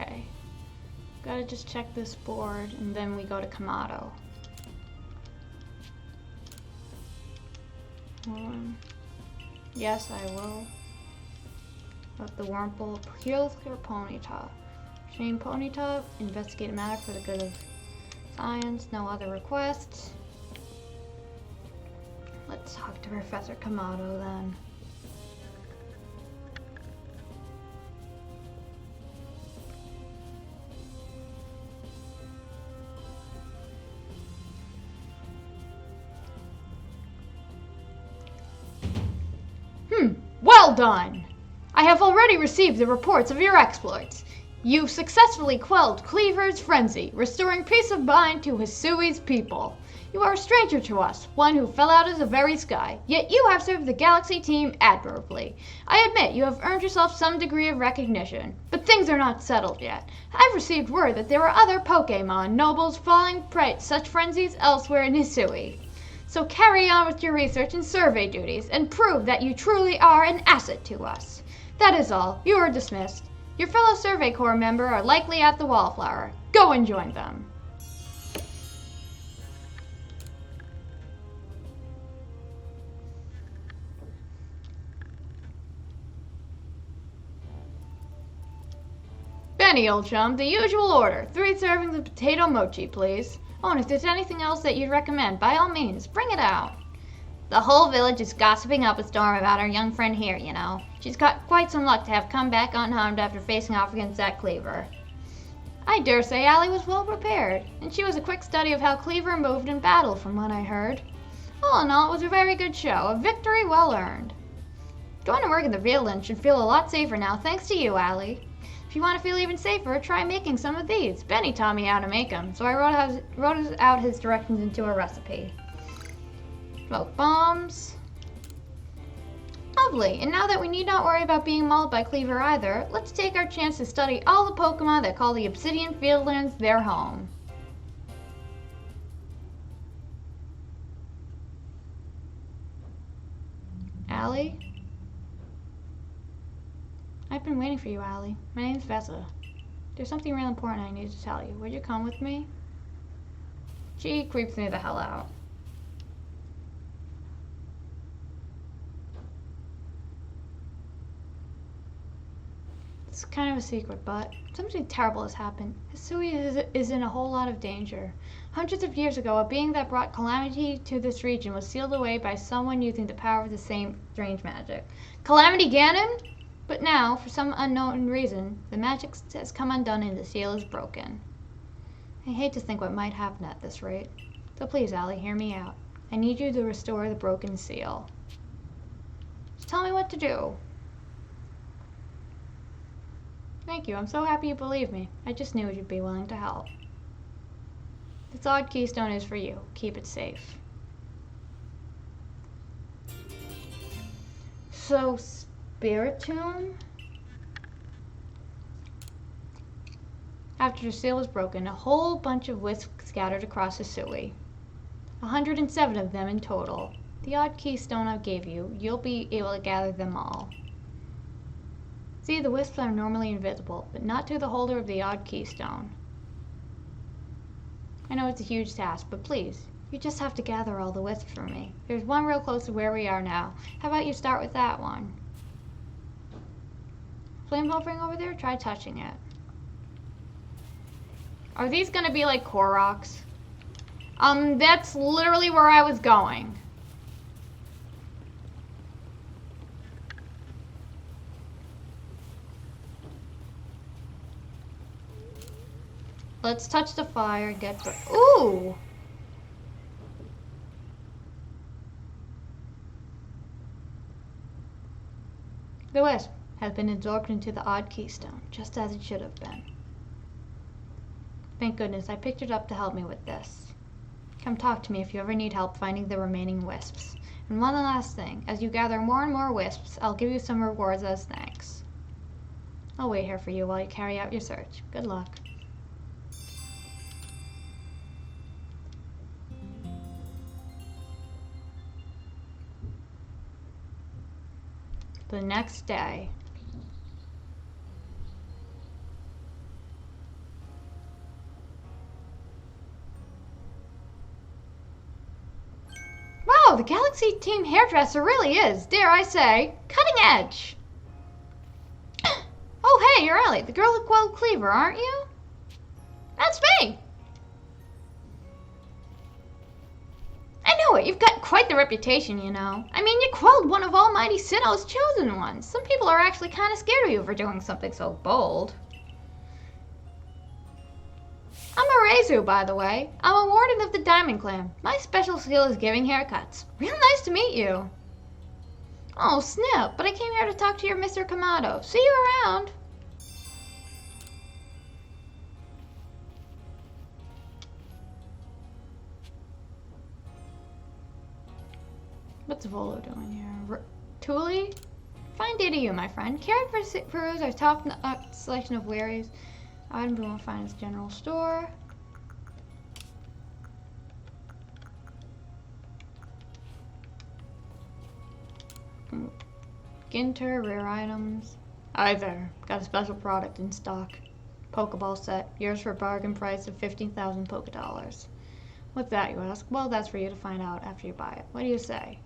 Okay, gotta just check this board and then we go to Kamado. Yes, I will. Let the Wurmple heal your Ponyta. Shane Ponyta, investigate a matter for the good of science. No other requests. Let's talk to Professor Kamado then. Well done! I have already received the reports of your exploits. You've successfully quelled Cleaver's frenzy, restoring peace of mind to Hisui's people. You are a stranger to us, one who fell out of the very sky, yet you have served the Galaxy team admirably. I admit you have earned yourself some degree of recognition, but things are not settled yet. I've received word that there are other Pokémon nobles falling prey to such frenzies elsewhere in Hisui. So carry on with your research and survey duties and prove that you truly are an asset to us. That is all. You are dismissed. Your fellow Survey Corps member are likely at the Wallflower. Go and join them. Benny, old chum, the usual order. 3 servings of potato mochi, please. Oh, and if there's anything else that you'd recommend, by all means, bring it out. The whole village is gossiping up a storm about our young friend here, you know. She's got quite some luck to have come back unharmed after facing off against that Cleaver. I dare say Allie was well prepared, and she was a quick study of how Cleaver moved in battle from what I heard. All in all, it was a very good show, a victory well earned. Going to work in the Village should feel a lot safer now, thanks to you, Allie. If you want to feel even safer, try making some of these. Benny taught me how to make them, so I wrote out his directions into a recipe. Smoke bombs. Lovely, and now that we need not worry about being mauled by Cleaver either, let's take our chance to study all the Pokemon that call the Obsidian Fieldlands their home. Allie? I've been waiting for you, Allie. My name's Vesa. There's something real important I need to tell you. Would you come with me? She creeps me the hell out. It's kind of a secret, but something terrible has happened. Hisui is in a whole lot of danger. Hundreds of years ago, a being that brought calamity to this region was sealed away by someone using the power of the same strange magic. Calamity Ganon? But now, for some unknown reason, the magic has come undone and the seal is broken. I hate to think what might happen at this rate. So please, Allie, hear me out. I need you to restore the broken seal. Just tell me what to do. Thank you. I'm so happy you believe me. I just knew you'd be willing to help. This odd keystone is for you. Keep it safe. So, Spiritomb? After the seal was broken, a whole bunch of wisps scattered across the Sui. 107 of them in total. The odd keystone I gave you, you'll be able to gather them all. See, the wisps are normally invisible, but not to the holder of the odd keystone. I know it's a huge task, but please, you just have to gather all the wisps for me. There's one real close to where we are now. How about you start with that one? Flame hovering over there? Try touching it. Are these gonna be like Koroks? That's literally where I was going. Let's touch the fire and get... Ooh! The wisp has been absorbed into the odd keystone, just as it should have been. Thank goodness, I picked it up to help me with this. Come talk to me if you ever need help finding the remaining wisps. And one last thing, as you gather more and more wisps, I'll give you some rewards as thanks. I'll wait here for you while you carry out your search. Good luck. The next day. Wow, the Galaxy Team hairdresser really is, dare I say, cutting edge. Oh, hey, you're Ellie, the girl with gold cleaver, aren't you? That's me. I know it. You've got quite the reputation, you know. I mean, you quelled one of Almighty Sinnoh's chosen ones. Some people are actually kind of scared of you for doing something so bold. I'm a Rezu, by the way. I'm a warden of the Diamond Clan. My special skill is giving haircuts. Real nice to meet you. Oh, snap. But I came here to talk to your Mr. Kamado. See you around. What's Volo doing here? Thule? Fine day to you, my friend. Care to peruse our top selection of wares. Item we won't find in this general store. Ginter, rare items. Either. Got a special product in stock. Pokeball set. Yours for a bargain price of 15,000 Pokedollars. What's that, you ask? Well, that's for you to find out after you buy it. What do you say?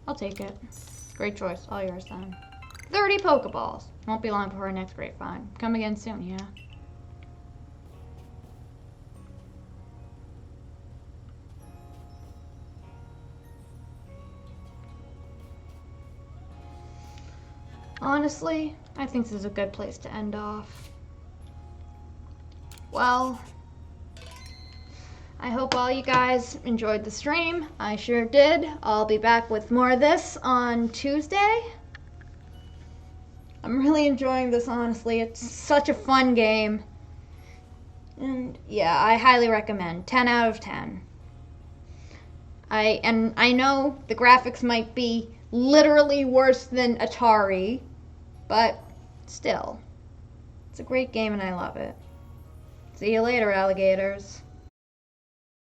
I'll take it. Great choice. All yours then. 30 Pokeballs. Won't be long before our next great find. Come again soon, yeah? Honestly, I think this is a good place to end off. Well, I hope all you guys enjoyed the stream. I sure did. I'll be back with more of this on Tuesday. I'm really enjoying this, honestly. It's such a fun game. And yeah, I highly recommend. 10 out of 10. I know the graphics might be literally worse than Atari, but still. It's a great game and I love it. See you later, alligators.